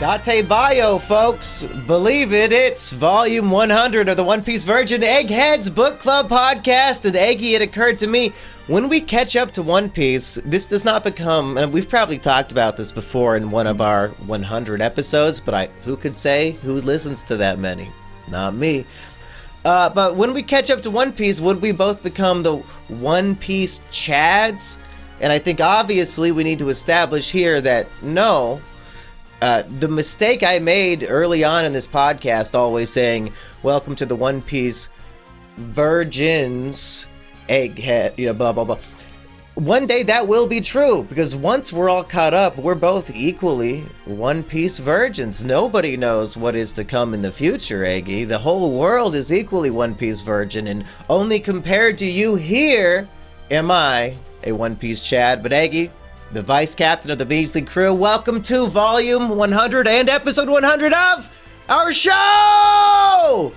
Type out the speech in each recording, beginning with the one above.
Date Bio, folks. Believe it, it's volume 100 of the One Piece Virgin Eggheads Book Club podcast. And Eggy, it occurred to me, when we catch up to One Piece, this does not become, and we've probably talked about this before in one of our 100 episodes, but who could say who listens to that many? Not me. But when we catch up to One Piece, would we both become the One Piece Chads? And I think obviously we need to establish here that no. The mistake I made early on in this podcast, always saying, welcome to the One Piece Virgins Egghead, blah, blah, blah. One day that will be true, because once we're all caught up, we're both equally One Piece virgins. Nobody knows what is to come in the future, Eggy. The whole world is equally One Piece virgin, and only compared to you here am I a One Piece Chad. But Eggy, the vice captain of the Beasley crew, welcome to volume 100 and episode 100 of our show!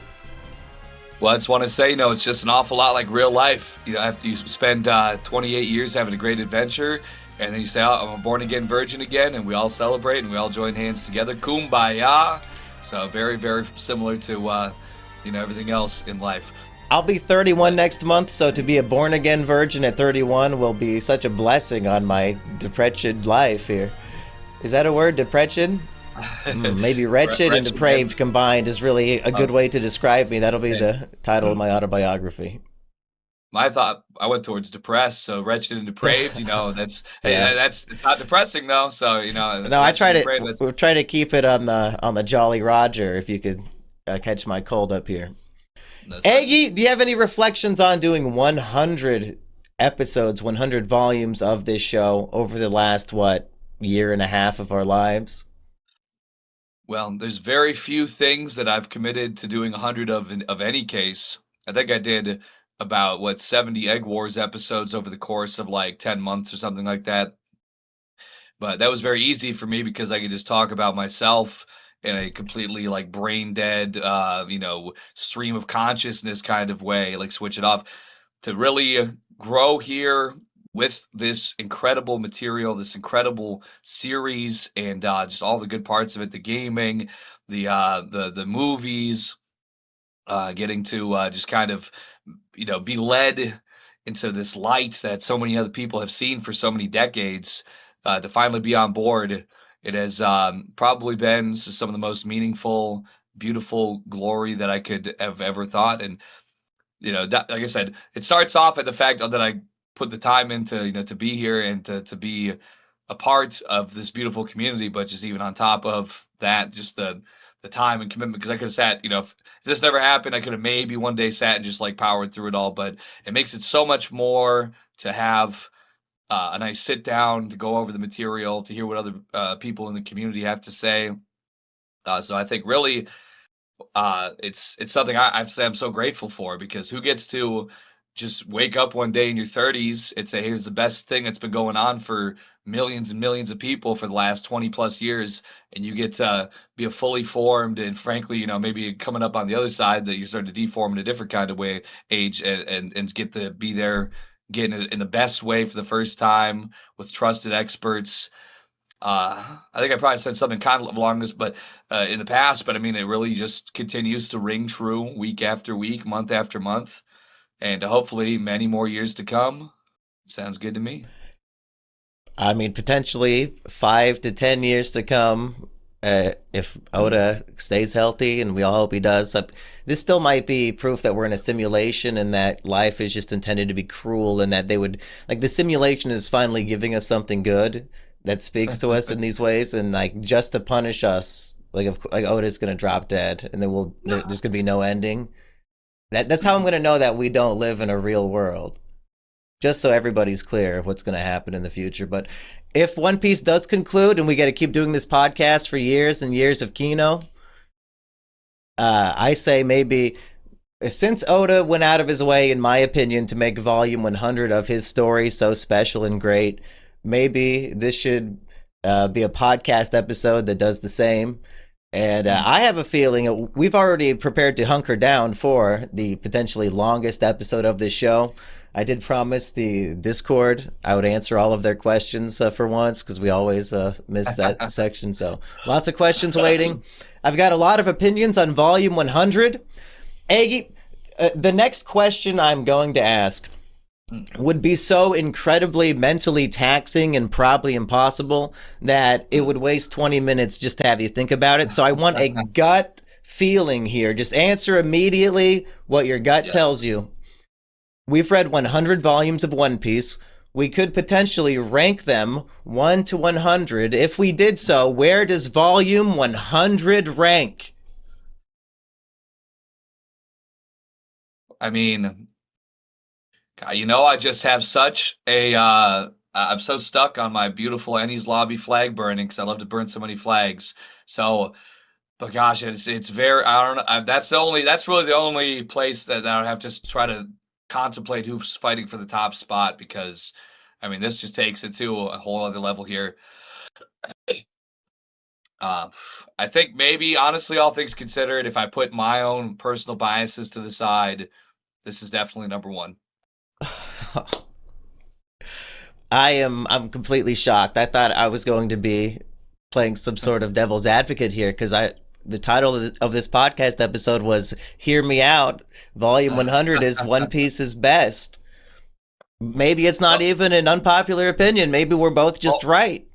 Well, I just want to say, it's just an awful lot like real life. After you spend 28 years having a great adventure, and then you say, I'm a born-again virgin again, and we all celebrate, and we all join hands together. Kumbaya! So very, very similar to, everything else in life. I'll be 31 next month, so to be a born-again virgin at 31 will be such a blessing on my depraved life here. Is that a word, depraved? Maybe wretched and depraved combined is really a good way to describe me. That'll be the title of my autobiography. I thought I went towards depressed, so wretched and depraved, that's it's not depressing though. So no, I try to we're trying to keep it on the Jolly Roger. If you could catch my cold up here. Eggy, do you have any reflections on doing 100 episodes, 100 volumes of this show over the last, year and a half of our lives? Well, there's very few things that I've committed to doing 100 of any case. I think I did about, 70 Egg Wars episodes over the course of 10 months or something like that. But that was very easy for me because I could just talk about myself in a completely brain dead, stream of consciousness kind of way, switch it off. To really grow here with this incredible material, this incredible series, and just all the good parts of it, the gaming, the movies, getting to just kind of, be led into this light that so many other people have seen for so many decades, to finally be on board. It has probably been some of the most meaningful, beautiful glory that I could have ever thought. And, like I said, it starts off at the fact that I put the time into, to be here and to be a part of this beautiful community. But just even on top of that, just the time and commitment, because I could have sat, if this never happened, I could have maybe one day sat and just powered through it all. But it makes it so much more to have a nice sit down to go over the material, to hear what other people in the community have to say. So I think really it's something I'm so grateful for, because who gets to just wake up one day in your 30s and say, here's the best thing that's been going on for millions and millions of people for the last 20 plus years. And you get to be a fully formed and frankly, maybe coming up on the other side that you're starting to deform in a different kind of way, age, and get to be there, getting it in the best way for the first time with trusted experts. I think I probably said something kind of along this, but in the past, but I mean, it really just continues to ring true week after week, month after month, and hopefully many more years to come. Sounds good to me. I mean, potentially 5 to 10 years to come, if Oda stays healthy, and we all hope he does. This still might be proof that we're in a simulation and that life is just intended to be cruel, and that they would, the simulation is finally giving us something good that speaks to us in these ways, and just to punish us, if Oda's gonna drop dead, and then there's gonna be no ending. That's how I'm gonna know that we don't live in a real world. Just so everybody's clear of what's going to happen in the future. But if One Piece does conclude and we got to keep doing this podcast for years and years of Kino, I say maybe, since Oda went out of his way, in my opinion, to make volume 100 of his story so special and great, maybe this should be a podcast episode that does the same. And I have a feeling we've already prepared to hunker down for the potentially longest episode of this show. I did promise the Discord I would answer all of their questions for once because we always miss that section. So lots of questions waiting. I've got a lot of opinions on Volume 100. Aggie, the next question I'm going to ask would be so incredibly mentally taxing and probably impossible that it would waste 20 minutes just to have you think about it. So I want a gut feeling here. Just answer immediately what your gut tells you. We've read 100 volumes of One Piece. We could potentially rank them 1 to 100. If we did so, where does volume 100 rank? I mean, I just have such a I'm so stuck on my beautiful Ennie's Lobby flag burning because I love to burn so many flags. So, but gosh, it's very, I don't know. That's really the only place that I would have to try to contemplate who's fighting for the top spot, because I mean, this just takes it to a whole other level here. I think maybe, honestly, all things considered, if I put my own personal biases to the side, this is definitely number one. I'm completely shocked. I thought I was going to be playing some sort of devil's advocate here because the title of this podcast episode was "Hear Me Out." Volume 100 is One Piece's best. Maybe it's not even an unpopular opinion. Maybe we're both just right.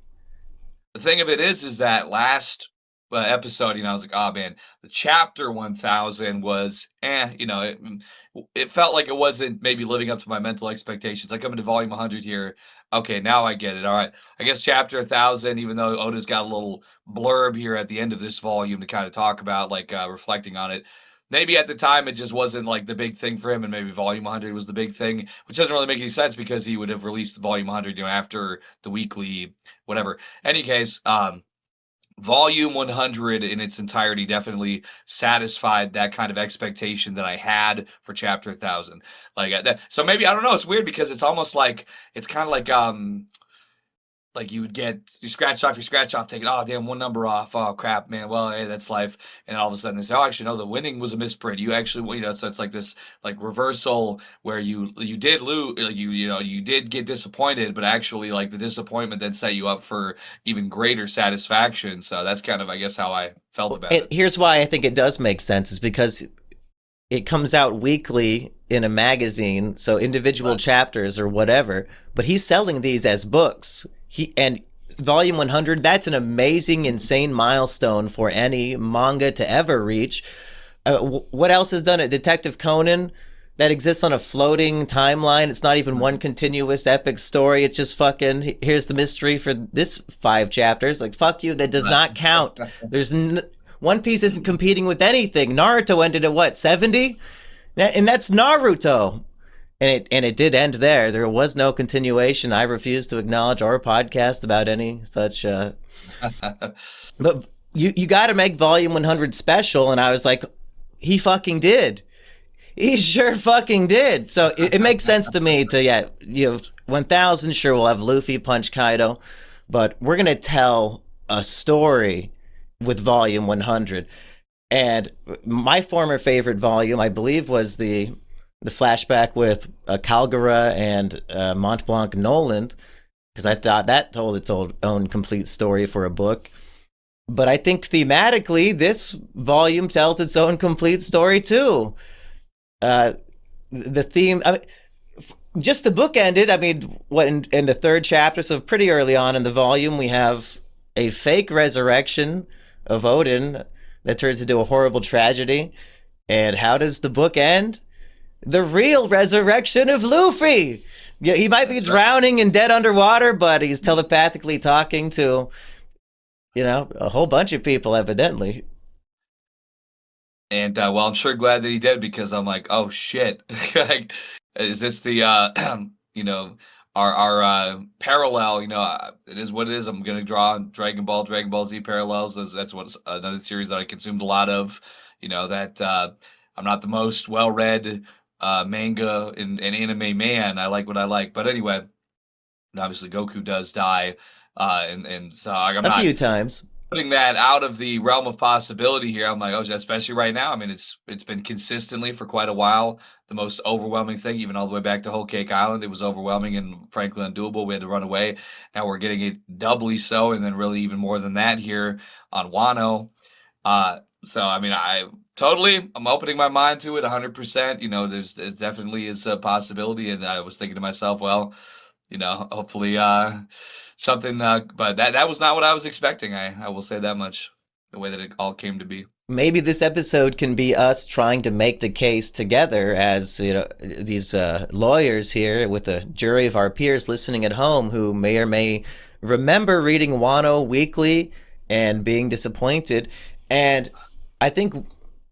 The thing of it is that last episode, I was like, oh man, the chapter 1000 was, it felt like it wasn't maybe living up to my mental expectations. I come into volume 100 here. Okay, now I get it. All right. I guess chapter 1000, even though Oda's got a little blurb here at the end of this volume to kind of talk about, reflecting on it. Maybe at the time it just wasn't like the big thing for him, and maybe volume 100 was the big thing, which doesn't really make any sense because he would have released volume 100, after the weekly, whatever. Any case, volume 100 in its entirety definitely satisfied that kind of expectation that I had for chapter 1000. So maybe, I don't know, it's weird because it's almost like, it's kind of like you would get, you scratch off, take it, oh damn, one number off, oh crap, man, well, hey, that's life. And all of a sudden they say, oh, actually no, the winning was a misprint, you actually, so it's like this reversal where you did lose, you did get disappointed, but actually the disappointment then set you up for even greater satisfaction. So that's kind of, I guess, how I felt about it. Here's why I think it does make sense, is because it comes out weekly in a magazine, so individual chapters or whatever, but he's selling these as books. And volume 100, that's an amazing, insane milestone for any manga to ever reach. What else has done it? Detective Conan, that exists on a floating timeline. It's not even one continuous epic story. It's just fucking, here's the mystery for this 5 chapters. Fuck you, that does not count. One Piece isn't competing with anything. Naruto ended at what, 70? And that's Naruto. And it did end there. There was no continuation. I refuse to acknowledge our podcast about any such. But you got to make volume 100 special. And I was like, he fucking did. He sure fucking did. So it makes sense to me to, 1000, sure, we'll have Luffy punch Kaido. But we're going to tell a story with volume 100. And my former favorite volume, I believe, was the flashback with Calgara and Mont Blanc Noland, because I thought that told its own complete story for a book. But I think thematically, this volume tells its own complete story too. The theme, just the book ended. I mean, what in the 3rd chapter, so pretty early on in the volume, we have a fake resurrection of Odin that turns into a horrible tragedy. And how does the book end? The real resurrection of Luffy. Yeah, he might be drowning and dead underwater, but he's telepathically talking to, a whole bunch of people, evidently. And well, I'm sure glad that he did, because I'm like, oh shit, is this the our parallel? It is what it is. I'm gonna draw Dragon Ball Z parallels. That's what's another series that I consumed a lot of. That I'm not the most well-read manga and anime man. I like what I like, but anyway, obviously Goku does die, and so I'm a few times. putting that out of the realm of possibility here. I'm like, oh, especially right now. I mean, it's been consistently for quite a while the most overwhelming thing, even all the way back to Whole Cake Island. It was overwhelming and frankly undoable. We had to run away. Now we're getting it doubly so, and then really even more than that here on Wano. So I mean, I'm opening my mind to it 100%. You know, there definitely is a possibility, and I was thinking to myself, well, you know, hopefully something. But that was not what I was expecting. I will say that much. The way that it all came to be. Maybe this episode can be us trying to make the case together as, you know, these lawyers here with a jury of our peers listening at home who may or may remember reading Wano weekly and being disappointed. And I think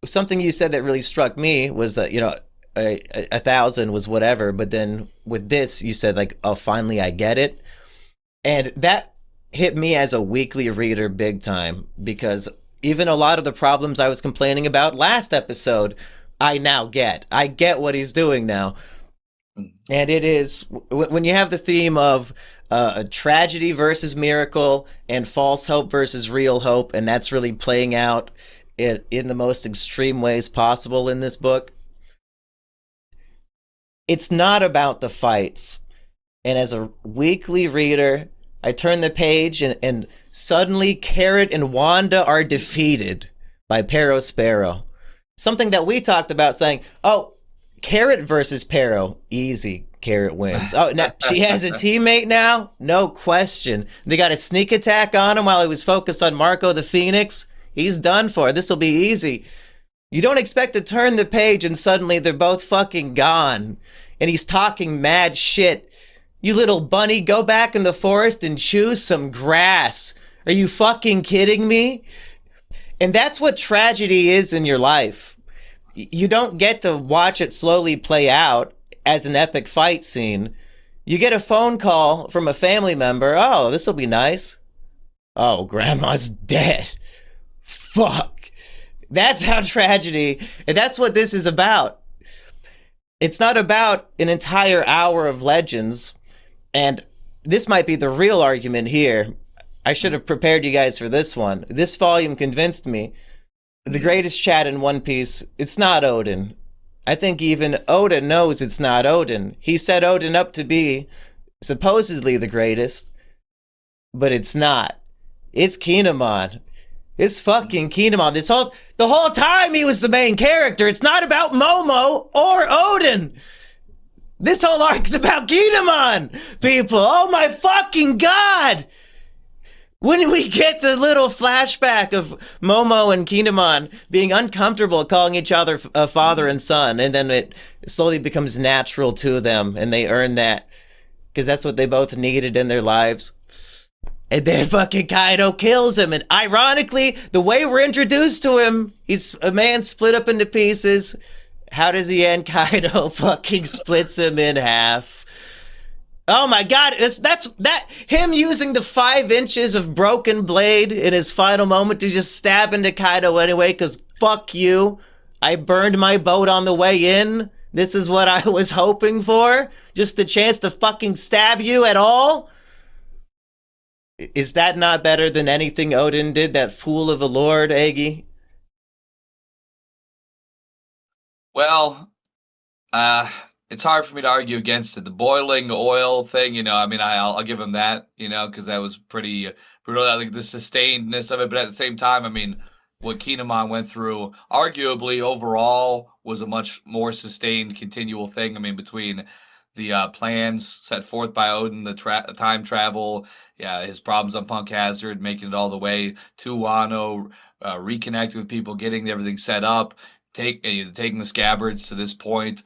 something you said that really struck me was that, you know, a thousand was whatever, but then with this you said like, oh, finally I get it. And that hit me as a weekly reader big time, because even a lot of the problems I was complaining about last episode, I now get. I get what he's doing now. And it is when you have the theme of a tragedy versus miracle and false hope versus real hope, and that's really playing out in the most extreme ways possible in this book. It's not about the fights. And as a weekly reader, I turn the page and suddenly Carrot and Wanda are defeated by Perospero. Something that we talked about saying, oh, Carrot versus Pero, easy. Carrot wins. Oh, now she has a teammate now? No question. They got a sneak attack on him while he was focused on Marco the Phoenix. He's done for. This will be easy. You don't expect to turn the page and suddenly they're both fucking gone. And he's talking mad shit. You little bunny, go back in the forest and chew some grass. Are you fucking kidding me? And that's what tragedy is in your life. You don't get to watch it slowly play out as an epic fight scene. You get a phone call from a family member. Oh, this will be nice. Oh, grandma's dead. Fuck. That's how tragedy, and that's what this is about. It's not about an entire hour of legends. And this might be the real argument here. I should have prepared you guys for this one. This volume convinced me. The greatest chat in One Piece, it's not Oden. I think even Oda knows it's not Oden. He set Oden up to be supposedly the greatest, but it's not. It's Kinemon. It's fucking Kinemon. The whole time he was the main character. It's not about Momo or Oden. This whole arc's about Kinemon, people. Oh my fucking god! When we get the little flashback of Momo and Kinemon being uncomfortable calling each other father and son, and then it slowly becomes natural to them, and they earn that because that's what they both needed in their lives. And then fucking Kaido kills him, and ironically, the way we're introduced to him, he's a man split up into pieces. How does he end? Kaido fucking splits him in half. Oh my god, that's him using the 5 inches of broken blade in his final moment to just stab into Kaido anyway, because fuck you. I burned my boat on the way in. This is what I was hoping for. Just the chance to fucking stab you at all. Is that not better than anything Oden did, that fool of a lord, Eggy? Well, it's hard for me to argue against it. The boiling oil thing, you know, I mean, I'll give him that, you know, because that was pretty brutal. I think the sustainedness of it, but at the same time, I mean, what Kinemon went through, arguably overall, was a much more sustained, continual thing. I mean, between the plans set forth by Odin, the time travel, yeah, his problems on Punk Hazard, making it all the way to Wano, reconnecting with people, getting everything set up, taking the scabbards to this point,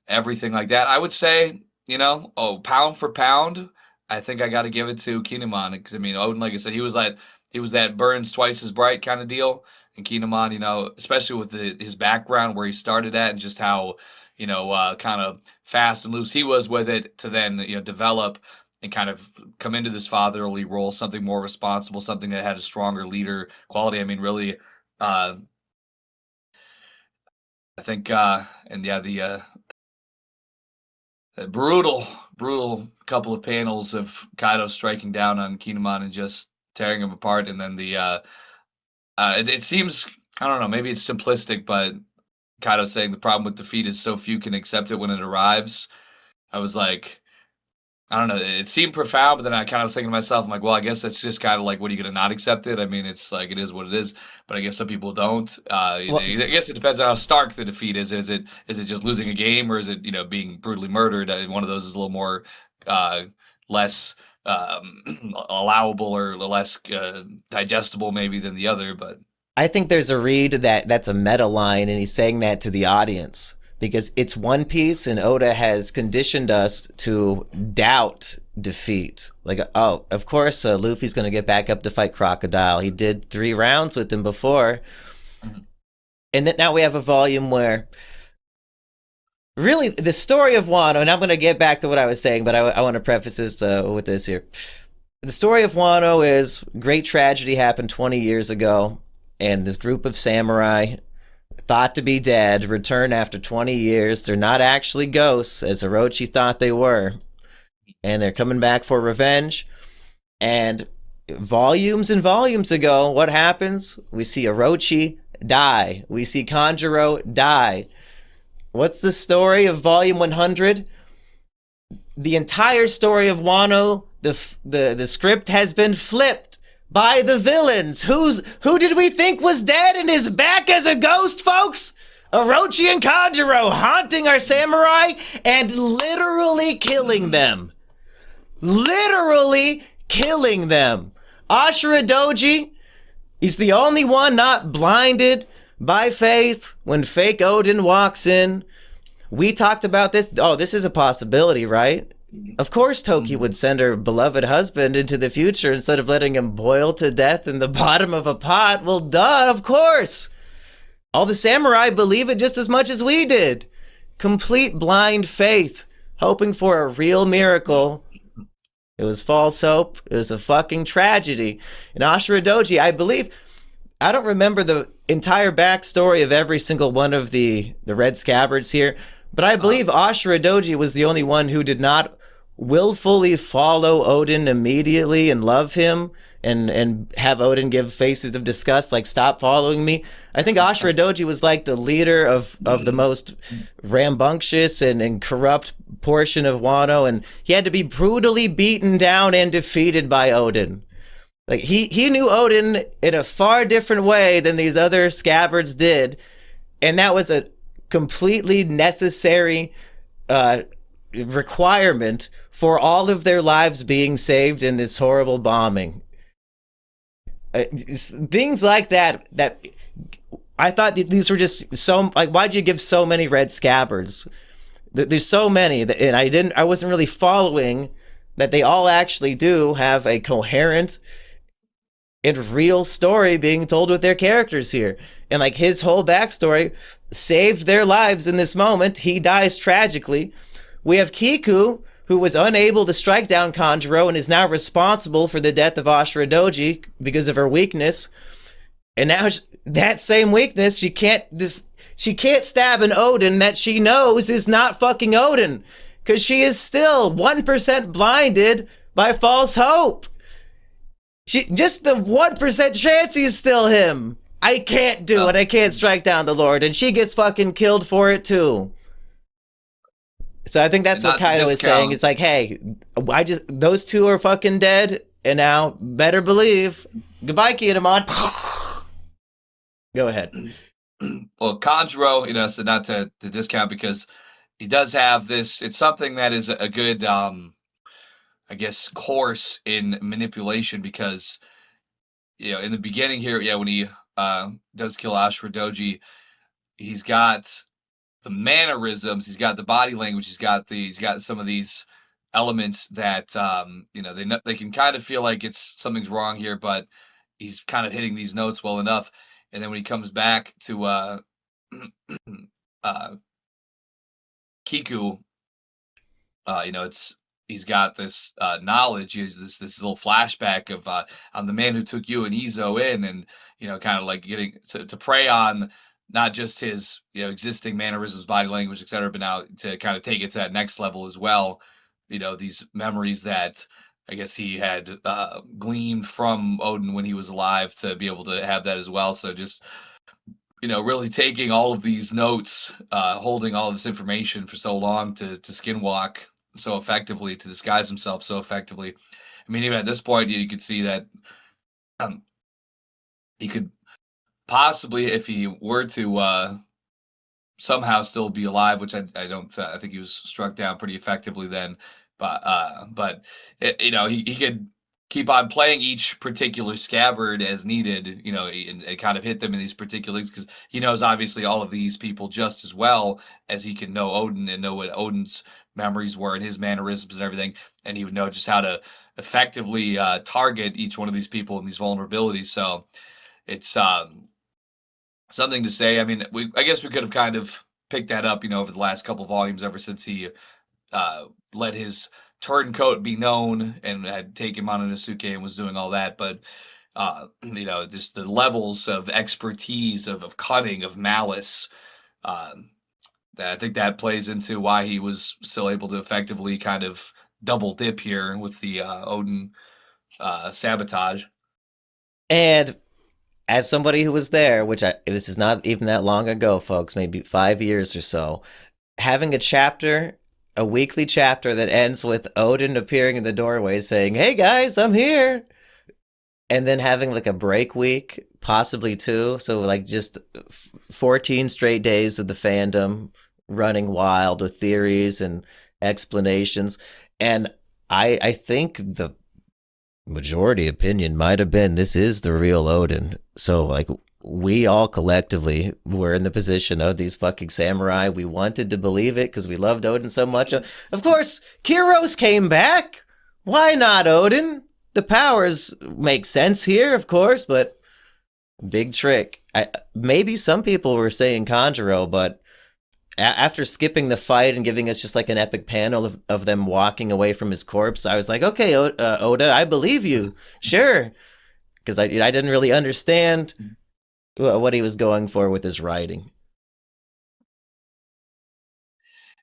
everything like that. I would say, you know, pound for pound, I think I got to give it to Kinemon, because I mean, Odin, like I said, he was that burns twice as bright kind of deal, and Kinemon, you know, especially with his background where he started at and just how, you know, kind of fast and loose he was with it to then, you know, develop and kind of come into this fatherly role, something more responsible, something that had a stronger leader quality. I mean, really, I think, and yeah, the brutal couple of panels of Kaido striking down on Kinemon and just tearing him apart, and then it seems, I don't know, maybe it's simplistic, but kind of saying the problem with defeat is so few can accept it when it arrives. I was like, I don't know. It seemed profound, but then I kind of was thinking to myself, I'm like, well, I guess that's just kind of like, what are you going to not accept it? I mean, it's like, it is what it is, but I guess some people don't. Well, I guess it depends on how stark the defeat is. Is it just losing a game, or is it, being brutally murdered? One of those is a little more, uh, less, allowable, or less, digestible maybe than the other, but I think there's a read that's a meta line, and he's saying that to the audience because it's One Piece, and Oda has conditioned us to doubt defeat. Like, oh, of course, Luffy's going to get back up to fight Crocodile. He did 3 rounds with him before. Mhm. And then now we have a volume where really the story of Wano, and I'm going to get back to what I was saying, but I want to preface this with this here. The story of Wano is great tragedy happened 20 years ago, and this group of samurai thought to be dead return after 20 years. They're not actually ghosts, as Orochi thought they were, and they're coming back for revenge. And volumes and volumes ago, what happens? We see Orochi die. We see Kanjuro die. What's the story of volume 100? The entire story of Wano, the script has been flipped by the villains. Who did we think was dead and is back as a ghost, folks? Orochi and Kanjuro haunting our samurai and literally killing them. Literally killing them. Ashura Doji, he's the only one not blinded by faith when fake Odin walks in. We talked about this. Oh, this is a possibility, right? Of course Toki would send her beloved husband into the future instead of letting him boil to death in the bottom of a pot. Well, duh, of course. All the samurai believe it just as much as we did. Complete blind faith, hoping for a real miracle. It was false hope. It was a fucking tragedy. And Ashura Doji, I don't remember the entire backstory of every single one of the Red Scabbards here, but I believe Ashura Doji was the only one who did not willfully follow Odin immediately and love him and have Odin give faces of disgust, like, stop following me. I think Ashura Doji was like the leader of the most rambunctious and corrupt portion of Wano, and he had to be brutally beaten down and defeated by Odin. Like, he knew Odin in a far different way than these other scabbards did, and that was a completely necessary requirement for all of their lives being saved in this horrible bombing. Things like that I thought these were just so, like, why'd you give so many Red Scabbards? There's so many, and I wasn't really following that they all actually do have a coherent and real story being told with their characters here. And like, his whole backstory saved their lives in this moment. He dies tragically. We have Kiku, who was unable to strike down Kanjuro and is now responsible for the death of Ashura Doji because of her weakness. And now that same weakness, she can't stab an Odin that she knows is not fucking Odin, because she is still 1% blinded by false hope. Just the 1% chance he's still him. I can't do it. I can't strike down the Lord. And she gets fucking killed for it too. So I think that's what Kaido is saying. It's like, hey, those two are fucking dead, and now better believe. Goodbye, Kinemon. Go ahead. Well, Kanjuro, so not to discount, because he does have this. It's something that is a good, I guess, course in manipulation, because, in the beginning here, when he does kill Ashura Doji, he's got the mannerisms, he's got the body language, he's got some of these elements that, they can kind of feel like something's wrong here, but he's kind of hitting these notes well enough. And then when he comes back to Kiku, he's got this knowledge. He has this little flashback of I'm the man who took you and Izo in, and kind of like getting to prey on not just his existing mannerisms, body language, etc., but now to kind of take it to that next level as well. These memories that I guess he had gleaned from Odin when he was alive to be able to have that as well. So just really taking all of these notes, holding all of this information for so long to skinwalk so effectively, to disguise himself so effectively. I mean, even at this point, you could see that he could possibly, if he were to somehow still be alive, which I don't, I think he was struck down pretty effectively then. But he could keep on playing each particular scabbard as needed, and kind of hit them in these particular things, because he knows obviously all of these people just as well as he can know Odin and know what Odin's memories were and his mannerisms and everything, and he would know just how to effectively target each one of these people and these vulnerabilities. So it's something to say. I mean, I guess we could have kind of picked that up, over the last couple volumes, ever since he let his turncoat be known and had taken Mononosuke and was doing all that. But just the levels of expertise, of cunning, of malice. I think that plays into why he was still able to effectively kind of double dip here with the Odin sabotage. And as somebody who was there, this is not even that long ago, folks, maybe 5 years or so, having a weekly chapter that ends with Odin appearing in the doorway saying, "Hey guys, I'm here," and then having like a break week, possibly two, so like just 14 straight days of the fandom running wild with theories and explanations. And I think the majority opinion might have been this is the real Odin. So like we all collectively were in the position of these fucking samurai. We wanted to believe it because we loved Odin so much. Of course, Kyros came back. Why not Odin? The powers make sense here, of course, but big trick. Maybe some people were saying Kanjuro, but after skipping the fight and giving us just like an epic panel of them walking away from his corpse, I was like, okay, Oda, I believe you. Sure. Because I didn't really understand what he was going for with his writing.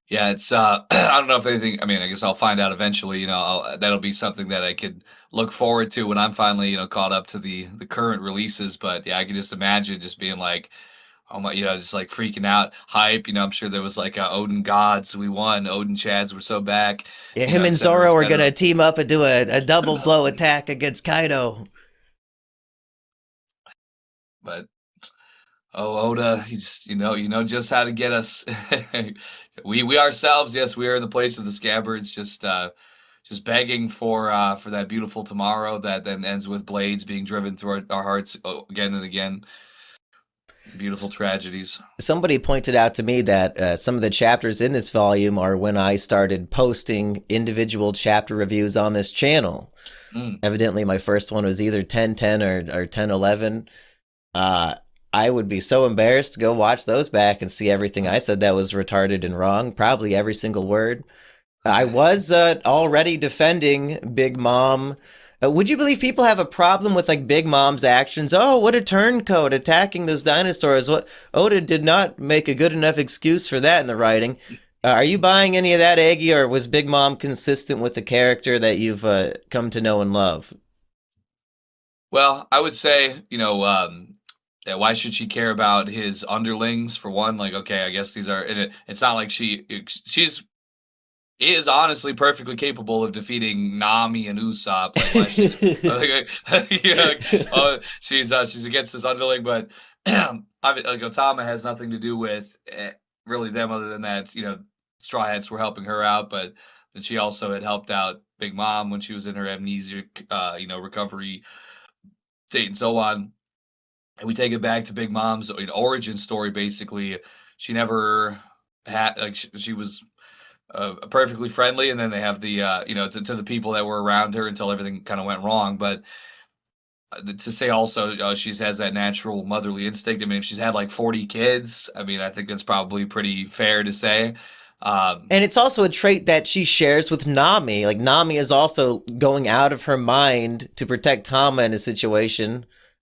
Yeah, it's I don't know if anything. I mean, I guess I'll find out eventually. That'll be something that I could look forward to when I'm finally caught up to the current releases. But yeah, I can just imagine just being like, oh my, just like freaking out, hype. I'm sure there was like Odin gods, we won, Odin Chads were so back. Yeah, him and Zoro are gonna team up and do a double blow attack against Kaido. But Oda, you just you know just how to get us. we ourselves, yes, we are in the place of the scabbards, just begging for that beautiful tomorrow that then ends with blades being driven through our hearts again and again. Beautiful tragedies. Somebody pointed out to me that some of the chapters in this volume are when I started posting individual chapter reviews on this channel. Evidently, my first one was either 1010 or 1011. I would be so embarrassed to go watch those back and see everything I said that was retarded and wrong. Probably every single word. I was already defending Big Mom. Would you believe people have a problem with like Big Mom's actions? Oh, what a turncoat attacking those dinosaurs. What Oda did not make a good enough excuse for that in the writing. Are you buying any of that, Aggie, or was Big Mom consistent with the character that you've come to know and love? Well, I would say, why should she care about his underlings for one? Like, okay, I guess these are. It's not like she's is honestly perfectly capable of defeating Nami and Usopp. She's against this underling, but Otama has nothing to do with really them, other than that Straw Hats were helping her out, but then she also had helped out Big Mom when she was in her amnesic recovery state and so on. And we take it back to Big Mom's origin story. Basically, she never had she was perfectly friendly, and then they have the to the people that were around her until everything kind of went wrong. But to say also she has that natural motherly instinct. I mean, if she's had like 40 kids, I mean, I think that's probably pretty fair to say. And it's also a trait that she shares with Nami. Like Nami is also going out of her mind to protect Tama in a situation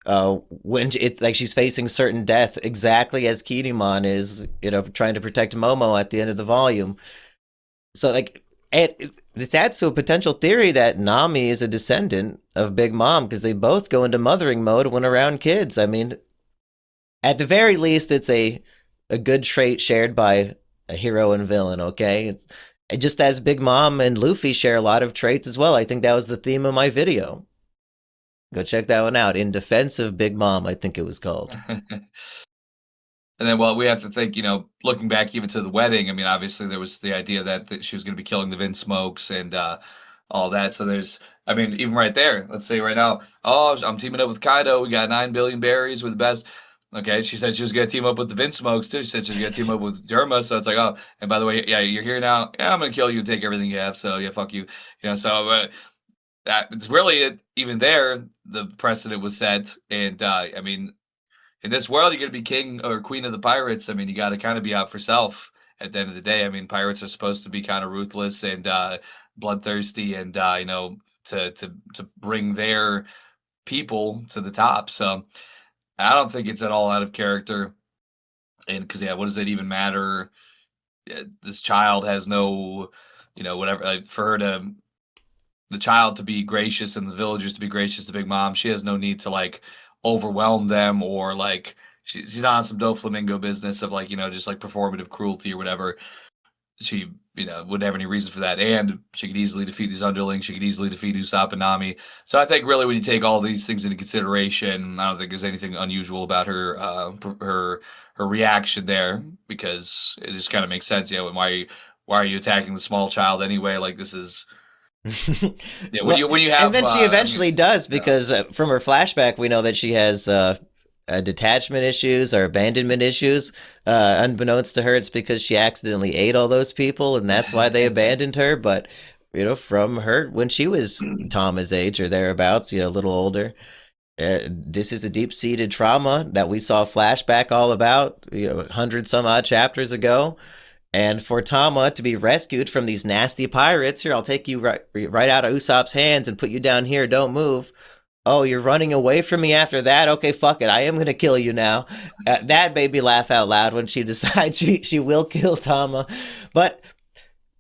when it's like she's facing certain death, exactly as Kinemon is, trying to protect Momo at the end of the volume. So like this adds to a potential theory that Nami is a descendant of Big Mom because they both go into mothering mode when around kids. I mean, at the very least, it's a good trait shared by a hero and villain. Okay, it's just as Big Mom and Luffy share a lot of traits as well. I think that was the theme of my video. Go check that one out. In Defense of Big Mom, I think it was called. And then, well, we have to think, looking back even to the wedding, I mean, obviously there was the idea that she was going to be killing the Vinsmokes and all that. So I mean, even right there, let's say right now, oh, I'm teaming up with Kaido. We got 9 billion berries. We're the best. Okay, she said she was going to team up with the Vinsmokes too. She said she was going to team up with Derma. So it's like, oh, and by the way, yeah, you're here now. Yeah, I'm going to kill you and take everything you have. So yeah, fuck you. That it's really even there. The precedent was set, and I mean, in this world, you're going to be king or queen of the pirates. I mean, you got to kind of be out for self at the end of the day. I mean, pirates are supposed to be kind of ruthless and bloodthirsty, and to bring their people to the top. So I don't think it's at all out of character. And because what does it even matter? This child has no, whatever. For her to the child to be gracious and the villagers to be gracious to Big Mom, she has no need to overwhelm them or she's not on some Doflamingo business of just performative cruelty or whatever. She wouldn't have any reason for that, and she could easily defeat these underlings. She could easily defeat Usopp and Nami. So I think really when you take all these things into consideration, I don't think there's anything unusual about her reaction there, because it just kind of makes sense. Why are you attacking the small child anyway? This is when you have, and then she eventually does, because from her flashback we know that she has detachment issues or abandonment issues. Unbeknownst to her, it's because she accidentally ate all those people, and that's why they abandoned her. But from her when she was Tama's age or thereabouts, a little older, this is a deep-seated trauma that we saw flashback all about 100 some odd chapters ago. And for Tama to be rescued from these nasty pirates, here, I'll take you right out of Usopp's hands and put you down here, don't move. Oh, you're running away from me after that? Okay, fuck it, I am going to kill you now. That made me laugh out loud when she decides she will kill Tama. But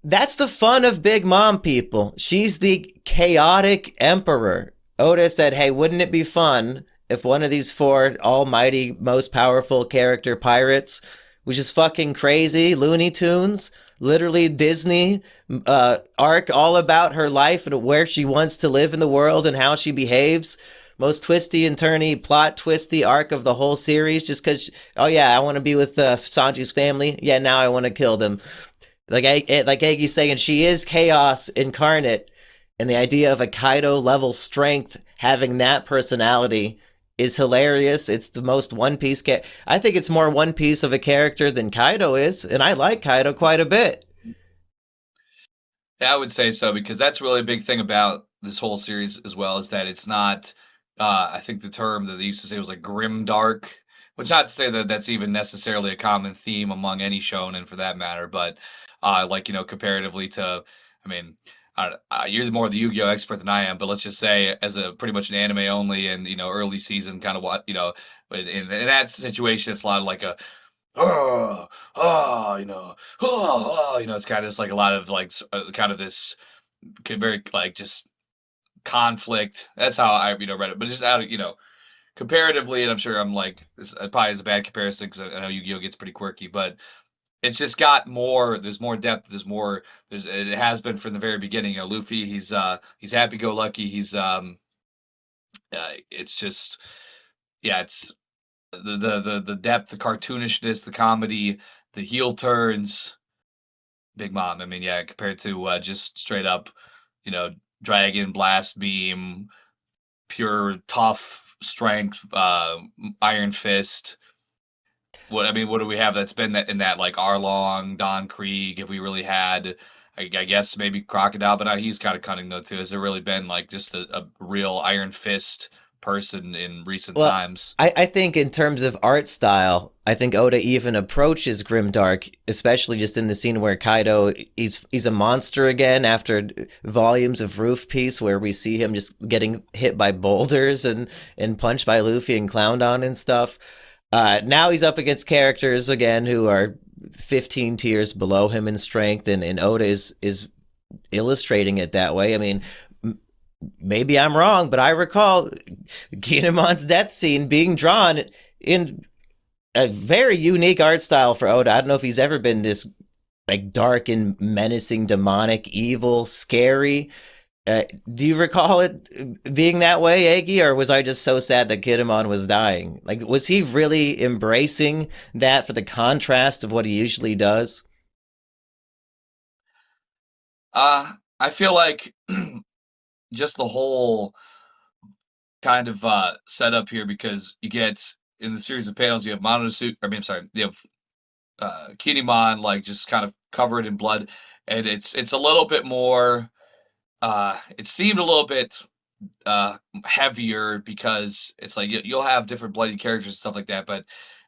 that's the fun of Big Mom, people. She's the chaotic emperor. Oda said, hey, wouldn't it be fun if one of these 4 almighty, most powerful character pirates, which is fucking crazy, Looney Tunes, literally Disney arc all about her life and where she wants to live in the world and how she behaves. Most twisty and turny, plot twisty arc of the whole series, just because, oh yeah, I want to be with Sanji's family. Yeah, now I want to kill them. Like Eggy's saying, she is chaos incarnate, and the idea of a Kaido level strength having that personality is hilarious. It's the most One Piece I think it's more One Piece of a character than Kaido is, and I like Kaido quite a bit. Yeah, I would say so, because that's really a big thing about this whole series as well, is that it's not, I think the term that they used to say was grim dark, which not to say that that's even necessarily a common theme among any shonen for that matter, but comparatively to, I mean, you're more the Yu-Gi-Oh expert than I am, but let's just say as a pretty much an anime only and early season kind of what in that situation, it's a lot of it's kind of just a lot of kind of this very just conflict. That's how I read it, but just out of comparatively, and I'm sure I'm this probably is a bad comparison because I know Yu-Gi-Oh gets pretty quirky, but it's just got more. There's more depth. There's more. It has been from the very beginning. Luffy, he's happy-go-lucky. He's it's just, yeah, it's the depth, the cartoonishness, the comedy, the heel turns. Big Mom. I mean, yeah, compared to just straight up, Dragon, Blast Beam, pure tough strength, Iron Fist. What do we have that's been in that Arlong, Don Krieg? If we really had, I guess maybe Crocodile, but he's kind of cunning though too. Has there really been just a real Iron Fist person in recent times? I think in terms of art style, I think Oda even approaches grimdark, especially just in the scene where Kaido he's a monster again after volumes of Roof Piece, where we see him just getting hit by boulders and punched by Luffy and clowned on and stuff. Now he's up against characters again who are 15 tiers below him in strength, and Oda is illustrating it that way. I mean, maybe I'm wrong, but I recall Kinemon's death scene being drawn in a very unique art style for Oda. I don't know if he's ever been this like dark and menacing, demonic, evil, scary. Do you recall it being that way, Eggy, or was I just so sad that Kinemon was dying? Like, was he really embracing that for the contrast of what he usually does? I feel like just the whole kind of setup here, because you get in the series of panels, you have Monosuke. I mean, I'm sorry, you have Kinemon like just kind of covered in blood, and it's a little bit more. It seemed a little bit heavier because it's like you'll have different bloody characters and stuff like that, but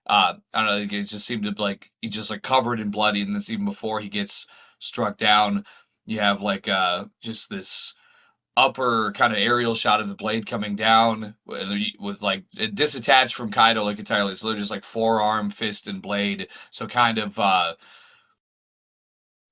I don't know. It just seemed to like he's just like covered in bloody, and this even before he gets struck down. You have like just this upper kind of aerial shot of the blade coming down with like it disattached from Kaido like entirely. So they're just like forearm, fist, and blade. So kind of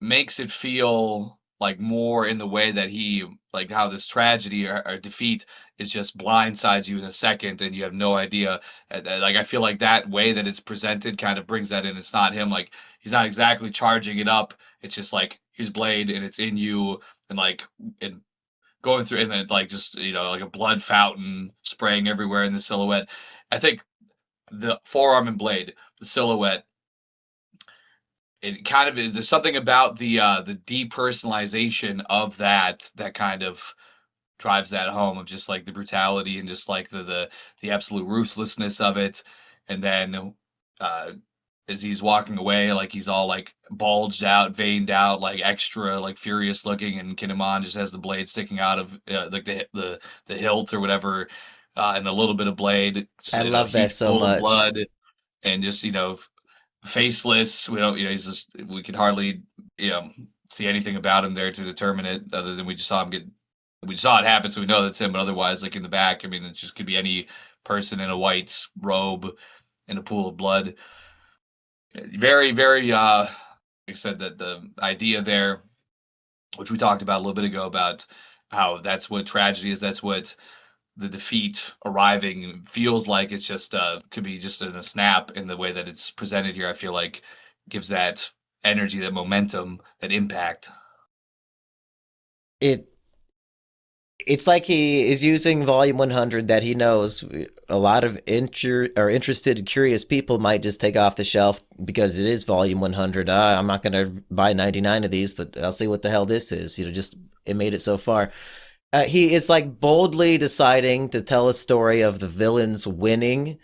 makes it feel like more in the way that he like how this tragedy or defeat is just blindsides you in a second and you have no idea. Like I feel like that way that it's presented kind of brings that in. It's not him like he's not exactly charging it up. It's just like here's blade and it's in you and like and going through and then like just like a blood fountain spraying everywhere in the silhouette. I think the forearm and blade, the silhouette, it kind of is there's something about the depersonalization of that kind of drives that home of just like the brutality and just like the absolute ruthlessness of it. And then uh as he's walking away, like he's all like bulged out, veined out, like extra like furious looking, and Kinemon just has the blade sticking out of like the hilt or whatever, and a little bit of blade, just I love that heap so full of much. blood, and just faceless. We don't, he's just we could hardly you know see anything about him there to determine it, other than we just saw him get we saw it happen, so we know that's him. But otherwise, like in the back, I mean, it just could be any person in a white robe in a pool of blood. Very, very, like I said, that the idea there, which we talked about a little bit ago, about how that's what tragedy is. That's what the defeat arriving feels like. It's just could be just in a snap. In the way that it's presented here, I feel like gives that energy, that momentum, that impact. It it's like he is using volume 100 that he knows a lot of interested curious people might just take off the shelf because it is volume 100. I'm not going to buy 99 of these, but I'll see what the hell this is. Just it made it so far. He is like boldly deciding to tell a story of the villains winning,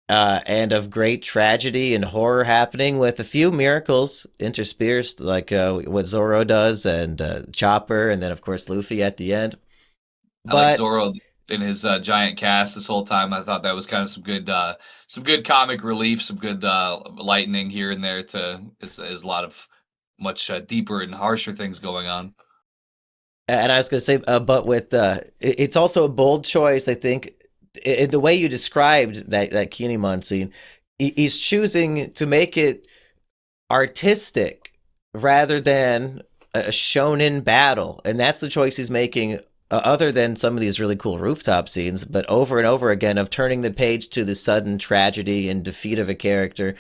and of great tragedy and horror happening with a few miracles interspersed, like what Zoro does and Chopper, and then of course Luffy at the end. I like But Zoro in his giant cast this whole time. I thought that was kind of some good comic relief, some good lightning here and there. Is a lot of much deeper and harsher things going on. and I was going to say, but with it's also a bold choice. I think in the way you described that Kinemon scene, he's choosing to make it artistic rather than a shonen battle, and that's the choice he's making. Other than some of these really cool rooftop scenes, but over and over again of turning the page to the sudden tragedy and defeat of a character,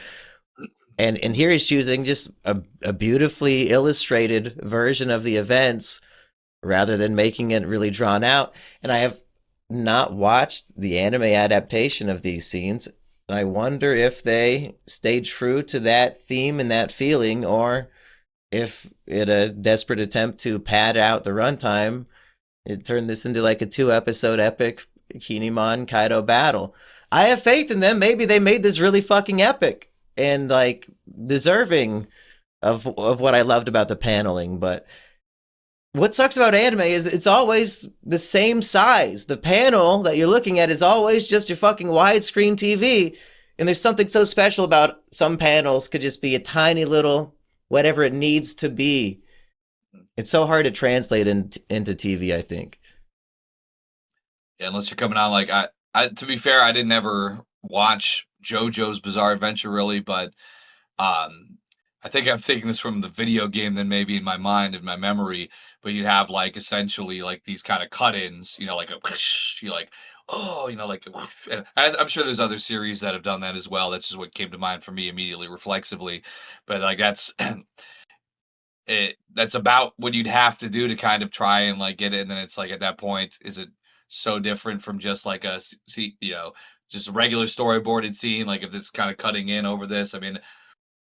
and here he's choosing just a beautifully illustrated version of the events rather than making it really drawn out. And I have not watched the anime adaptation of these scenes. I wonder if they stayed true to that theme and that feeling, or if, in a desperate attempt to pad out the runtime, it turned this into like a 2 episode epic Kinemon Kaido battle. I have faith in them. Maybe they made this really fucking epic and like deserving of what I loved about the paneling, but what sucks about anime is it's always the same size. The panel that you're looking at is always just your fucking widescreen TV. And there's something so special about some panels could just be a tiny little whatever it needs to be. It's so hard to translate into TV, I think. Yeah, unless you're coming on like I to be fair, I didn't ever watch JoJo's Bizarre Adventure really, but um I think I'm taking this from the video game than maybe in my mind and my memory, but you'd have like essentially like these kind of cut-ins, like a whoosh, you like, oh, like a whoosh. And I'm sure there's other series that have done that as well. That's just what came to mind for me immediately, reflexively. But like that's about what you'd have to do to kind of try and like get it. And then it's like at that point, is it so different from just like just a regular storyboarded scene? Like if it's kind of cutting in over this, I mean,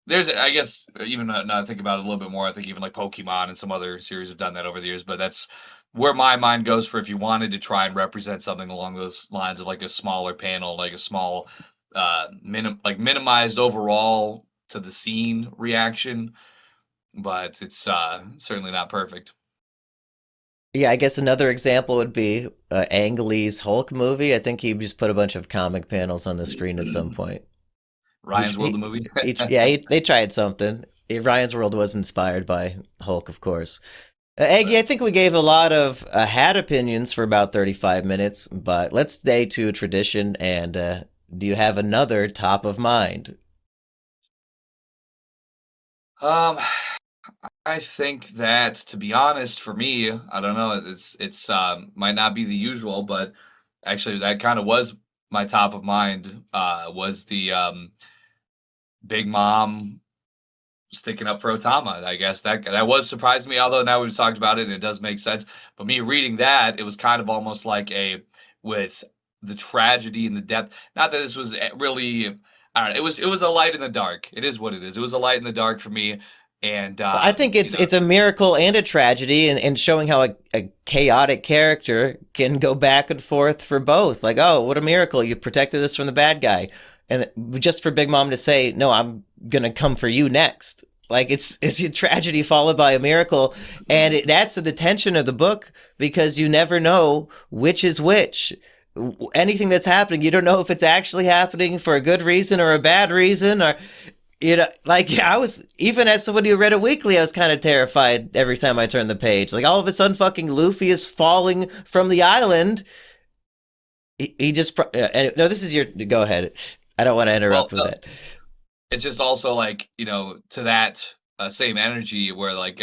I guess, even now I think about it a little bit more, I think even like Pokemon and some other series have done that over the years, but that's where my mind goes for if you wanted to try and represent something along those lines of like a smaller panel, like a small, minimized overall to the scene reaction, but it's certainly not perfect. Yeah, I guess another example would be Ang Lee's Hulk movie. I think he just put a bunch of comic panels on the screen at some point. Ryan's World, the movie. They tried something. Ryan's World was inspired by Hulk, of course. Aggie, I think we gave a lot of hat opinions for about 35 minutes, but let's stay to tradition. And do you have another top of mind? Um, I think that, to be honest, for me, I don't know, it's might not be the usual, but actually that kind of was my top of mind. Was the Big Mom sticking up for Otama. I guess that was surprised me. Although now we've talked about it and it does make sense. But me reading that, it was kind of almost like with the tragedy and the depth. Not that this was really. I don't know. It was a light in the dark. It is what it is. It was a light in the dark for me. And I think it's a miracle and a tragedy, and showing how a chaotic character can go back and forth for both. Like, oh, what a miracle! You protected us from the bad guy, and just for Big Mom to say, "No, I'm gonna come for you next." Like it's a tragedy followed by a miracle, and it adds to the tension of the book because you never know which is which. Anything that's happening, you don't know if it's actually happening for a good reason or a bad reason, or like I was, even as somebody who read it weekly, I was kind of terrified every time I turned the page. Like all of a sudden, fucking Luffy is falling from the island. He just no. This is your go ahead. I don't want to interrupt with that. It's just also like to that same energy where like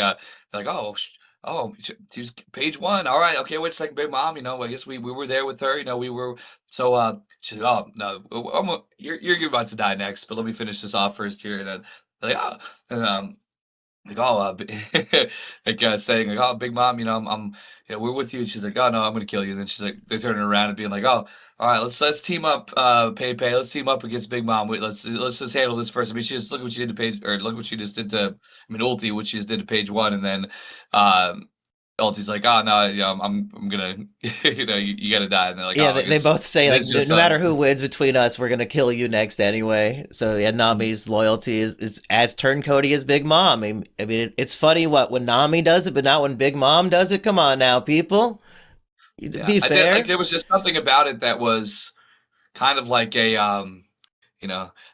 she's page one. All right, okay, wait a second, Big Mom. I guess we were there with her. We were so. She's like, oh no, you're about to die next, but let me finish this off first here, and then like and like like saying like, oh, Big Mom, I'm we're with you, and she's like, oh no, I'm gonna kill you, and then she's like, they're turning around and being like, oh, all right, let's team up, Pepe, let's team up against Big Mom. Wait, let's just handle this first. I mean, she just look what she did to page, or look what she just did to, I mean, Ulti, what she just did to page one, and then Ulti's like, oh no, I'm gonna, you gotta die, and they're like, yeah, oh, they both say like, no matter us. who wins between us, we're gonna kill you next anyway. So yeah, Nami's loyalty is as turncoaty as Big Mom. I mean, it's funny when Nami does it, but not when Big Mom does it. Come on now, people. Yeah, Be I did fair. like there was just something about it that was kind of like a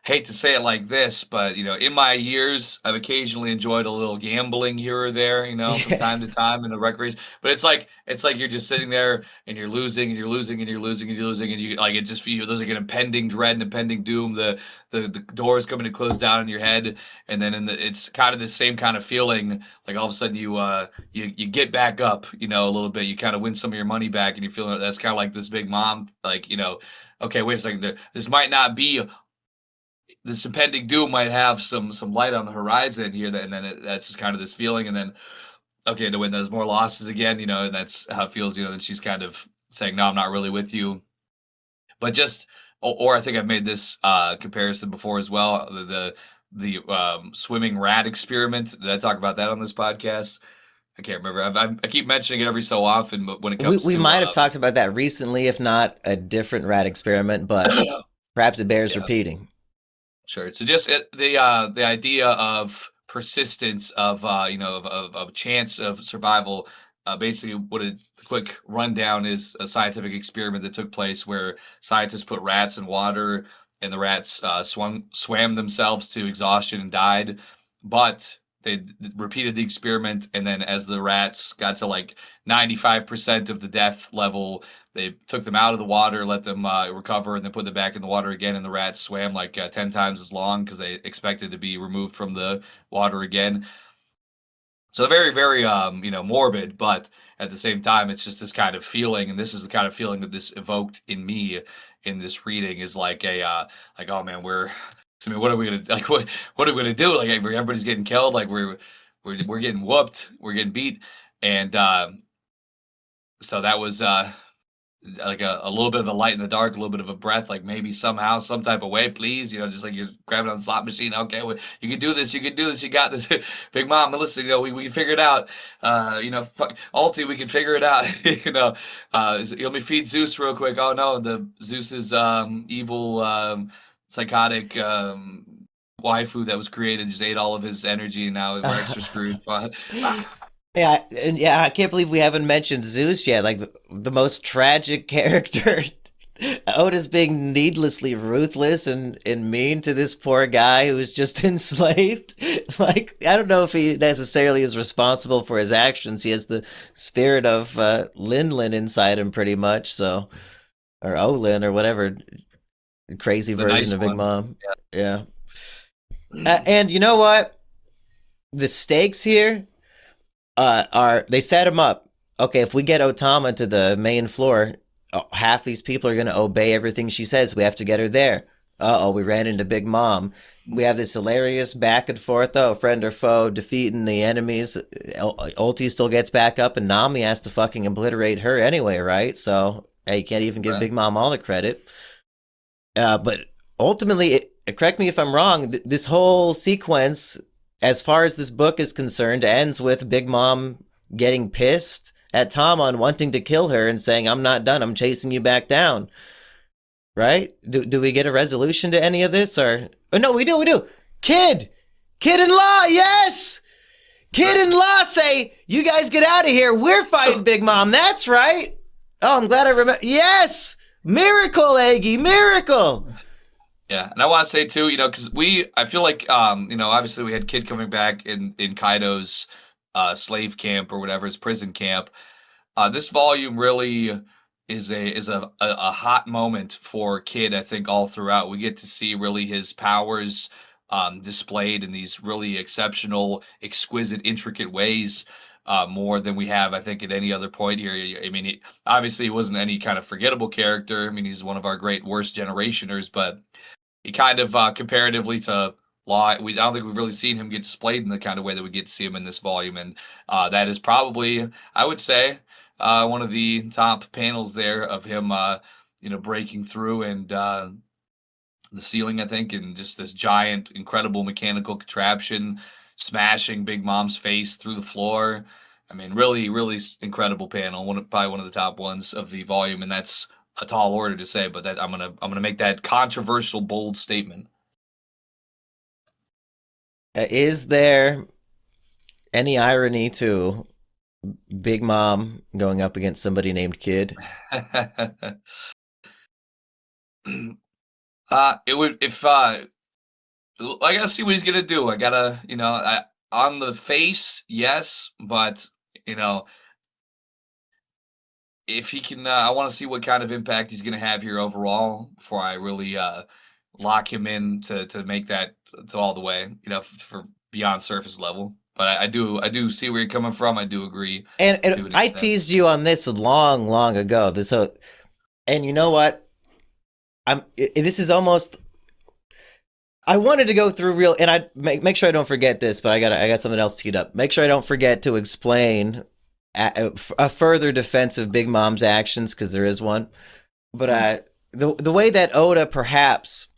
hate to say it like this, but in my years, I've occasionally enjoyed a little gambling here or there, from time Yes. to time in the recreation. But it's like you're just sitting there and you're losing and you're losing and you're losing and you're losing and you like it just feels there's like an impending dread and impending doom. The doors coming to close down in your head, and then it's kind of the same kind of feeling. Like all of a sudden you get back up, a little bit. You kind of win some of your money back, and you're feeling that's kind of like this Big Mom, like okay, wait a second. This might not be this impending doom might have some light on the horizon here, and then that's just kind of this feeling, and then okay, to when there's more losses again, and that's how it feels, then she's kind of saying, no, I'm not really with you, but just or I think I've made this comparison before as well, the swimming rat experiment. Did I talk about that on this podcast? I can't remember. I keep mentioning it every so often, but when it comes We to might have talked about that recently, if not a different rat experiment, but perhaps it bears yeah. repeating. Sure. So just the idea of persistence of of chance of survival. Basically, what a quick rundown is a scientific experiment that took place where scientists put rats in water and the rats swam themselves to exhaustion and died, but they repeated the experiment, and then as the rats got to like 95% of the death level, they took them out of the water, let them recover, and then put them back in the water again. And the rats swam like 10 times as long because they expected to be removed from the water again. So very, very, morbid, but at the same time, it's just this kind of feeling, and this is the kind of feeling that this evoked in me in this reading is like like, oh man, I mean, what are we gonna like? What are we gonna do? Like everybody's getting killed. Like we're getting whooped. We're getting beat, and so that was like a little bit of a light in the dark, a little bit of a breath, like maybe somehow, some type of way, please, just like you're grabbing on the slot machine. Okay, well, you can do this, you got this. Big Mom, listen, we can figure it out. Fuck, Alti, we can figure it out. Let me feed Zeus real quick. Oh no, the Zeus's evil, psychotic waifu that was created just ate all of his energy, and now we're extra screwed. Yeah, and yeah, I can't believe we haven't mentioned Zeus yet. Like the most tragic character. Oda's being needlessly ruthless and mean to this poor guy who was just enslaved. Like, I don't know if he necessarily is responsible for his actions. He has the spirit of Linlin inside him, pretty much. So, or Olin, or whatever crazy The version nice of Big one. Mom. Yeah. And you know what? The stakes here are they set him up. Okay, if we get Otama to the main floor, half these people are going to obey everything she says. We have to get her there. Uh-oh, we ran into Big Mom. We have this hilarious back and forth, friend or foe, defeating the enemies. Ulti still gets back up, and Nami has to fucking obliterate her anyway, right? So, hey, you can't even give Right. Big Mom all the credit. But ultimately, correct me if I'm wrong, this whole sequence, as far as this book is concerned, ends with Big Mom getting pissed at Tom wanting to kill her and saying, I'm not done, I'm chasing you back down. Right? Do we get a resolution to any of this? Or oh, no, we do. Kid and Law, yes! Kid and Law say, you guys get out of here. We're fighting Big Mom. That's right. Oh, I'm glad I remember. Yes! Miracle, Aggie, miracle. Yeah, and I want to say too, because I feel like, obviously we had Kid coming back in Kaido's slave camp or whatever, his prison camp. This volume really is a hot moment for Kid. I think all throughout we get to see really his powers displayed in these really exceptional, exquisite, intricate ways. More than we have, I think, at any other point here. I mean, obviously he wasn't any kind of forgettable character. I mean, he's one of our great worst generationers, but he kind of comparatively to Law, I don't think we've really seen him get displayed in the kind of way that we get to see him in this volume, and that is probably, I would say, one of the top panels there of him, breaking through and the ceiling, I think, and just this giant, incredible mechanical contraption smashing Big Mom's face through the floor. I mean, really, really incredible panel. Probably one of the top ones of the volume, and that's a tall order to say, but that I'm gonna make that controversial, bold statement. Is there any irony to Big Mom going up against somebody named Kid? It would if I gotta see what he's gonna do. I gotta, on the face, yes, but you know, if he can, I want to see what kind of impact he's gonna have here overall before I really lock him in to make that to all the way, for beyond surface level. But I do see where you're coming from. I do agree And, to and an I extent. teased you on this long, long ago. And you know what? This is almost. I wanted to go through and I make sure I don't forget this, but I got something else teed up. Make sure I don't forget to explain a further defense of Big Mom's actions, because there is one. But the way that Oda perhaps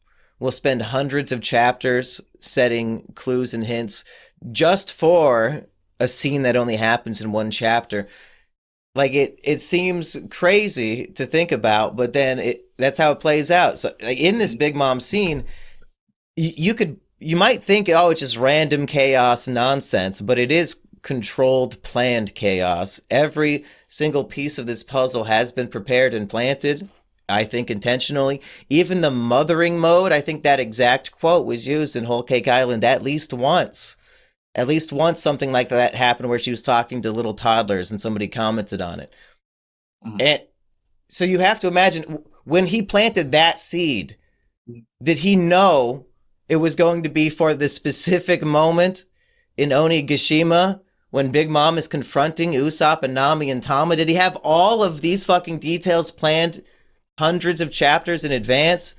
will spend hundreds of chapters setting clues and hints just for a scene that only happens in one chapter, like it seems crazy to think about, but then that's how it plays out. So like, in this Big Mom scene, you might think, oh, it's just random chaos nonsense, but it is controlled, planned chaos. Every single piece of this puzzle has been prepared and planted, I think, intentionally. Even the mothering mode, I think that exact quote was used in Whole Cake Island at least once. At least once something like that happened where she was talking to little toddlers and somebody commented on it. Mhm. And So you have to imagine when he planted that seed, did he know it was going to be for the specific moment in Onigashima when Big Mom is confronting Usopp and Nami and Tama? Did he have all of these fucking details planned hundreds of chapters in advance?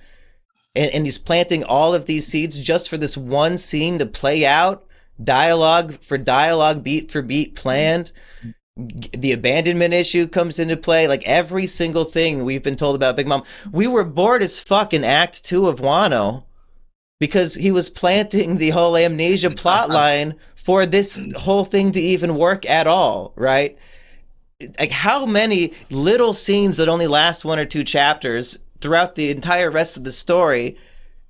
And he's planting all of these seeds just for this one scene to play out, dialogue for dialogue, beat for beat planned. The abandonment issue comes into play. Like every single thing we've been told about Big Mom. We were bored as fuck in Act 2 of Wano because he was planting the whole amnesia plot line for this whole thing to even work at all, right? Like how many little scenes that only last one or two chapters throughout the entire rest of the story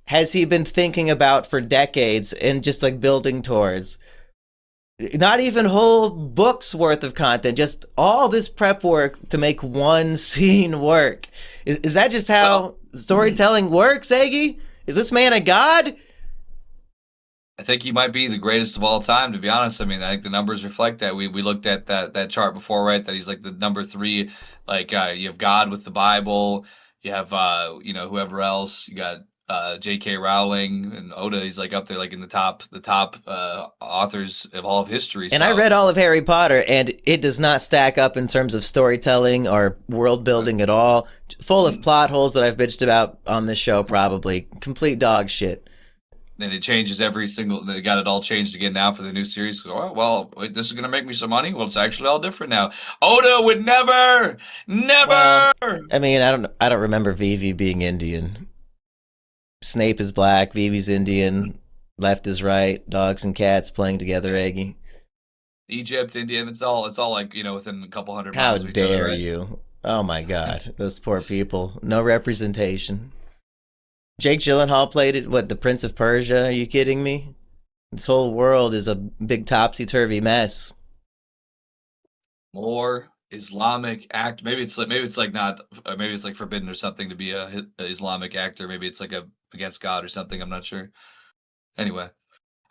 has he been thinking about for decades and just like building towards? Not even whole books worth of content, just all this prep work to make one scene work. Is that just how storytelling works, Eggy? Is this man a god? I think he might be the greatest of all time, to be honest. I mean, I think the numbers reflect that. We looked at that chart before, right? That he's like the number 3. Like you have God with the Bible, you have whoever else. You got J.K. Rowling and Oda. He's like up there, like in the top authors of all of history. And I read all of Harry Potter, and it does not stack up in terms of storytelling or world building at all. Full of plot holes that I've bitched about on this show, probably complete dog shit. And it changes every single. They got it all changed again now for the new series. Oh, well, wait, this is gonna make me some money. Well, it's actually all different now. Oda would never. Well, I mean, I don't remember Vivi being Indian. Snape is black, Vivi's Indian, left is right, dogs and cats playing together, Eggy. Egypt, India, it's all like, within a couple hundred How miles of each dare other, right? you? Oh my god, those poor people. No representation. Jake Gyllenhaal played it, what, the Prince of Persia? Are you kidding me? This whole world is a big topsy-turvy mess. More Islamic act. Maybe it's like not. Maybe it's like forbidden or something to be a Islamic actor. Maybe it's like against God or something. I'm not sure. Anyway,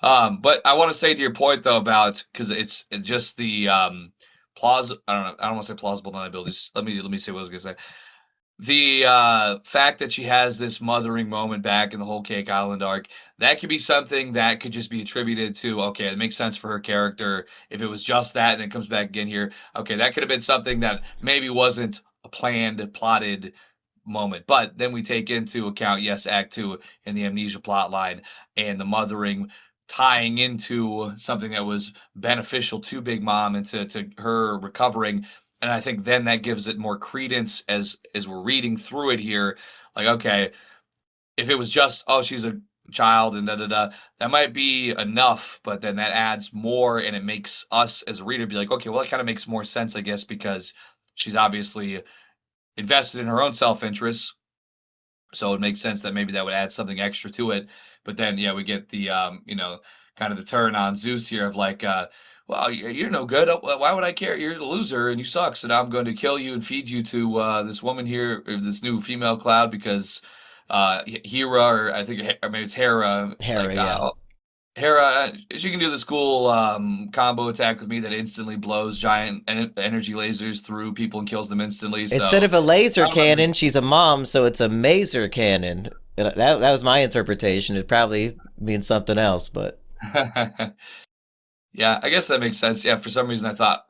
but I want to say to your point though about because it's just the I don't know. I don't want to say plausible deniabilities. Let me say what I was gonna say. The fact that she has this mothering moment back in the whole Cake Island arc, that could be something that could just be attributed to, okay, it makes sense for her character. If it was just that and it comes back again here, okay, that could have been something that maybe wasn't a planned, plotted moment. But then we take into account, yes, Act 2 and the amnesia plot line and the mothering tying into something that was beneficial to Big Mom and to her recovering. And I think then that gives it more credence as we're reading through it here. Like, okay, if it was just, oh, she's a child and that might be enough, but then that adds more and it makes us as a reader be like, okay, well, that kind of makes more sense, I guess, because she's obviously invested in her own self-interest. So it makes sense that maybe that would add something extra to it. But then, yeah, we get the, kind of the turn on Zeus here of like, well, you're no good. Why would I care? You're a loser and you suck. So now I'm going to kill you and feed you to this woman here, or this new female cloud, because Hera, or I think, or maybe it's Hera. Hera, like, yeah. Hera, she can do this cool combo attack with me that instantly blows giant energy lasers through people and kills them instantly. So Instead of a laser cannon, she's a mom, so it's a maser cannon. That was my interpretation. It probably means something else, but yeah, I guess that makes sense. Yeah, for some reason I thought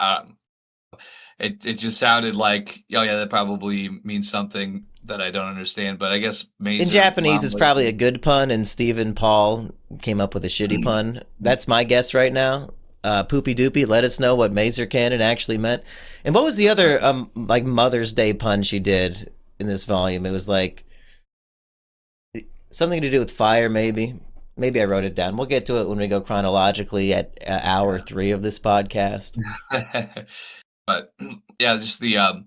it just sounded like, oh yeah, that probably means something that I don't understand. But I guess in Japanese it's probably a good pun, and Stephen Paul came up with a shitty pun. That's my guess right now. Poopy Doopy, let us know what maser cannon actually meant. And what was the other like Mother's Day pun she did in this volume? It was like something to do with fire, maybe. Maybe I wrote it down. We'll get to it when we go chronologically at hour 3 of this podcast. But yeah, just the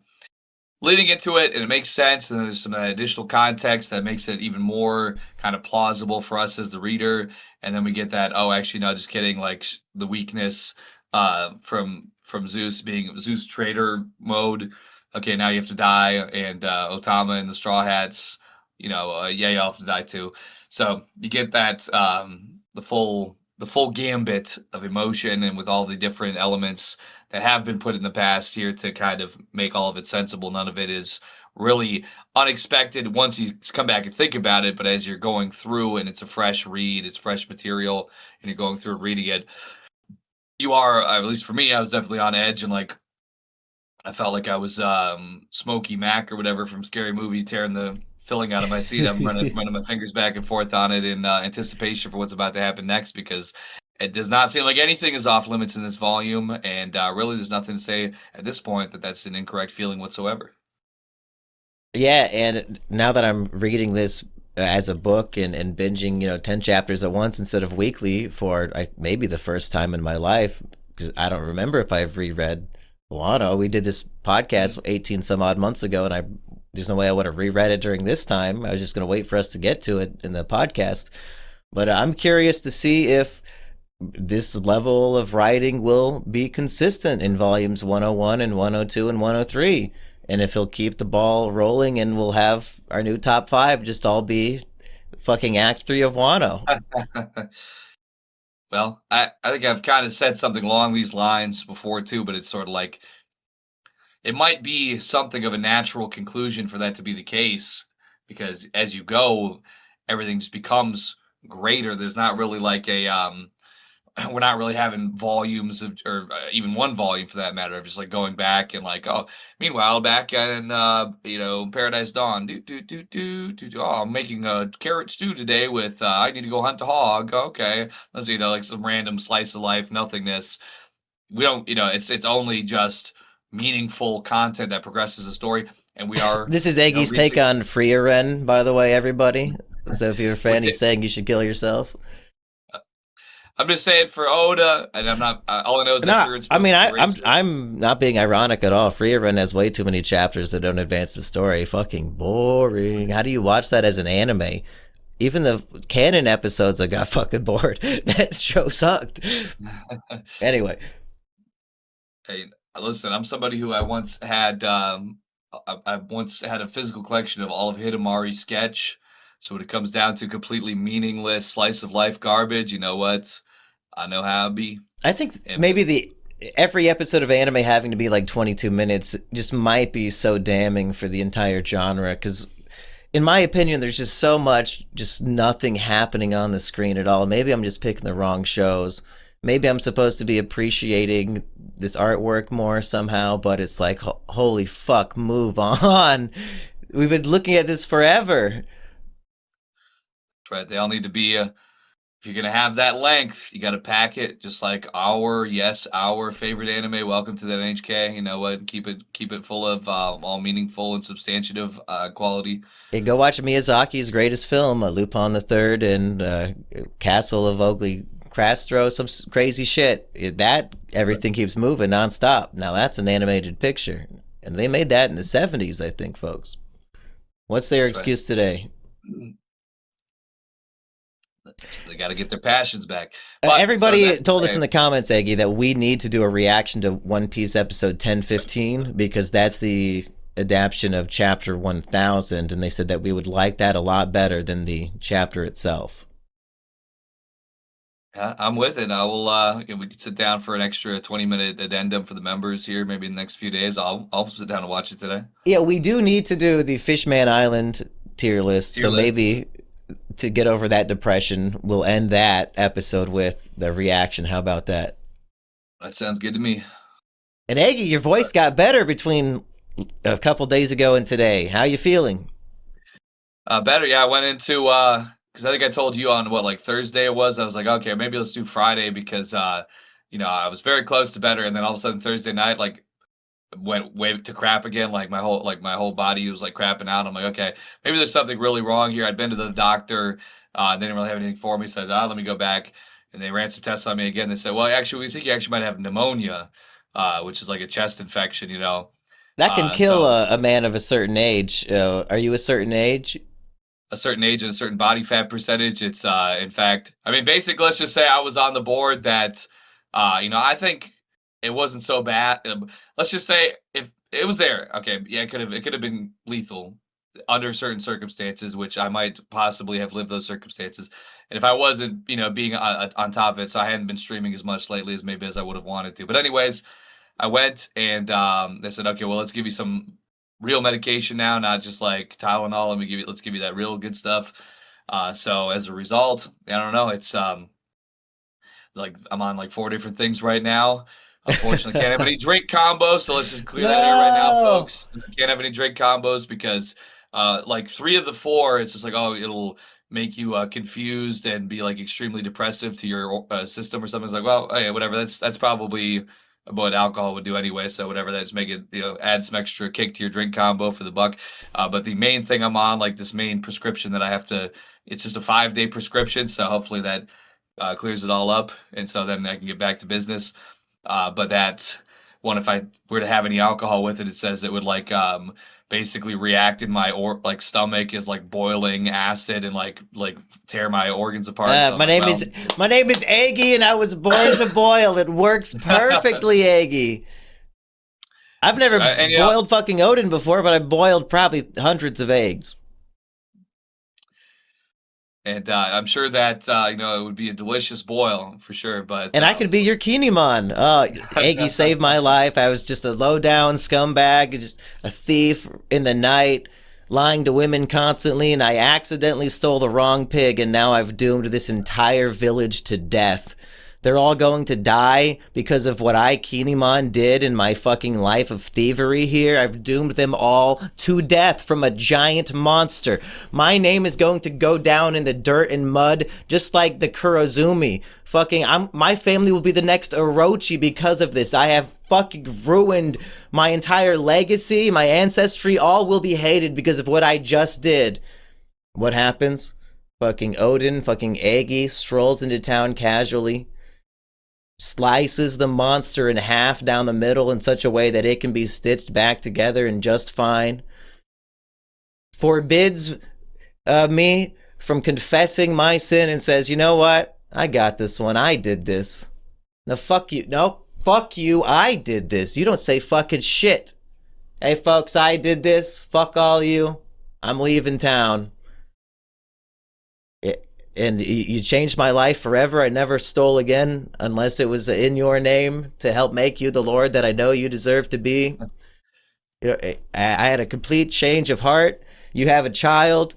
leading into it, and it makes sense, and there's some additional context that makes it even more kind of plausible for us as the reader. And then we get that, oh, actually, no, just kidding, like the weakness from Zeus being Zeus traitor mode. Okay, now you have to die, and Otama and the Straw Hats, yeah, you all have to die too. So you get that the full the full gambit of emotion and with all the different elements that have been put in the past here to kind of make all of it sensible. None of it is really unexpected once you come back and think about it. But as you're going through and it's a fresh read, it's fresh material, and you're going through and reading it, you are, at least for me, I was definitely on edge, and like I felt like I was Smokey Mac or whatever from Scary Movie, tearing the filling out of my seat. I'm running my fingers back and forth on it in anticipation for what's about to happen next, because it does not seem like anything is off limits in this volume, and really there's nothing to say at this point that that's an incorrect feeling whatsoever. Yeah, and now that I'm reading this as a book and binging, 10 chapters at once instead of weekly for maybe the first time in my life, because I don't remember if I've reread Wano. We did this podcast 18 some odd months ago, and there's no way I would have reread it during this time. I was just going to wait for us to get to it in the podcast. But I'm curious to see if this level of writing will be consistent in volumes 101 and 102 and 103. And if he'll keep the ball rolling, and we'll have our new top 5 just all be fucking Act 3 of Wano. Well, I think I've kind of said something along these lines before too, but it's sort of like it might be something of a natural conclusion for that to be the case, because as you go, everything just becomes greater. There's not really like a we're not really having volumes of, or even one volume for that matter, of just like going back and like, oh, meanwhile back in Paradise Dawn, oh, I'm making a carrot stew today with I need to go hunt a hog. Okay, let's like some random slice of life nothingness. We don't, it's only just meaningful content that progresses the story, and we are. This is Eggy's take on Frieren, by the way, everybody. So if you're a fan, he's saying you should kill yourself. I'm just saying for Oda, and I'm not. All I know is that I'm not being ironic at all. Frieren has way too many chapters that don't advance the story. Fucking boring. How do you watch that as an anime? Even the canon episodes, I got fucking bored. That show sucked. Anyway, hey, listen. I'm somebody who I once had. I once had a physical collection of all of Hidamari's sketch. So when it comes down to completely meaningless slice of life garbage, you know what? I know how it be. I think maybe every episode of anime having to be like 22 minutes just might be so damning for the entire genre, because in my opinion, there's just so much, just nothing happening on the screen at all. Maybe I'm just picking the wrong shows. Maybe I'm supposed to be appreciating this artwork more somehow, but it's like, holy fuck, move on. We've been looking at this forever. Right. They all need to be if you're gonna have that length, you got to pack it, just like our favorite anime. Welcome to that NHK. You know what? Keep it full of all meaningful and substantive quality. Hey, go watch Miyazaki's greatest film, Lupin the Third and Castle of Ugly Crastro. Some crazy shit. Everything keeps moving nonstop. Now that's an animated picture, and they made that in the 70s, I think, folks. What's their excuse today? They got to get their passions back. Everybody told us in the comments, Eggy, that we need to do a reaction to One Piece episode 1015 because that's the adaptation of chapter 1000, and they said that we would like that a lot better than the chapter itself. Yeah, I'm with it. I will. We could sit down for an extra 20-minute addendum for the members here. Maybe in the next few days, I'll sit down and watch it today. Yeah, we do need to do the Fishman Island tier list. Maybe to get over that depression, we'll end that episode with the reaction. How about that? That sounds good to me. And Eggy, your voice got better between a couple days ago and today. How you feeling? Better. Yeah, I went into because I think I told you on Thursday it was. I was like, okay, maybe let's do Friday because I was very close to better, and then all of a sudden Thursday night went way to crap again. My whole body was crapping out. I'm like, okay, maybe there's something really wrong here. I'd been to the doctor, they didn't really have anything for me. So I said, let me go back, and they ran some tests on me again. They said, well, actually, we think you actually might have pneumonia, which is like a chest infection. That can kill a man of a certain age. Are you a certain age? A certain age and a certain body fat percentage. It's in fact, basically, let's just say I was on the board that, I think it wasn't so bad. Let's just say if it was there, okay, yeah, it could have been lethal. under certain circumstances, which I might possibly have lived those circumstances. And if I wasn't, being on top of it, so I hadn't been streaming as much lately as maybe as I would have wanted to. But anyways, I went and they said, okay, well, let's give you some real medication now, not just like Tylenol. Let's give you that real good stuff. So as a result, I don't know. It's like I'm on like 4 different things right now. Unfortunately, can't have any drink combos. So let's just clear that air right now, No. folks. Can't have any drink combos because like 3 of the 4, it's just like, oh, it'll make you confused and be like extremely depressive to your system or something. It's like, well, yeah, whatever. That's probably what alcohol would do anyway. So whatever, that's make it, add some extra kick to your drink combo for the buck. But the main thing I'm on, like this main prescription that I have to, it's just a 5-day prescription. So hopefully that clears it all up. And so then I can get back to business. But that one, if I were to have any alcohol with it, it says it would like basically react in my stomach as like boiling acid and like tear my organs apart. So My name is Aggie, and I was born to boil. It works perfectly, Aggie. I've never boiled fucking Odin before, but I boiled probably hundreds of eggs. And I'm sure that it would be a delicious boil for sure. But I could be your Kinemon. Aggie saved my life. I was just a low down scumbag, just a thief in the night, lying to women constantly, and I accidentally stole the wrong pig, and now I've doomed this entire village to death. They're all going to die because of what I, Kinemon, did in my fucking life of thievery here. I've doomed them all to death from a giant monster. My name is going to go down in the dirt and mud just like the Kurozumi. My family will be the next Orochi because of this. I have fucking ruined my entire legacy. My ancestry all will be hated because of what I just did. What happens? Fucking Odin, fucking Aggie strolls into town casually, slices the monster in half down the middle in such a way that it can be stitched back together and just fine, forbids me from confessing my sin and says, you know what? I got this one. I did this. No, fuck you. No, fuck you. I did this. You don't say fucking shit. Hey, folks, I did this. Fuck all you. I'm leaving town. And you changed my life forever. I never stole again unless it was in your name to help make you the Lord that I know you deserve to be. I had a complete change of heart. You have a child.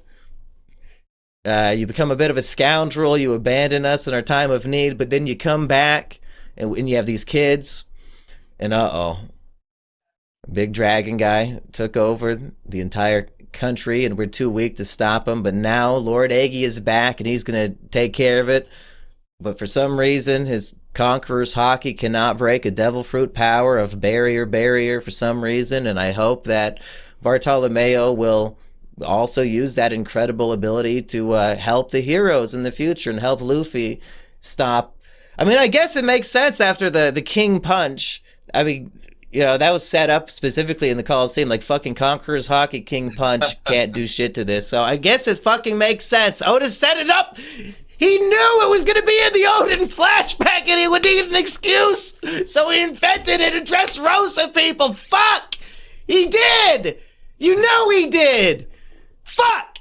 You become a bit of a scoundrel. You abandon us in our time of need, but then you come back and you have these kids. And big dragon guy took over the entire country and we're too weak to stop him, but now Lord Aggie is back and he's gonna take care of it. But for some reason his conqueror's hockey cannot break a devil fruit power of barrier for some reason, and I hope that Bartolomeo will also use that incredible ability to help the heroes in the future and help Luffy stop. I mean, I guess it makes sense after the King Punch. I mean, that was set up specifically in the Coliseum. Like, fucking Conqueror's Hockey King Punch can't do shit to this. So I guess it fucking makes sense. Oda set it up. He knew it was going to be in the Odin flashback and he would need an excuse. So he invented it to Dressrosa people. Fuck! He did! You know he did! Fuck!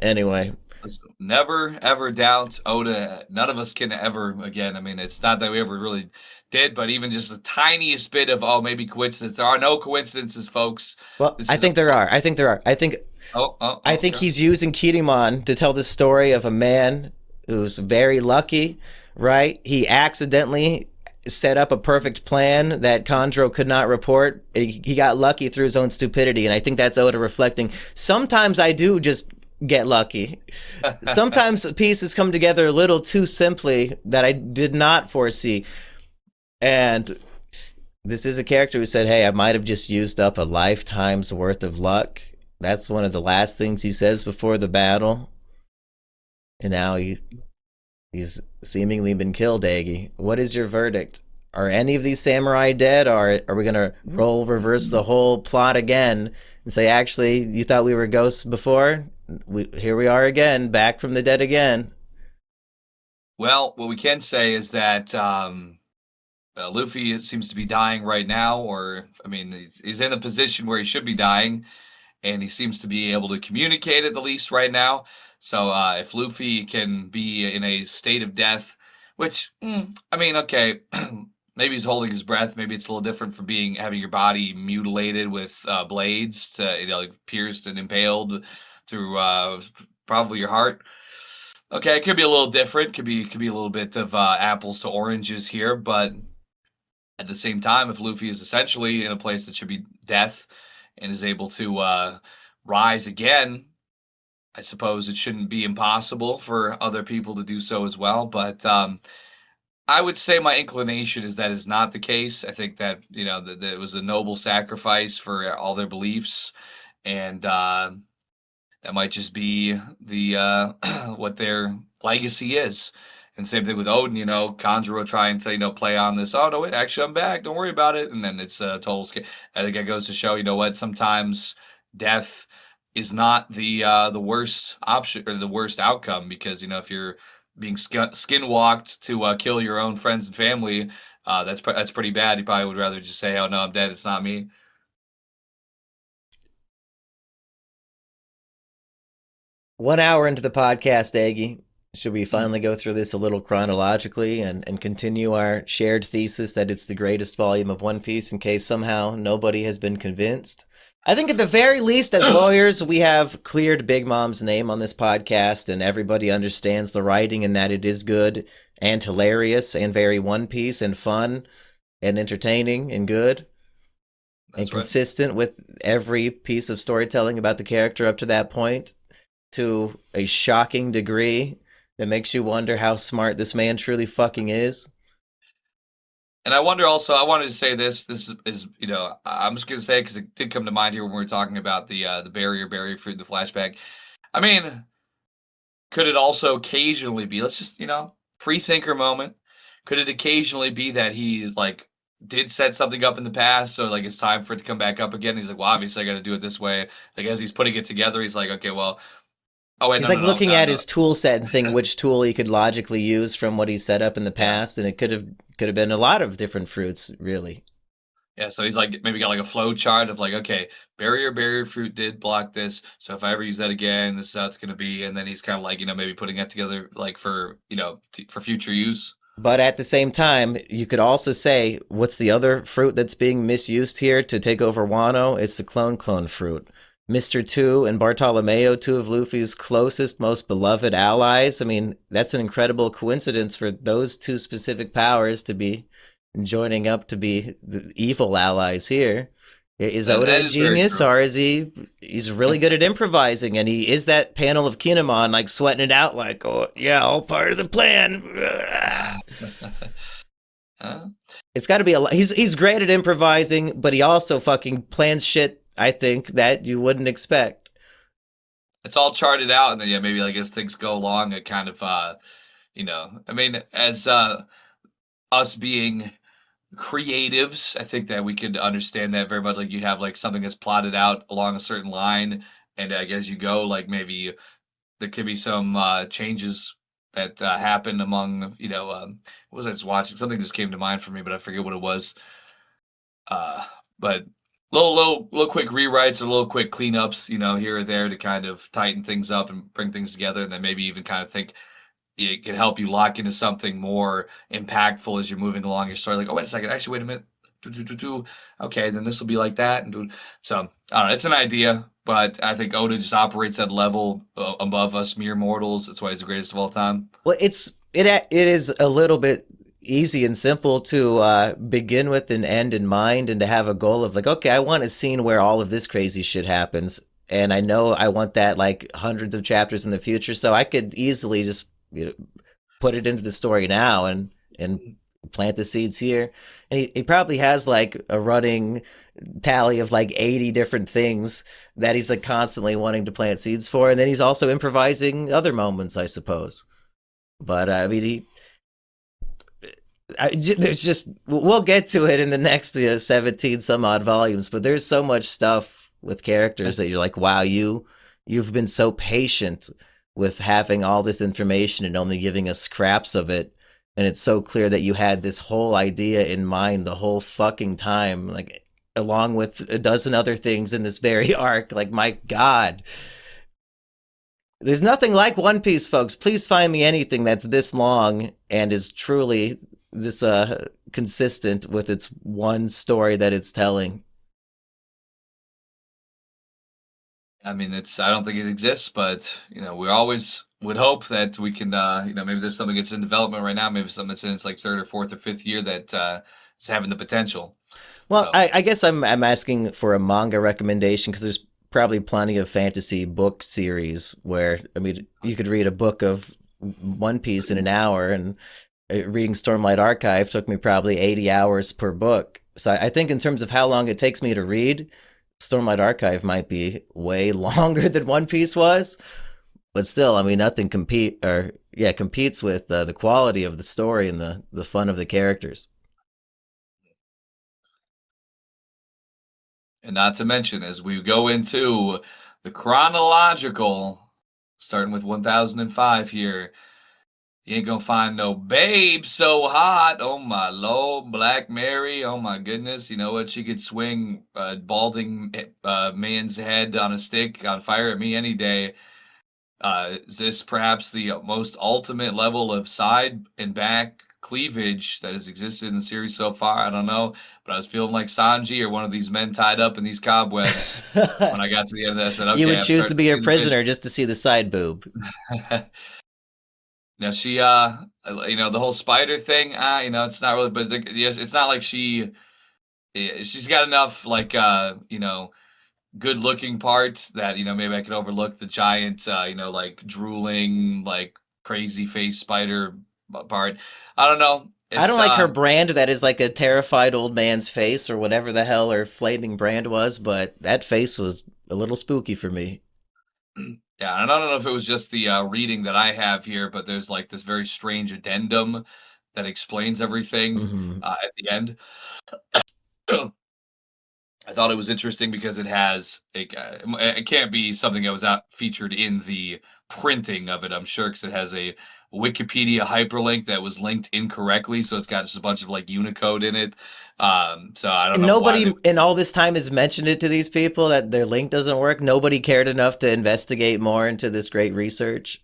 Anyway. Never, ever doubt Oda. None of us can ever again. I mean, it's not that we ever really did, but even just the tiniest bit of maybe coincidence. There are no coincidences, folks. Well, I think there are. I think he's using Kinemon to tell the story of a man who's very lucky, right? He accidentally set up a perfect plan that Chondro could not report. He got lucky through his own stupidity, and I think that's Oda reflecting. Sometimes I do just get lucky. Sometimes pieces come together a little too simply that I did not foresee. And this is a character who said, hey, I might have just used up a lifetime's worth of luck. That's one of the last things he says before the battle. And now he's seemingly been killed, Aggie. What is your verdict? Are any of these samurai dead, or are we going to reverse the whole plot again and say, actually, you thought we were ghosts before? Here we are again, back from the dead again. Well, what we can say is that Luffy seems to be dying right now, or I mean, he's in a position where he should be dying, and he seems to be able to communicate at the least right now. So if Luffy can be in a state of death, which I mean, okay, maybe he's holding his breath. Maybe it's a little different from having your body mutilated with blades, to like pierced and impaled through probably your heart. Okay, it could be a little different. Could be a little bit of apples to oranges here, but at the same time, if Luffy is essentially in a place that should be death and is able to rise again, I suppose it shouldn't be impossible for other people to do so as well. But I would say my inclination is that is not the case. I think that that it was a noble sacrifice for all their beliefs, and that might just be the what their legacy is. And same thing with Odin, Kanjuro trying to, play on this, oh no, wait, actually I'm back, don't worry about it. And then it's a total I think it goes to show, what, sometimes death is not the worst option or the worst outcome, because, if you're being skinwalked to kill your own friends and family, that's pretty bad. You probably would rather just say, oh no, I'm dead, it's not me. 1 hour into the podcast, Aggie. Should we finally go through this a little chronologically and continue our shared thesis that it's the greatest volume of One Piece in case somehow nobody has been convinced? I think at the very least, as lawyers, we have cleared Big Mom's name on this podcast, and everybody understands the writing and that it is good and hilarious and very One Piece and fun and entertaining and good. That's and consistent with every piece of storytelling about the character up to that point, to a shocking degree that makes you wonder how smart this man truly fucking is. And I wonder also, I wanted to say this is, I'm just going to say it because it did come to mind here when we were talking about the berry fruit, the flashback. I mean, could it also occasionally be, let's just, free thinker moment. Could it occasionally be that he did set something up in the past, so it's time for it to come back up again? He's like, well, obviously I got to do it this way. As he's putting it together, he's like, okay, well, oh, wait, he's looking at his tool set and saying which tool he could logically use from what he set up in the past, and it could have been a lot of different fruits, really. Yeah, so he's maybe got a flow chart of okay, barrier fruit did block this, so if I ever use that again, this is how it's going to be. And then he's kind of maybe putting that together for for future use. But at the same time, you could also say, what's the other fruit that's being misused here to take over Wano? It's the clone fruit. Mr. 2 and Bartolomeo, two of Luffy's closest, most beloved allies. I mean, that's an incredible coincidence for those two specific powers to be joining up to be the evil allies here. Is Oda a genius, or is he's really good at improvising, and he is that panel of Kinemon, sweating it out oh, yeah, all part of the plan. It's got to be he's great at improvising, but he also fucking plans shit, I think, that you wouldn't expect. It's all charted out, and then maybe as things go along, it kind of I mean, as us being creatives, I think that we could understand that very much. You have something that's plotted out along a certain line, and as you go, maybe there could be some changes that happen among what was I just watching? Something just came to mind for me, but I forget what it was. But little quick rewrites or little quick cleanups, here or there to kind of tighten things up and bring things together, and then maybe even kind of think it can help you lock into something more impactful as you're moving along your story. Oh, wait a second, actually, wait a minute. Okay, then this will be like that. And so, I don't know, it's an idea, but I think Oda just operates at a level above us mere mortals. That's why he's the greatest of all time. Well, it is a little bit easy and simple to begin with an end in mind, and to have a goal of okay, I want a scene where all of this crazy shit happens, and I know I want that hundreds of chapters in the future, so I could easily just put it into the story now and plant the seeds here. And he probably has a running tally of 80 different things that he's constantly wanting to plant seeds for, and then he's also improvising other moments, I suppose. But I mean, there's just, we'll get to it in the next 17 some odd volumes, but there's so much stuff with characters that you're wow, you've been so patient with having all this information and only giving us scraps of it. And it's so clear that you had this whole idea in mind the whole fucking time. along with a dozen other things in this very arc. Like, my God. There's nothing like One Piece, folks. Please find me anything that's this long and is truly this consistent with its one story that it's telling. I mean, I don't think it exists, but we always would hope that we can, maybe there's something that's in development right now, maybe something that's in its like third or fourth or fifth year that is having the potential. Well, So, I guess I'm asking for a manga recommendation because there's probably plenty of fantasy book series where, I mean, you could read a book of One Piece in an hour, and reading Stormlight Archive took me probably 80 hours per book. So I think in terms of how long it takes me to read, Stormlight Archive might be way longer than One Piece was. But still, I mean, nothing competes with the quality of the story and the fun of the characters. and not to mention, as we go into the chronological, starting with 1005 here, you ain't gonna find no babe so hot. Oh my lord, Black Mary. Oh my goodness. You know what? She could swing a balding man's head on a stick on fire at me any day. Is this perhaps the most ultimate level of side and back cleavage that has existed in the series so far? I don't know, but I was feeling like Sanji or one of these men tied up in these cobwebs when I got to the end of that. I said, okay, You would I'm choose to starting be see her the prisoner just to see the side boob. Now she, the whole spider thing, it's not really, but it's not like she's got enough like, good looking part that, maybe I could overlook the giant, like drooling, like crazy face spider part. I don't know. I don't It's, like her brand that is like a terrified old man's face or whatever the hell her flaming brand was, but that face was a little spooky for me. yeah, and I don't know if it was just the reading that I have here, but there's like this very strange addendum that explains everything Hmm. at the end. I thought it was interesting because it can't be something that was out featured in the printing of it, I'm sure, because it has a Wikipedia hyperlink that was linked incorrectly, so it's got just a bunch of like Unicode in it. So I don't And know why nobody in all this time has mentioned it to these people that their link doesn't work. Nobody cared enough to investigate more into this great research.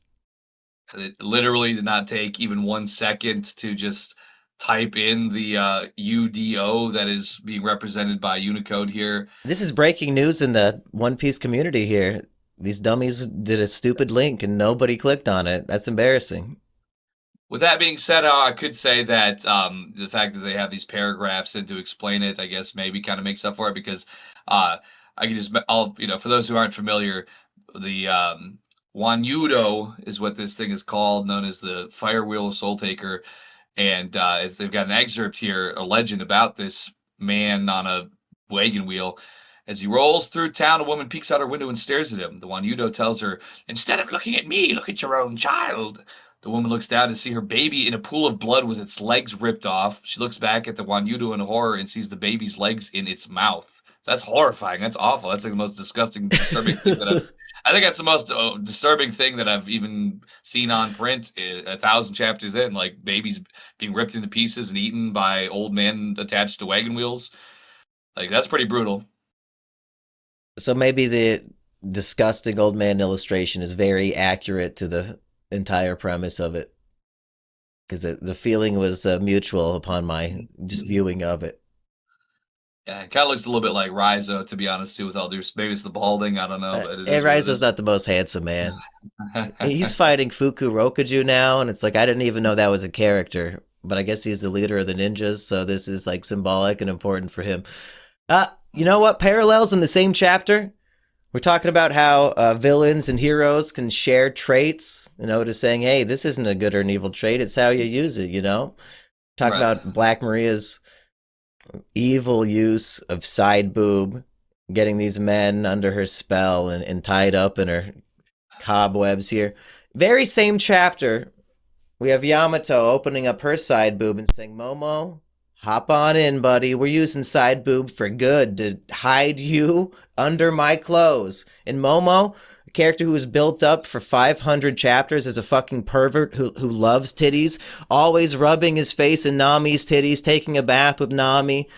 it literally did not take even 1 second to just type in the UDO that is being represented by Unicode here. This is breaking news in the One Piece community here. These dummies did a stupid link and nobody clicked on it. That's embarrassing. With that being said, I could say that the fact that they have these paragraphs and to explain it, I guess maybe kind of makes up for it because uh, I can for those who aren't familiar, the Wanyudo is what this thing is called, known as the Fire Wheel of Soul Taker. And as they've got an excerpt here, a legend about this man on a wagon wheel. As he rolls through town, a woman peeks out her window and stares at him. The Wanyudo tells her, "Instead of looking at me, look at your own child." The woman looks down to see her baby in a pool of blood with its legs ripped off. She looks back at the Wanyudo in horror and sees the baby's legs in its mouth. So that's horrifying. That's awful. That's like the most disgusting, disturbing thing that I think that's the most disturbing thing that I've even seen on print 1,000 chapters in, like babies being ripped into pieces and eaten by old men attached to wagon wheels. Like, that's pretty brutal. So maybe the disgusting old man illustration is very accurate to the entire premise of it. Because the feeling was mutual upon my just viewing of it. Yeah, it kind of looks a little bit like Rizo, to be honest, too, with all due maybe it's the balding, I don't know, but it is what it Raizo's is. not the most handsome man. He's fighting Fuku Rokuju now, and it's like I didn't even know that was a character, but I guess he's the leader of the ninjas, so this is like symbolic and important for him. You know what? Parallels in the same chapter. We're talking about how villains and heroes can share traits. Just saying, hey, this isn't a good or an evil trait. It's how you use it. Talk Right. about Black Maria's evil use of side boob, getting these men under her spell and tied up in her cobwebs here. Very same chapter. We have Yamato opening up her side boob and saying, Momo, hop on in, buddy. We're using side boob for good to hide you under my clothes. And Momo, a character who was built up for 500 chapters as a fucking pervert who loves titties, always rubbing his face in Nami's titties, taking a bath with Nami,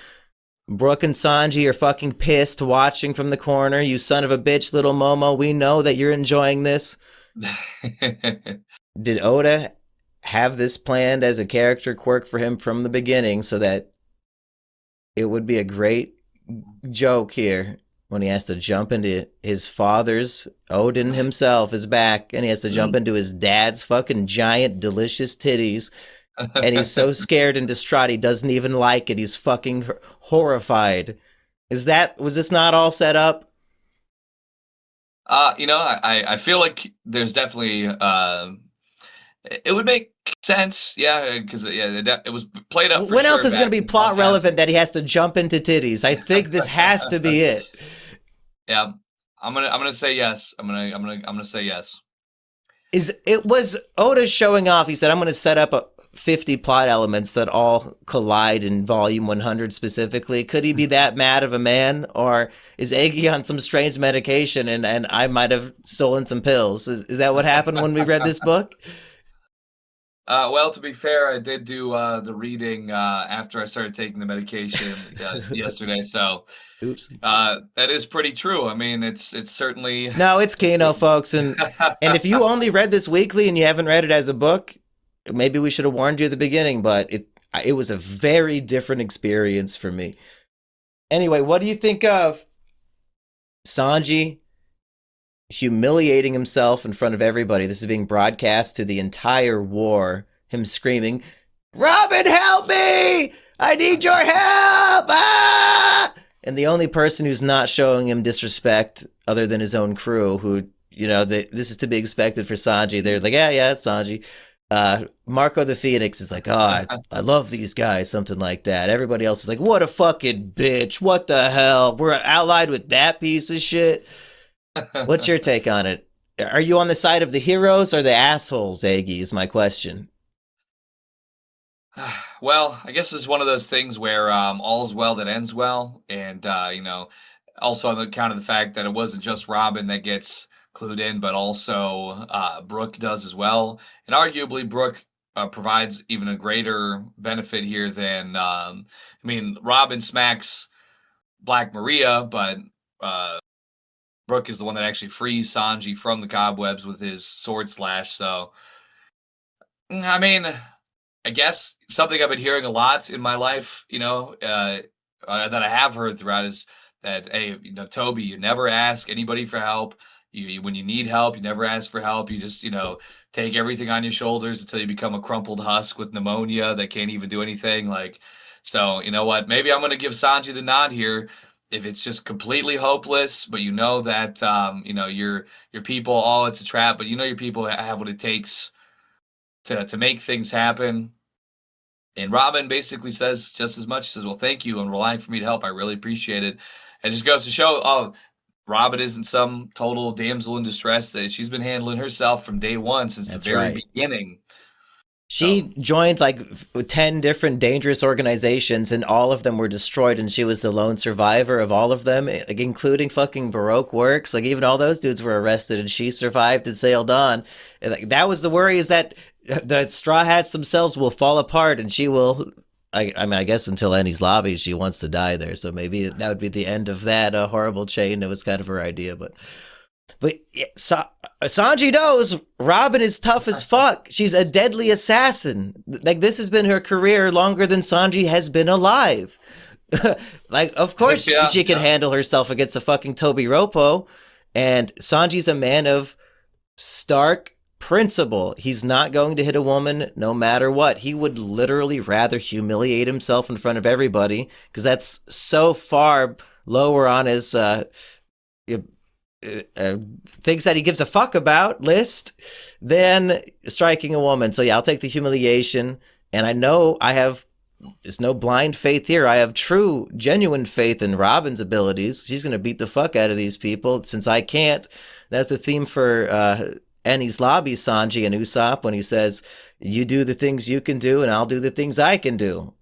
Brooke and Sanji are fucking pissed watching from the corner. You son of a bitch, little Momo. We know that you're enjoying this. Did Oda have this planned as a character quirk for him from the beginning so that it would be a great joke here when he has to jump into his father's, Odin himself is back, and he has to jump into his dad's fucking giant delicious titties, and he's so scared and distraught he doesn't even like it. He's fucking horrified. Was this not all set up? I feel like there's definitely it would make sense, yeah, because it was played up. When else is going to be plot relevant that he has to jump into titties? I think this has to be it. Yeah, I'm gonna say yes. I'm gonna say yes. Was Oda showing off? He said, "I'm going to set up 50 plot elements that all collide in volume 100 specifically." Could he be that mad of a man, or is Eggy on some strange medication and I might have stolen some pills? Is that what happened when we read this book? Well, to be fair, I did do the reading after I started taking the medication yesterday, so oops. That is pretty true. I mean, it's certainly no, it's Kano, folks, and if you only read this weekly and you haven't read it as a book, maybe we should have warned you at the beginning, but it was a very different experience for me. Anyway, what do you think of Sanji humiliating himself in front of everybody? This is being broadcast to the entire war. Him screaming, "Robin, help me! I need your help! Ah!" And the only person who's not showing him disrespect, other than his own crew, who, this is to be expected for Sanji. They're like, yeah, it's Sanji. Marco the Phoenix is like, "Oh, I love these guys," something like that. Everybody else is like, "What a fucking bitch. What the hell? We're allied with that piece of shit." What's your take on it? Are you on the side of the heroes or the assholes, Eggy, is my question. Well, I guess it's one of those things where all's well that ends well. And, also on the account of the fact that it wasn't just Robin that gets clued in, but also Brooke does as well. And arguably, Brooke provides even a greater benefit here than, Robin smacks Black Maria, but Brooke is the one that actually frees Sanji from the cobwebs with his sword slash. So, I guess something I've been hearing a lot in my life, that I have heard throughout is that, hey, Toby, you never ask anybody for help. When you need help, you never ask for help. You just, take everything on your shoulders until you become a crumpled husk with pneumonia that can't even do anything. So you know what? Maybe I'm going to give Sanji the nod here. If it's just completely hopeless, but that, your people, it's a trap, but your people have what it takes to make things happen. And Robin basically says just as much. Says, "Well, thank you, and relying for me to help. I really appreciate it." It just goes to show, Robin isn't some total damsel in distress. That she's been handling herself from day one since the very beginning. She joined 10 different dangerous organizations, and all of them were destroyed, and she was the lone survivor of all of them, including fucking Baroque Works. Even all those dudes were arrested, and she survived and sailed on. And, that was the worry, is that the Straw Hats themselves will fall apart, and she will... I guess until Enies Lobby, she wants to die there, so maybe that would be the end of that horrible chain. It was kind of her idea, but Sanji knows Robin is tough as fuck. She's a deadly assassin. This has been her career longer than Sanji has been alive. Of course she can handle herself against the fucking Toby Ropo. And Sanji's a man of stark principle. He's not going to hit a woman no matter what. He would literally rather humiliate himself in front of everybody, because that's so far lower on his things that he gives a fuck about list than striking a woman. So yeah, I'll take the humiliation. And I know there's no blind faith here. I have true, genuine faith in Robin's abilities. She's going to beat the fuck out of these people, since I can't. That's the theme for Enies Lobby, Sanji and Usopp, when he says, "You do the things you can do, and I'll do the things I can do."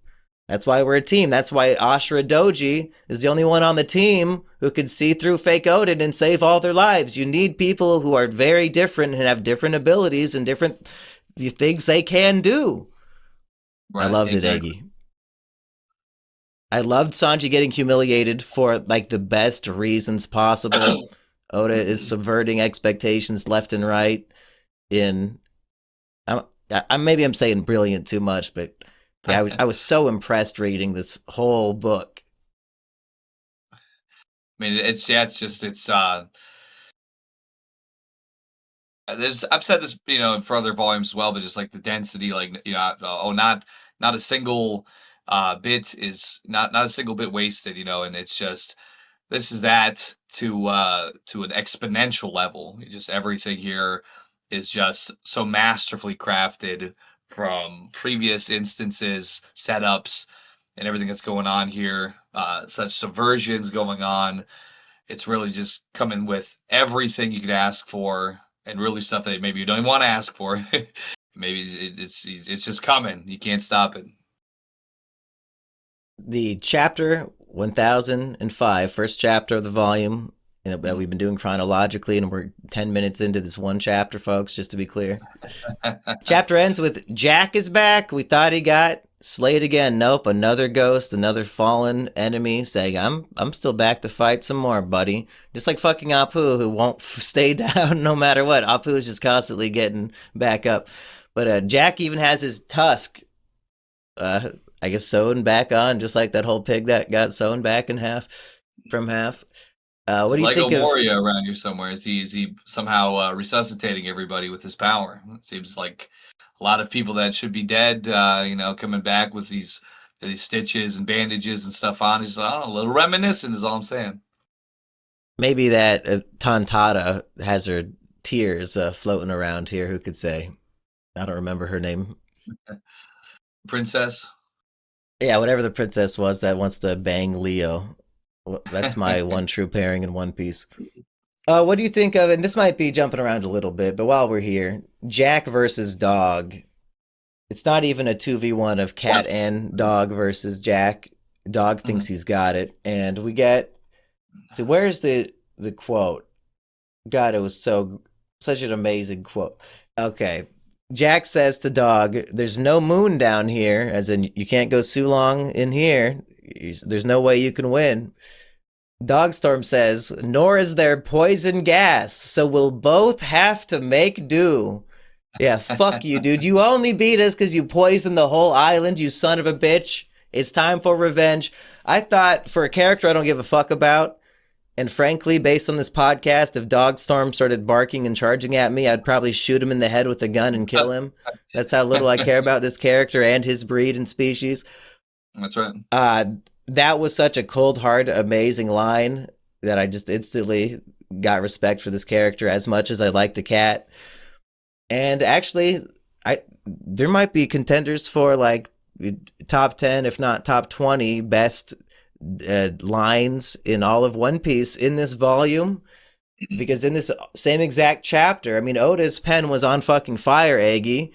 That's why we're a team. That's why Ashura Doji is the only one on the team who can see through fake Odin and save all their lives. You need people who are very different and have different abilities and different things they can do. Right, I loved it, Eggy. I loved Sanji getting humiliated for like the best reasons possible. Oda is subverting expectations left and right. In maybe I'm saying brilliant too much, but yeah, I was so impressed reading this whole book. I mean, there's I've said this, in further volumes as well, but just like the density, like not a single bit is not a single bit wasted, and it's just this is that to an exponential level. Just everything here is just so masterfully crafted from previous instances, setups, and everything that's going on here. Such subversions going on. It's really just coming with everything you could ask for, and really stuff that maybe you don't even want to ask for. Maybe it's just coming. You can't stop it. The chapter 1005, first chapter of the volume that we've been doing chronologically, and we're 10 minutes into this one chapter, folks, just to be clear. Chapter ends with Jack is back. We thought he got slayed again. Nope, another ghost, another fallen enemy saying, I'm still back to fight some more, buddy. Just like fucking Apu, who won't stay down no matter what. Apu is just constantly getting back up. But Jack even has his tusk, I guess, sewn back on, just like that whole pig that got sewn back in half from half. What do you Lego think of Moria around here somewhere? Is he somehow resuscitating everybody with his power? It seems like a lot of people that should be dead, coming back with these stitches and bandages and stuff on. Just, I don't know, a little reminiscent is all I'm saying. maybe that Tontata has her tears floating around here? Who could say? I don't remember her name. Princess. Yeah, whatever the princess was that wants to bang Leo. That's my one true pairing in One Piece. What do you think of, and this might be jumping around a little bit, but while we're here, Jack versus Dog. It's not even a 2v1 of cat and dog versus Jack. Dog thinks he's got it. And we get to, where's the quote? God, it was such an amazing quote. Okay. Jack says to Dog, there's no moon down here, as in you can't go Sulong in here. There's no way you can win. Dogstorm says, nor is there poison gas, so we'll both have to make do. Yeah, fuck you, dude. You only beat us because you poisoned the whole island, you son of a bitch. It's time for revenge. I thought, for a character I don't give a fuck about, and frankly, based on this podcast, if Dogstorm started barking and charging at me, I'd probably shoot him in the head with a gun and kill him. That's how little I care about this character and his breed and species. That's right. That was such a cold, hard, amazing line that I just instantly got respect for this character as much as I like the cat. And actually, there might be contenders for like top 10, if not top 20 best lines in all of One Piece in this volume, because in this same exact chapter, I mean, Oda's pen was on fucking fire, Eggy.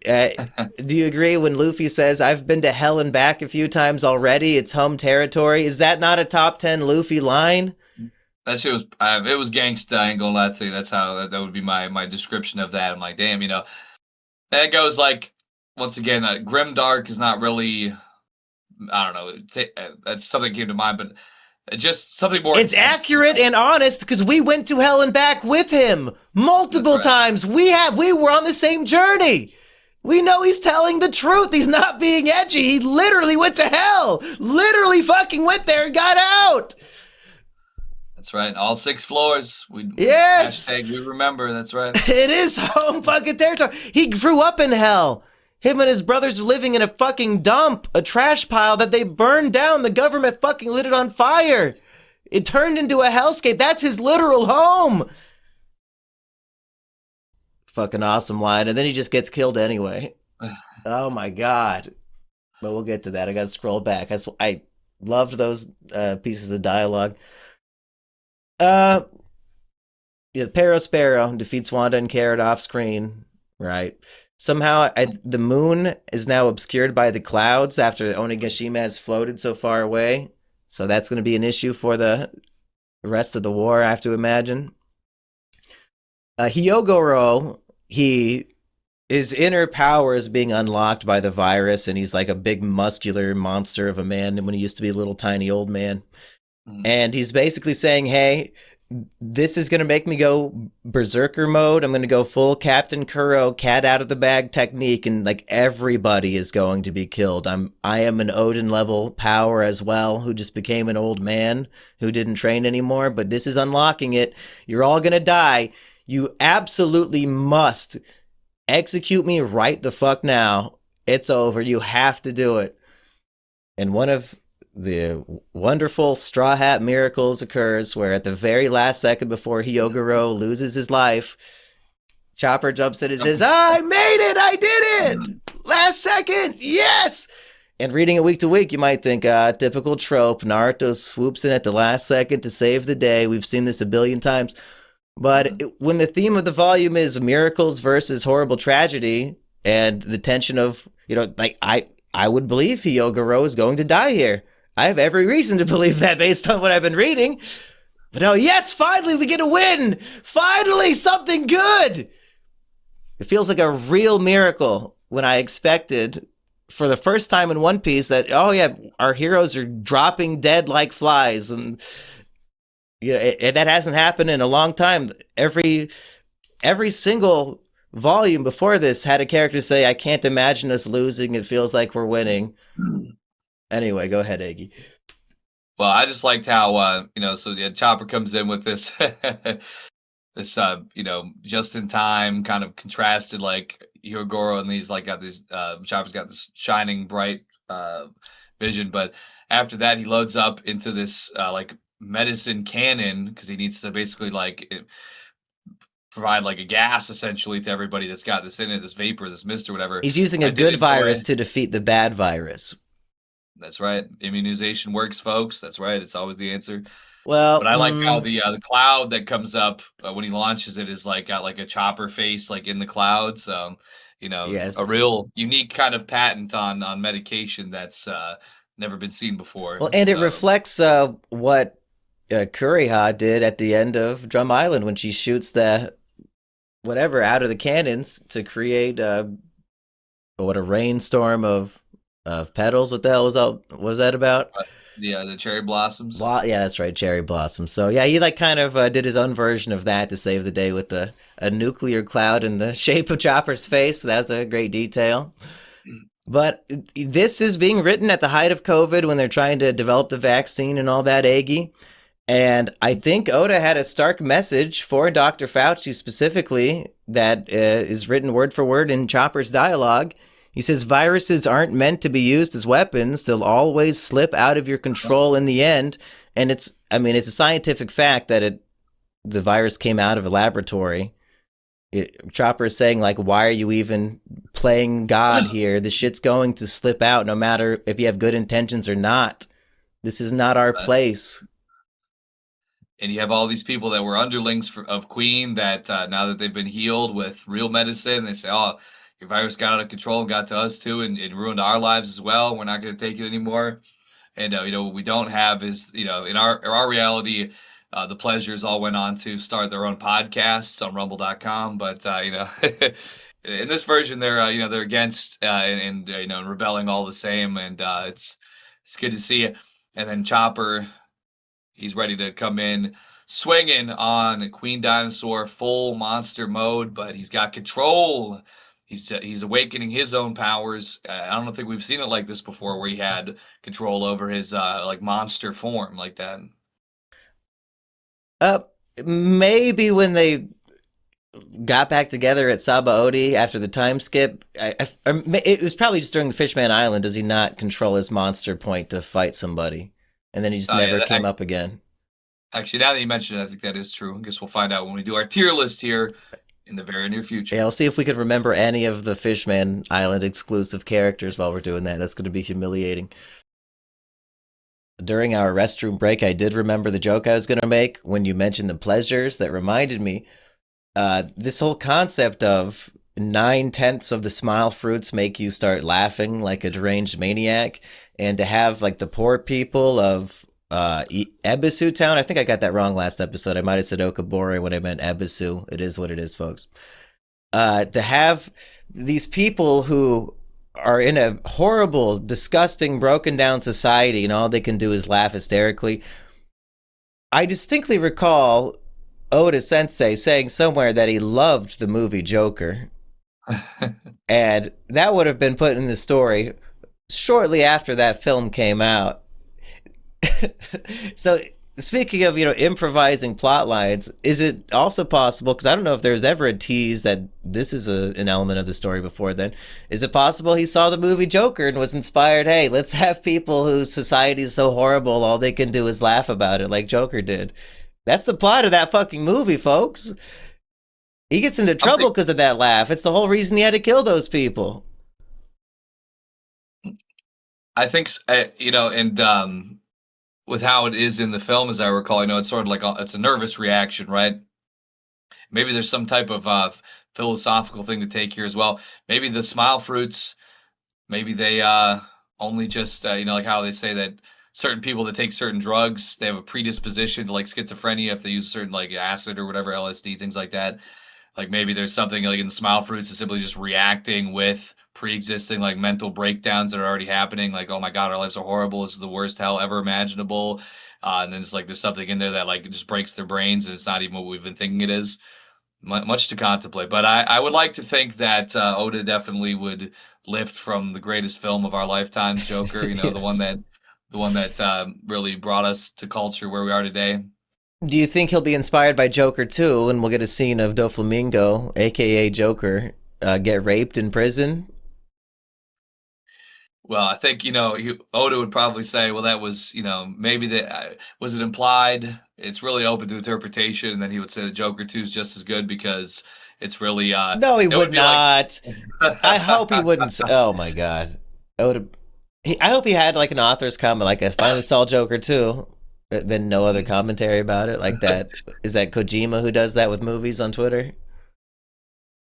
Do you agree when Luffy says, I've been to hell and back a few times already, it's home territory? Is that not a top 10 Luffy line? That shit was, it was gangsta, I ain't gonna lie to you. That's how, that would be my description of that. I'm like, damn, that goes like, once again, grim dark is not really, I don't know, that's something that came to mind, but just something more. It's accurate and honest because we went to hell and back with him multiple times. We were on the same journey. We know he's telling the truth. He's not being edgy. He literally went to hell. Literally fucking went there and got out. That's right. All 6 floors. Yes. We remember. That's right. It is home fucking territory. He grew up in hell. Him and his brothers were living in a fucking dump, a trash pile that they burned down. The government fucking lit it on fire. It turned into a hellscape. That's his literal home. Fucking awesome line. And then he just gets killed anyway. Oh my God. But we'll get to that. I gotta scroll back. I loved those pieces of dialogue. Yeah, Sparrow defeats Wanda and Carrot off screen, right? Somehow the moon is now obscured by the clouds after Onigashima has floated so far away. So that's going to be an issue for the rest of the war, I have to imagine. Hyogoro, he his inner power is being unlocked by the virus, and he's like a big muscular monster of a man when he used to be a little tiny old man. Mm. And he's basically saying, hey, this is going to make me go berserker mode. I'm going to go full Captain Kuro, cat out of the bag technique, and like everybody is going to be killed. I am an Odin level power as well, who just became an old man who didn't train anymore, but this is unlocking it. You're all going to die. You absolutely must execute me right the fuck now. It's over. You have to do it. And one of the wonderful Straw Hat miracles occurs where at the very last second before Hyogoro loses his life, Chopper jumps in and says, I made it! I did it! Last second! Yes! And reading it week to week, you might think, typical trope. Naruto swoops in at the last second to save the day. We've seen this a billion times. But when the theme of the volume is miracles versus horrible tragedy and the tension of, like, I would believe Hyogoro is going to die here. I have every reason to believe that based on what I've been reading. But oh, yes, finally we get a win! Finally, something good! It feels like a real miracle when I expected, for the first time in One Piece, that, oh yeah, our heroes are dropping dead like flies. And that hasn't happened in a long time. Every single volume before this had a character say, I can't imagine us losing. It feels like we're winning. Anyway, go ahead, Aggie. Well, I just liked how Chopper comes in with this this just in time kind of contrasted like Hyogoro, and he's like got these Chopper's got this shining bright vision, but after that he loads up into this like medicine cannon because he needs to basically provide like a gas essentially to everybody that's got this in it, this vapor, this mist or whatever. He's using a good virus to defeat the bad virus. That's right. Immunization works, folks. That's right. It's always the answer. Well, but I like how the cloud that comes up when he launches it is like got like a Chopper face like in the clouds. Yes. A real unique kind of patent on medication that's never been seen before. Well, and it reflects what Kuriha did at the end of Drum Island when she shoots the whatever out of the cannons to create a rainstorm of petals. What the hell was that about? Yeah, the cherry blossoms. Yeah, that's right, cherry blossoms. So yeah, he like kind of did his own version of that to save the day with a nuclear cloud in the shape of Chopper's face. So that's a great detail. But this is being written at the height of COVID when they're trying to develop the vaccine and all that, Aggie. And I think Oda had a stark message for Dr. Fauci specifically that is written word for word in Chopper's dialogue. He says, viruses aren't meant to be used as weapons. They'll always slip out of your control in the end. And it's a scientific fact that the virus came out of a laboratory. Chopper is saying, like, why are you even playing God here? The shit's going to slip out no matter if you have good intentions or not. This is not our place. And you have all these people that were underlings of Queen that now that they've been healed with real medicine, they say, oh, your virus got out of control and got to us too, and it ruined our lives as well. We're not going to take it anymore. And what we don't have is, in our reality, the Pleasures all went on to start their own podcasts on Rumble.com. But in this version, they're against and rebelling all the same. And it's good to see it. And then Chopper, he's ready to come in swinging on Queen Dinosaur full monster mode, but he's got control. He's awakening his own powers. I don't think we've seen it like this before, where he had control over his like monster form like that. Maybe when they got back together at Sabaody after the time skip, it was probably just during the Fishman Island. Does he not control his monster point to fight somebody, and then he just never came up again? Actually, now that you mention it, I think that is true. I guess we'll find out when we do our tier list here in the very near future. Yeah, we'll see if we could remember any of the Fishman Island exclusive characters while we're doing that. That's going to be humiliating. During our restroom break, I did remember the joke I was going to make when you mentioned the Pleasures. That reminded me, this whole concept of 9/10 of the smile fruits make you start laughing like a deranged maniac, and to have like the poor people of Ebisu Town. I think I got that wrong last episode. I might have said Okabore when I meant Ebisu. It is what it is, folks. To have these people who are in a horrible, disgusting, broken down society, and all they can do is laugh hysterically. I distinctly recall Oda Sensei saying somewhere that he loved the movie Joker, and that would have been put in the story shortly after that film came out. So speaking of improvising plot lines, is it also possible, because I don't know if there's ever a tease that this is an element of the story before then, is it possible he saw the movie Joker and was inspired, hey, let's have people whose society is so horrible all they can do is laugh about it like Joker did? That's the plot of that fucking movie, folks. He gets into trouble because of that laugh. It's the whole reason he had to kill those people. I think and with how it is in the film, as I recall, it's sort of like it's a nervous reaction, right? Maybe there's some type of philosophical thing to take here as well. Maybe the smile fruits, maybe they only just like how they say that certain people that take certain drugs, they have a predisposition to like schizophrenia if they use certain like acid or whatever, LSD, things like that. Like maybe there's something like in the smile fruits is simply just reacting with pre-existing like mental breakdowns that are already happening. Like, oh my God, our lives are horrible. This is the worst hell ever imaginable. And then it's like there's something in there that like just breaks their brains and it's not even what we've been thinking it is. Much to contemplate. But I would like to think that Oda definitely would lift from the greatest film of our lifetimes, Joker. Yes. The one that really brought us to culture where we are today. Do you think he'll be inspired by Joker too, and we'll get a scene of Doflamingo, aka Joker, get raped in prison? Well, I think Oda would probably say, well, that was maybe that was it implied. It's really open to interpretation, and then he would say the Joker 2 is just as good because it's really No, he it would be like not. I hope he wouldn't. Oh my God, I hope he had like an author's comment, like I finally saw Joker too. Then no other commentary about it, like that. Is that Kojima who does that with movies on Twitter?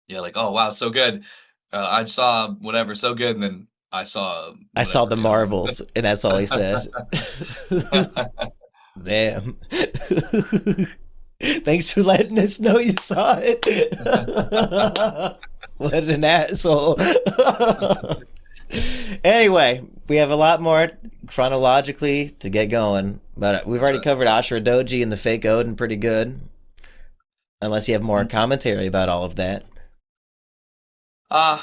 yeah, like, oh wow, so good. I saw whatever, so good, and then I saw I saw whatever, the Marvels, and that's all he said. Damn. Thanks for letting us know you saw it. What an asshole. Anyway, we have a lot more chronologically to get going, but we've already covered Ashura Doji and the fake Odin pretty good. Unless you have more commentary about all of that. Uh,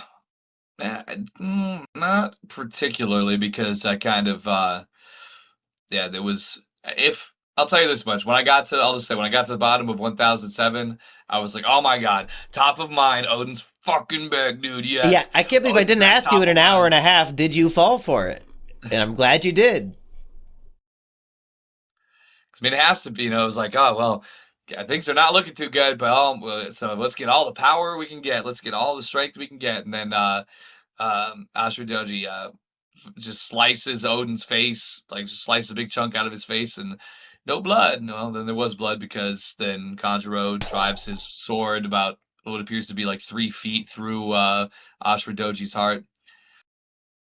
not particularly because I kind of there was if I'll tell you this much. I'll just say when I got to the bottom of 1007, I was like, oh my God, top of mind, Odin's fucking back, dude. Yes. Yeah, I can't believe I didn't ask you in an hour and a half, did you fall for it? And I'm glad you did. I mean, it has to be, it was like, oh, well, things are not looking too good, but so let's get all the power we can get. Let's get all the strength we can get. And then Ashura Doji just slices Odin's face, like just slices a big chunk out of his face and no blood. No, then there was blood because then Kanjuro drives his sword about what appears to be like 3 feet through Ashura Doji's heart.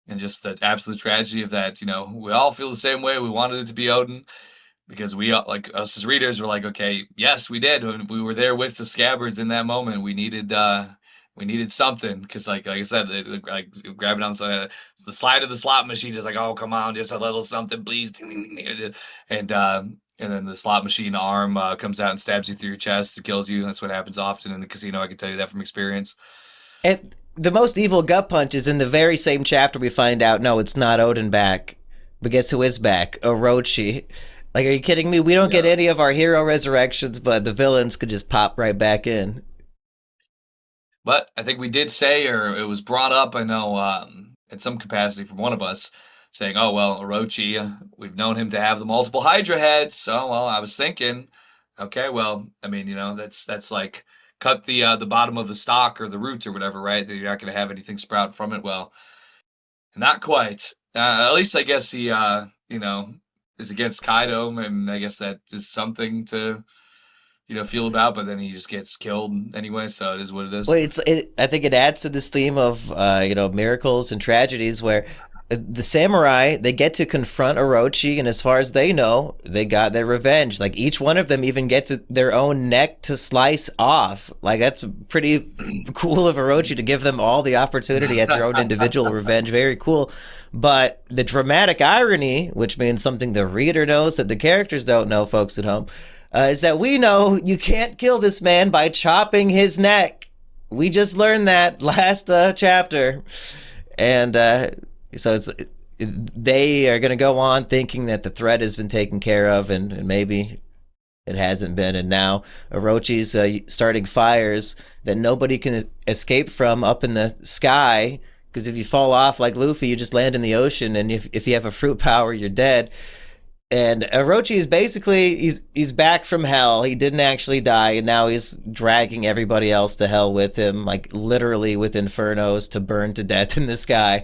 And just the absolute tragedy of that, we all feel the same way. We wanted it to be Odin because we, like us as readers, were like, okay, yes, we did. We were there with the scabbards in that moment. We needed something because, like I said, like grabbing on the slide of the slot machine, just like, oh, come on, just a little something, please. And then the slot machine arm comes out and stabs you through your chest and kills you. That's what happens often in the casino. I can tell you that from experience. And the most evil gut punch is in the very same chapter we find out, no, it's not Odin back. But guess who is back? Orochi. Like, are you kidding me? We don't get any of our hero resurrections, but the villains could just pop right back in. But I think we did say, or it was brought up, I know, in some capacity from one of us, saying, oh, well, Orochi, we've known him to have the multiple Hydra heads. So, well, I was thinking, okay, well, I mean, that's like cut the bottom of the stalk or the root or whatever, right? That you're not going to have anything sprout from it. Well, not quite. At least I guess he, is against Kaido, and I guess that is something to, feel about. But then he just gets killed anyway, so it is what it is. Well, I think it adds to this theme of miracles and tragedies, where the samurai, they get to confront Orochi, and as far as they know, they got their revenge. Like, each one of them even gets their own neck to slice off. Like, that's pretty cool of Orochi to give them all the opportunity at their own individual revenge. Very cool. But the dramatic irony, which means something the reader knows that the characters don't know, folks at home, is that we know you can't kill this man by chopping his neck. We just learned that last chapter. And so they are going to go on thinking that the threat has been taken care of, and maybe it hasn't been. And now Orochi's starting fires that nobody can escape from up in the sky, because if you fall off like Luffy, you just land in the ocean, and if you have a fruit power, you're dead. And Orochi is basically, he's back from hell. He didn't actually die, and now he's dragging everybody else to hell with him, like literally with infernos to burn to death in the sky.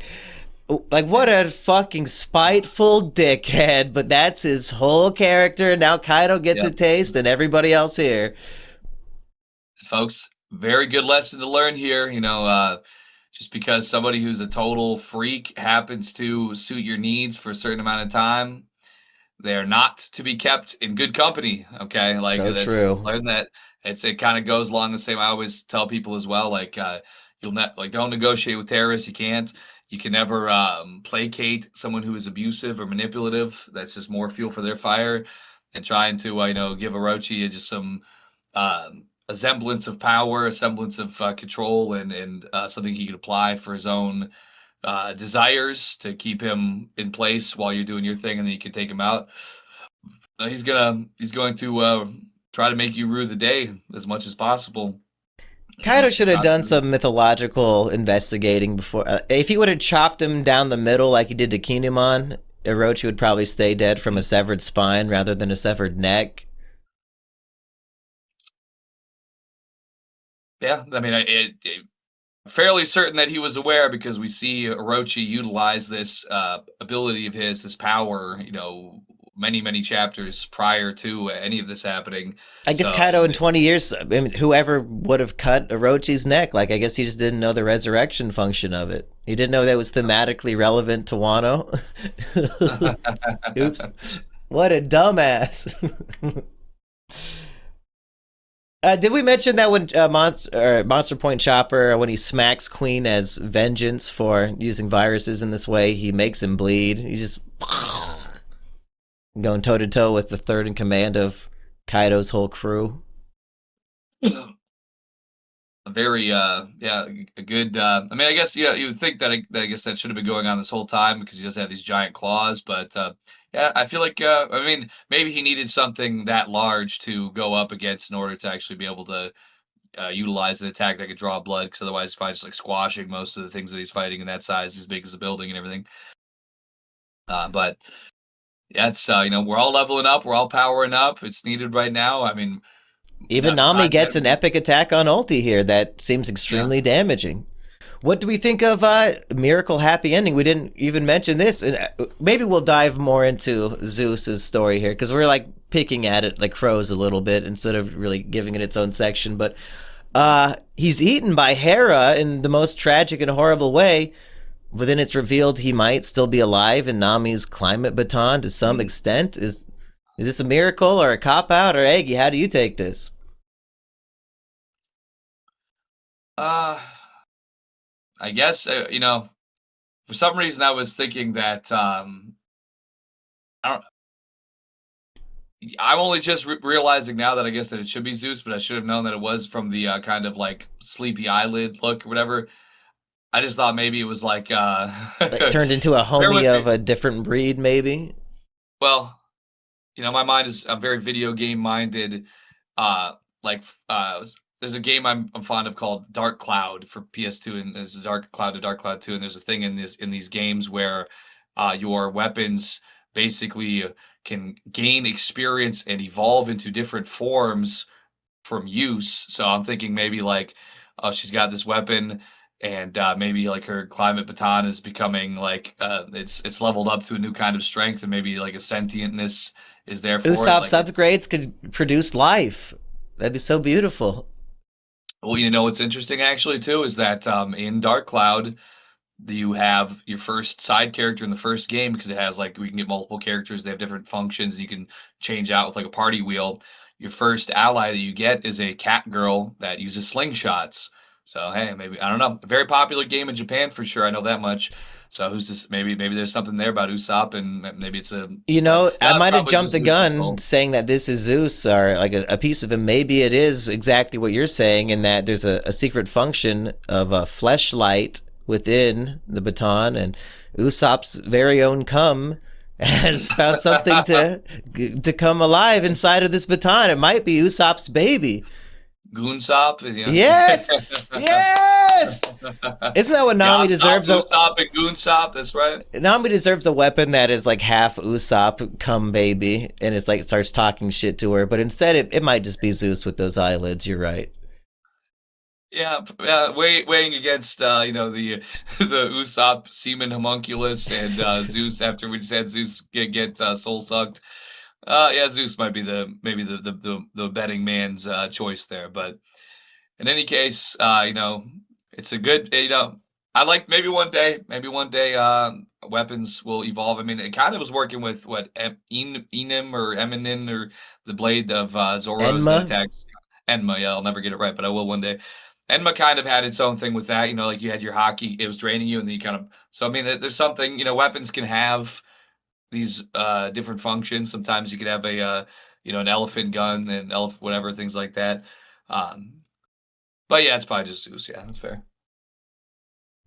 Like, what a fucking spiteful dickhead, but that's his whole character. Now Kaido gets a taste, and everybody else here. Folks, very good lesson to learn here. Just because somebody who's a total freak happens to suit your needs for a certain amount of time, they're not to be kept in good company. Okay, like, so that's true. Learn that. It kind of goes along the same. I always tell people as well, like, don't negotiate with terrorists. You can't. You can never placate someone who is abusive or manipulative. That's just more fuel for their fire. And trying to give Orochi just some a semblance of power, a semblance of control, and something he could apply for his own desires to keep him in place while you're doing your thing, and then you can take him out. He's going to try to make you rue the day as much as possible. Kaido should have done some mythological investigating before. If he would have chopped him down the middle like he did to Kinemon, Orochi would probably stay dead from a severed spine rather than a severed neck. Yeah, I mean, fairly certain that he was aware, because we see Orochi utilize this ability of his, this power, many chapters prior to any of this happening. I guess Kaido in 20 years, I mean, whoever would have cut Orochi's neck, like, I guess he just didn't know the resurrection function of it. He didn't know that was thematically relevant to Wano. Oops. What a dumbass. Did we mention that when Monster Point Chopper, when he smacks Queen as vengeance for using viruses in this way, he makes him bleed? He's just going toe-to-toe with the third in command of Kaido's whole crew. A very, a good, I mean, I guess, you would think that, I guess that should have been going on this whole time, because he doesn't have these giant claws, but, yeah, I feel like, I mean, maybe he needed something that large to go up against in order to actually be able to utilize an attack that could draw blood, because otherwise he's probably just, like, squashing most of the things that he's fighting in that size, as big as a building and everything. But yeah, it's, we're all leveling up, we're all powering up. It's needed right now. I mean, even Nami gets an epic attack on ulti here that seems extremely damaging. What do we think of Miracle Happy Ending? We didn't even mention this, and maybe we'll dive more into Zeus's story here, because we're like picking at it like crows a little bit instead of really giving it its own section. But he's eaten by Hera in the most tragic and horrible way. But then it's revealed he might still be alive in Nami's climate baton to some extent. Is this a miracle or a cop-out? Or Eggy, how do you take this? I guess, for some reason I was thinking that, I'm only just realizing now that I guess that it should be Zeus, but I should have known that it was from the kind of like sleepy eyelid look or whatever. I just thought maybe it was like it turned into a homie of a different breed, maybe. Well, my mind is, I'm very video game minded. There's a game I'm fond of called Dark Cloud for PS2, and there's a Dark Cloud to Dark Cloud 2, and there's a thing in these games where your weapons basically can gain experience and evolve into different forms from use. So I'm thinking maybe like, oh, she's got this weapon, and maybe like her climate baton is becoming like it's leveled up to a new kind of strength, and maybe like a sentientness is there for Usopp's upgrades could produce life. That'd be so beautiful. Well, what's interesting actually too is that in Dark Cloud, You have your first side character in the first game because it has like we can get multiple characters. They have different functions, and you can change out with like a party wheel. Your first ally that you get is a cat girl that uses slingshots. So hey, maybe I don't know. A very popular game in Japan for sure. I know that much. So who's this? Maybe there's something there about Usopp, and maybe it's a. You know, I might have probably jumped just the Zeus's gun fault. saying that this is Zeus or like a piece of him. Maybe it is exactly what you're saying, in that there's a secret function of a fleshlight within the baton, and Usopp's very own cum has found something to come alive inside of this baton. It might be Usopp's baby. Goonsop, you know. Yes, yes. Isn't that what Nami deserves? Usopp and Goonsop. That's right. Nami deserves a weapon that is like half Usopp cum baby, and it's like it starts talking shit to her. But instead, it might just be Zeus with those eyelids. You're right. Yeah, weighing against the the Usopp semen homunculus and Zeus after we just had Zeus get soul sucked. Yeah, Zeus might be maybe the betting man's choice there, but in any case, it's a good I like maybe one day weapons will evolve. I mean, it kind of was working with what Enim or Eminem or the blade of Zoro's that Enma. attacks Enma. Yeah, I'll never get it right, but I will one day. Enma kind of had its own thing with that, like you had your hockey, it was draining you, and then you kind of. So I mean, there's something, weapons can have these different functions. Sometimes you could have a an elephant gun and whatever things like that. But yeah, it's probably just Zeus. Yeah, that's fair.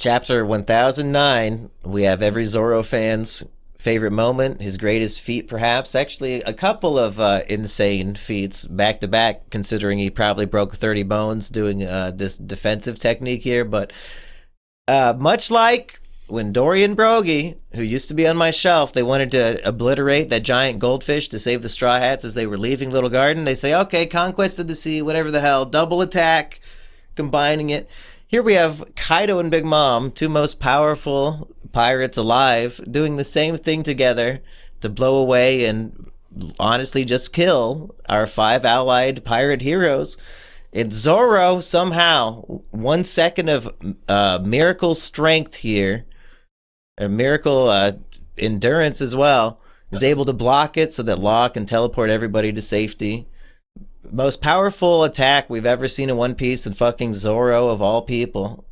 Chapter 1009. We have every Zoro fan's favorite moment, his greatest feat, perhaps. Actually, a couple of insane feats back to back, considering he probably broke 30 bones doing this defensive technique here. But much like when Dory and Brogy, who used to be on my shelf, they wanted to obliterate that giant goldfish to save the Straw Hats as they were leaving Little Garden, they say, okay, Conquest of the Sea, whatever the hell, double attack, combining it. Here we have Kaido and Big Mom, two most powerful pirates alive, doing the same thing together to blow away and honestly just kill our 5 allied pirate heroes. And Zoro, somehow, 1 second of miracle strength here, a miracle endurance as well, is able to block it so that Law can teleport everybody to safety. Most powerful attack we've ever seen in One Piece, and fucking Zoro of all people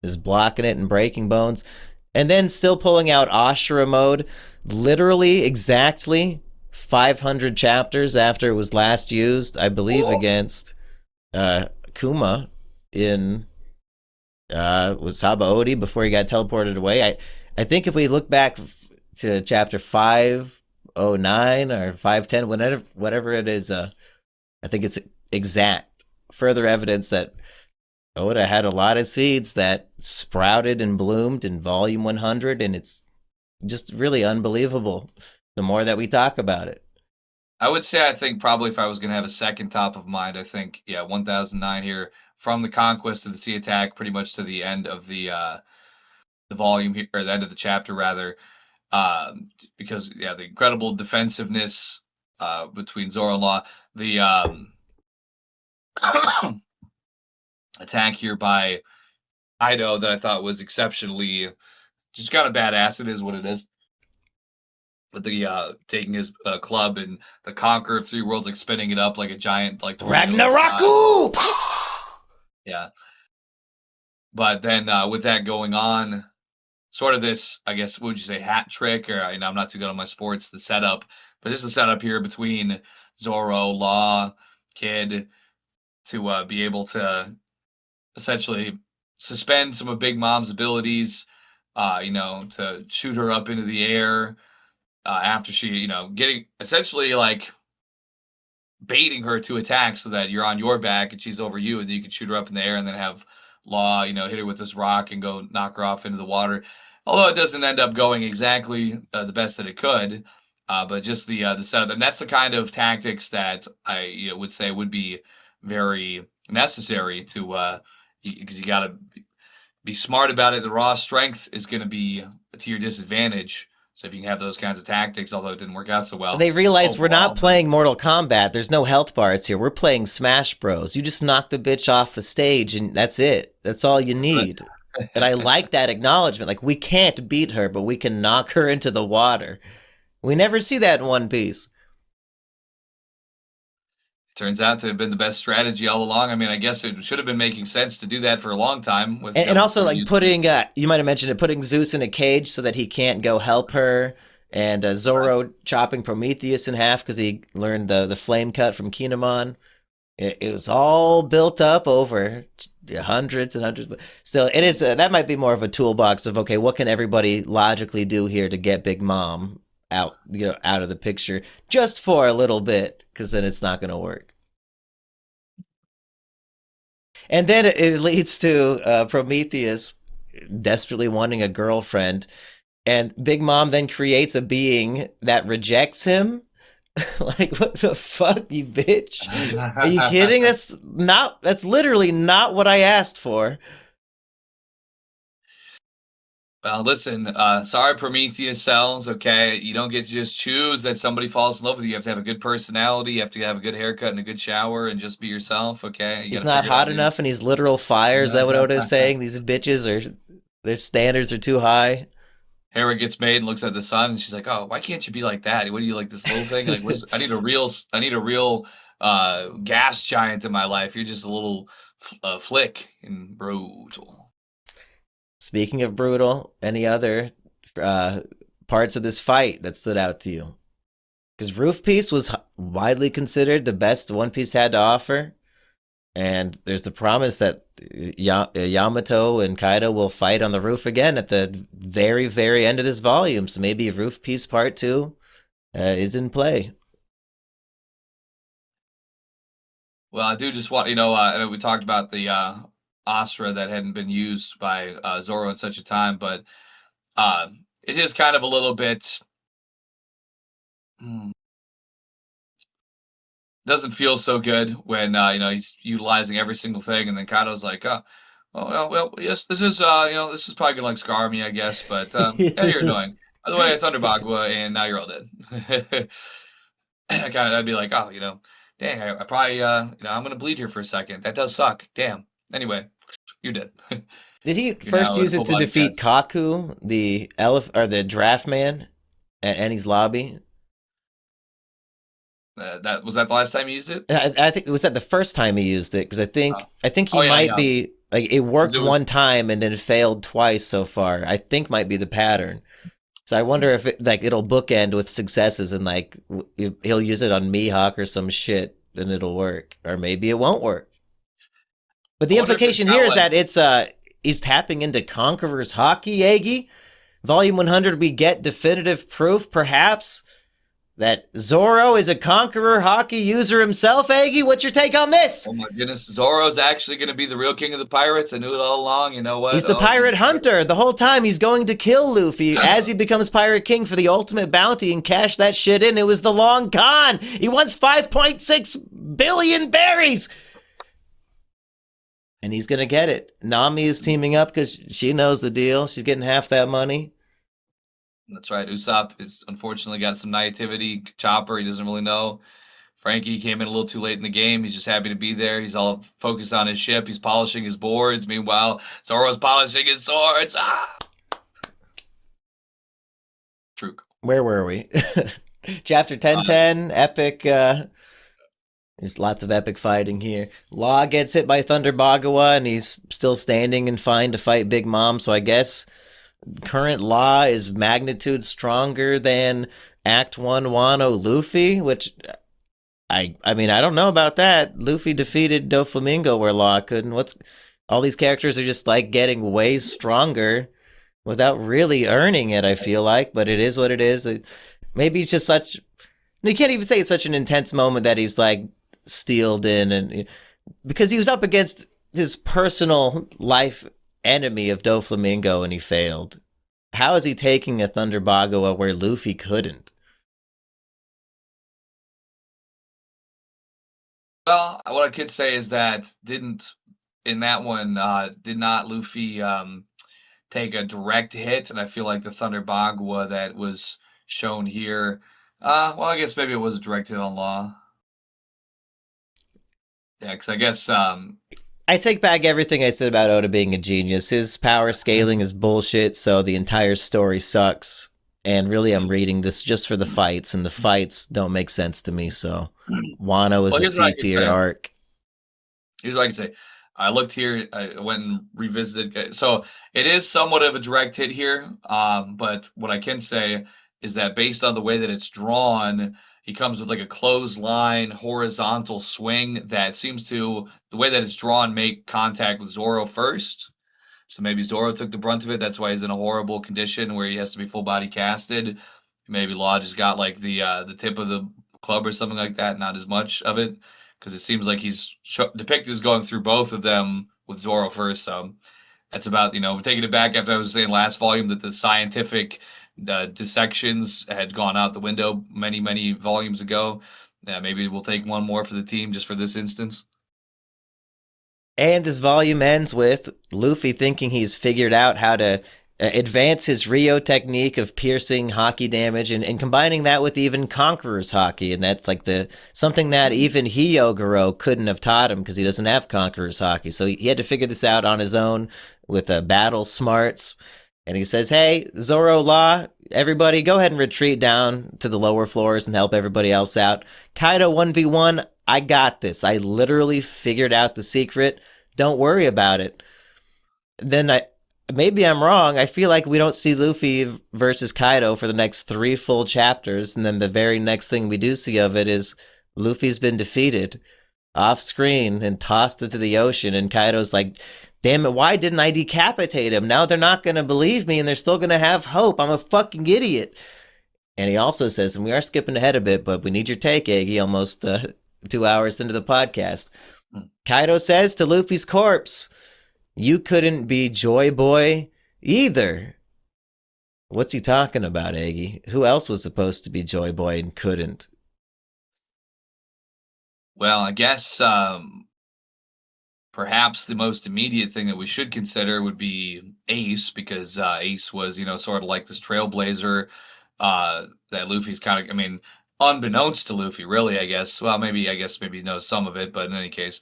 is blocking it and breaking bones. And then still pulling out Ashura mode literally exactly 500 chapters after it was last used, I believe, against Kuma in was Sabaody before he got teleported away. I think if we look back to chapter 509 or 510, whatever it is, I think it's exact further evidence that Oda had a lot of seeds that sprouted and bloomed in volume 100, and it's just really unbelievable the more that we talk about it. I would say, I think probably if I was going to have a second top of mind, I think, 1009 here, from the Conquest of the Sea attack pretty much to the end of the volume here, or the end of the chapter rather, because the incredible defensiveness between Zoro and Law, the attack here by Kaido that I thought was exceptionally just kind of badass. It is what it is. With the taking his club and the Conqueror of 3 Worlds, like spinning it up like a giant, like Ragnarok! Yeah. But then with that going on, sort of this, I guess, what would you say, hat trick? Or I'm not too good on my sports, the setup, but just the setup here between Zoro, Law, Kid, to be able to essentially suspend some of Big Mom's abilities, to shoot her up into the air after she, getting essentially like baiting her to attack so that you're on your back and she's over you, and then you can shoot her up in the air and then have Law, hit her with this rock and go knock her off into the water. Although it doesn't end up going exactly the best that it could, but just the setup, and that's the kind of tactics that I would say would be very necessary to because you got to be smart about it. The raw strength is going to be to your disadvantage. So if you can have those kinds of tactics, although it didn't work out so well. They realized we're not playing Mortal Kombat. There's no health bars here. We're playing Smash Bros. You just knock the bitch off the stage and that's it. That's all you need. And I like that acknowledgement. Like, we can't beat her, but we can knock her into the water. We never see that in One Piece. Turns out to have been the best strategy all along. I mean, I guess it should have been making sense to do that for a long time with And also, before like, using putting, you might have mentioned it, putting Zeus in a cage so that he can't go help her. And Zoro chopping Prometheus in half because he learned the flame cut from Kinemon. It was all built up over hundreds and hundreds, but still, it is that might be more of a toolbox of okay, what can everybody logically do here to get Big Mom out, out of the picture just for a little bit, because then it's not going to work. And then it leads to Prometheus desperately wanting a girlfriend, and Big Mom then creates a being that rejects him. Like, what the fuck, you bitch? Are you kidding? That's literally not what I asked for. Well, listen, sorry, Prometheus cells. Okay, you don't get to just choose that somebody falls in love with you. You have to have a good personality. You have to have a good haircut and a good shower and just be yourself. Okay, you He's got to not figure it out, hot dude. enough and he's literal fire. Is that what Oda is saying? These bitches are, their standards are too high. Hera gets made and looks at the sun, and she's like, "Oh, why can't you be like that? What do you like this little thing? Like, I need a real gas giant in my life. You're just a little flick and brutal." Speaking of brutal, any other uh, parts of this fight that stood out to you? Because Roof Piece was widely considered the best One Piece had to offer. And there's the promise that Yamato and Kaido will fight on the roof again at the very, very end of this volume. So maybe Roof Piece Part 2 is in play. Well, I do just want I know we talked about the Astra that hadn't been used by Zoro in such a time, but it is kind of a little bit. Hmm, doesn't feel so good when he's utilizing every single thing, and then Kaido's like, well, yes, this is this is probably gonna like scar me, I guess, but yeah, you're annoying. By the way, Thunder Bagua, and now you're all dead. I'd be like, oh, dang, I probably I'm gonna bleed here for a second. That does suck. Damn. Anyway, you're dead. Did he You're first now a use it full to body defeat catch. Kaku, the the draft man, at Eni's lobby? That was that the last time you used it? I think, was that the first time he used it? Because Oh, I think he oh yeah, might yeah. be like, it Because worked it was one time and then failed twice so far. I think might be the pattern. So I wonder if it'll bookend with successes and like he'll use it on Mihawk or some shit and it'll work, or maybe it won't work. But I the wonder if it's implication not here is like that it's he's tapping into Conqueror's hockey, Aggie. Volume 100, we get definitive proof, perhaps, that Zoro is a Conqueror hockey user himself, Aggie. What's your take on this? oh my goodness, Zoro's actually going to be the real king of the pirates. I knew it all along. You know what? He's the Oh pirate Jesus Christ. hunter. The whole time he's going to kill Luffy as he becomes pirate king for the ultimate bounty and cash that shit in. It was the long con. He wants 5.6 billion berries. And he's going to get it. Nami is teaming up because she knows the deal. She's getting half that money. That's right. Usopp is unfortunately got some naivety. Chopper, he doesn't really know. Frankie came in a little too late in the game. He's just happy to be there. He's all focused on his ship. He's polishing his boards. Meanwhile, Zoro's polishing his swords. Ah! True. Where were we? Chapter 1010, epic. There's lots of epic fighting here. Law gets hit by Thunder Bagawa, and he's still standing and fine to fight Big Mom. So I guess current Law is magnitude stronger than Act 1 Wano Luffy, which I mean, I don't know about that. Luffy defeated Doflamingo where Law couldn't. All these characters are just like getting way stronger without really earning it, I feel like, but it is what it is. Maybe it's just such, you can't even say it's such an intense moment that he's like steeled in, and because he was up against his personal life enemy of Doflamingo and he failed. How is he taking a Thunder Bagawa where Luffy couldn't? Well, what I could say is that in that one, did not Luffy take a direct hit, and I feel like the Thunder Bagua that was shown here, well, I guess maybe it was a direct hit on Law. Yeah, because I guess I take back everything I said about Oda being a genius. His power scaling is bullshit, so the entire story sucks. And really, I'm reading this just for the fights, and the fights don't make sense to me. So, Wano is Well, a here's what I C can tier say. arc. Here's what I can say. I looked here. I went and revisited. So it is somewhat of a direct hit here. But what I can say is that based on the way that it's drawn, he comes with like a clothesline, horizontal swing that seems to, the way that it's drawn, make contact with Zoro first. So maybe Zoro took the brunt of it. That's why he's in a horrible condition where he has to be full body casted. Maybe Law just got like the tip of the club or something like that, not as much of it, because it seems like he's depicted as going through both of them with Zoro first. So that's about, taking it back after I was saying last volume that the scientific dissections had gone out the window many, many volumes ago. Yeah, maybe we'll take one more for the team just for this instance. And this volume ends with Luffy thinking he's figured out how to advance his Rio technique of piercing Haki damage and combining that with even Conqueror's Haki. And that's like the something that even Hyogoro couldn't have taught him because he doesn't have Conqueror's Haki. So he had to figure this out on his own with battle smarts. And he says, hey, Zoro, Law, everybody go ahead and retreat down to the lower floors and help everybody else out. Kaido 1v1, I got this. I literally figured out the secret. Don't worry about it. Then maybe I'm wrong. I feel like we don't see Luffy versus Kaido for the next 3 full chapters, and then the very next thing we do see of it is Luffy's been defeated off screen and tossed into the ocean, and Kaido's like, damn it, why didn't I decapitate him? Now they're not going to believe me and they're still going to have hope. I'm a fucking idiot. And he also says, and we are skipping ahead a bit, but we need your take, Iggy, almost 2 hours into the podcast. Kaido says to Luffy's corpse, you couldn't be Joy Boy either. What's he talking about, Iggy? Who else was supposed to be Joy Boy and couldn't? Well, I guess perhaps the most immediate thing that we should consider would be Ace, because Ace was, sort of like this trailblazer that Luffy's kind of, unbeknownst to Luffy, really, I guess. Well, maybe knows some of it, but in any case,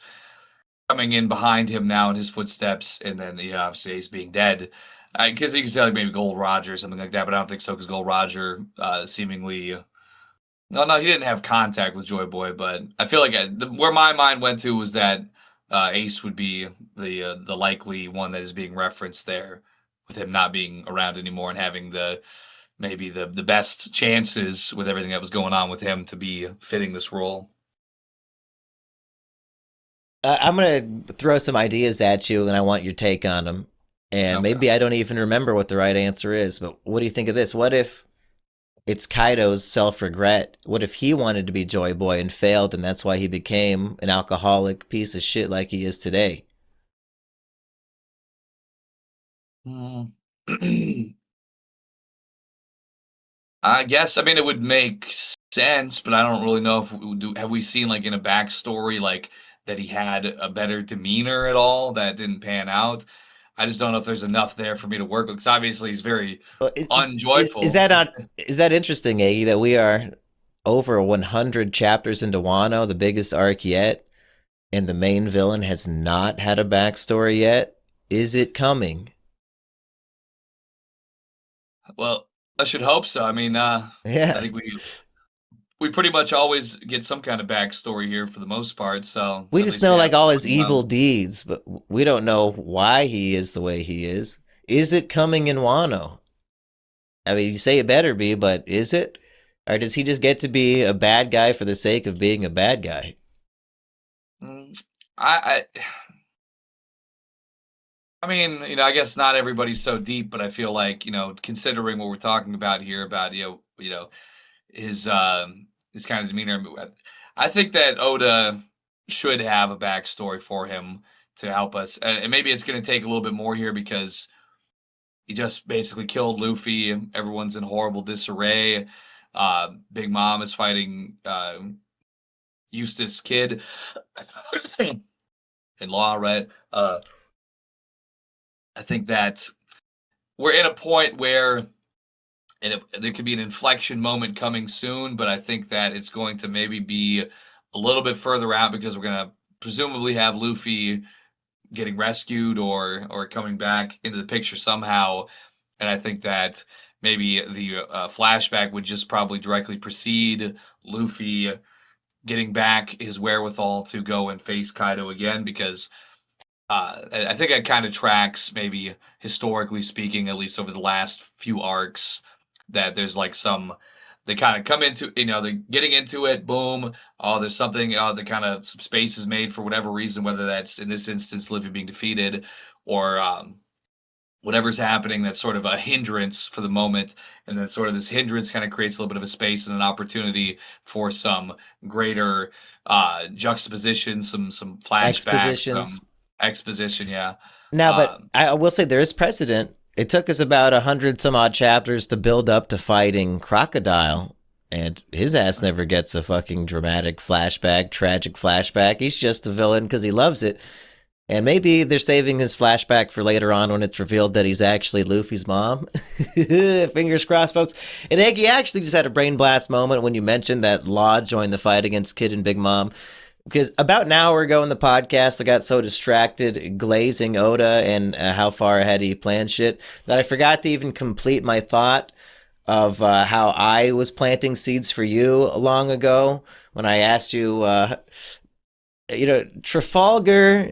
coming in behind him now in his footsteps, and then, obviously Ace being dead. Because you can say like maybe Gold Roger or something like that, but I don't think so, because Gold Roger seemingly. No, he didn't have contact with Joy Boy, but I feel like where my mind went to was that Ace would be the likely one that is being referenced there, with him not being around anymore and having maybe the best chances with everything that was going on with him to be fitting this role. I'm going to throw some ideas at you, and I want your take on them. And Okay. maybe I don't even remember what the right answer is, but what do you think of this? What if it's Kaido's self-regret? What if he wanted to be Joy Boy and failed, and that's why he became an alcoholic piece of shit like he is today? I guess, it would make sense, but I don't really know if have we seen like in a backstory like that he had a better demeanor at all that didn't pan out. I just don't know if there's enough there for me to work with, because obviously he's very Well, is unjoyful. that not is that interesting, Aggie, that we are over 100 chapters into Wano, the biggest arc yet, and the main villain has not had a backstory yet? Is it coming? Well, I should hope so. I Yeah. think we pretty much always get some kind of backstory here for the most part, so We at just least we know have like all his something evil deeds, but we don't know why he is the way he is. Is it coming in Wano? I mean, you say it better be, but is it? Or does he just get to be a bad guy for the sake of being a bad guy? I I guess not everybody's so deep, but I feel like, considering what we're talking about here about, his kind of demeanor, I think that Oda should have a backstory for him to help us. And maybe it's going to take a little bit more here because he just basically killed Luffy. Everyone's in horrible disarray. Big Mom is fighting Eustace Kid and Law, right? I think that we're in a point where there could be an inflection moment coming soon, but I think that it's going to maybe be a little bit further out, because we're going to presumably have Luffy getting rescued or coming back into the picture somehow. And I think that maybe the flashback would just probably directly precede Luffy getting back his wherewithal to go and face Kaido again, because I think it kind of tracks, maybe historically speaking, at least over the last few arcs, that there's like they kind of come into, they're getting into it, boom, oh, there's something, the kind of some space is made for whatever reason, whether that's in this instance Luffy being defeated or whatever's happening that's sort of a hindrance for the moment, and then sort of this hindrance kind of creates a little bit of a space and an opportunity for some greater juxtaposition, some flashbacks, Expositions. exposition, yeah. Now, but I will say there is precedent. It took us about 100 some odd chapters to build up to fighting Crocodile, and his ass never gets a fucking dramatic flashback, tragic flashback. He's just a villain because he loves it. And maybe they're saving his flashback for later on when it's revealed that he's actually Luffy's mom. Fingers crossed, folks. And Eggy actually just had a brain blast moment when you mentioned that Law joined the fight against Kid and Big Mom. Because about an hour ago in the podcast, I got so distracted glazing Oda and how far ahead he planned shit that I forgot to even complete my thought of how I was planting seeds for you long ago when I asked you... Trafalgar,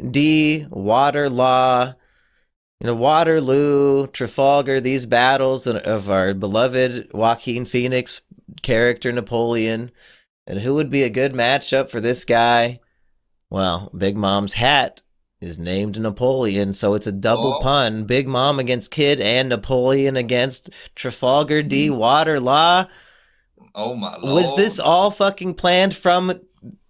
Waterloo, Waterloo, Trafalgar, these battles of our beloved Joaquin Phoenix character Napoleon, and who would be a good matchup for this guy? Well, Big Mom's hat is named Napoleon, so it's a double pun. Big Mom against Kid and Napoleon against Trafalgar Waterloo. Oh my Lord. Was this all fucking planned from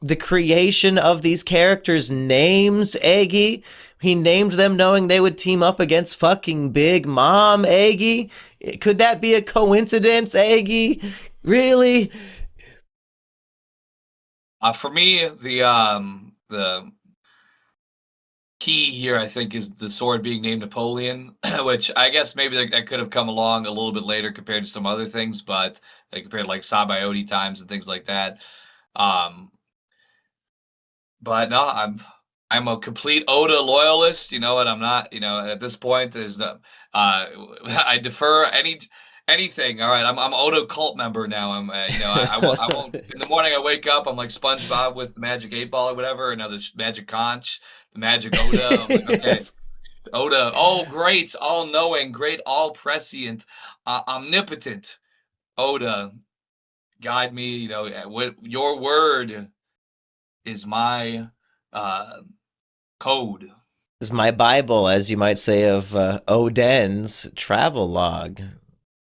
the creation of these characters' names, Eggy? He named them knowing they would team up against fucking Big Mom, Eggy? Could that be a coincidence, Eggy? Really? For me, the key here, I think, is the sword being named Napoleon, which I guess maybe that could have come along a little bit later compared to some other things, but compared to like Sabaody times and things like that. But no, I'm a complete Oda loyalist, and I'm not, at this point there's no, I defer anything. All right, I'm Oda cult member now. I'm, I won't. In the morning I wake up, I'm like SpongeBob with the magic 8-ball or whatever, and now the magic conch, the magic Oda. I'm like, okay, Oda, oh great, all knowing, great, all prescient, omnipotent, Oda, guide me. Your word is my code. Is my Bible, as you might say, of Oden's travel log.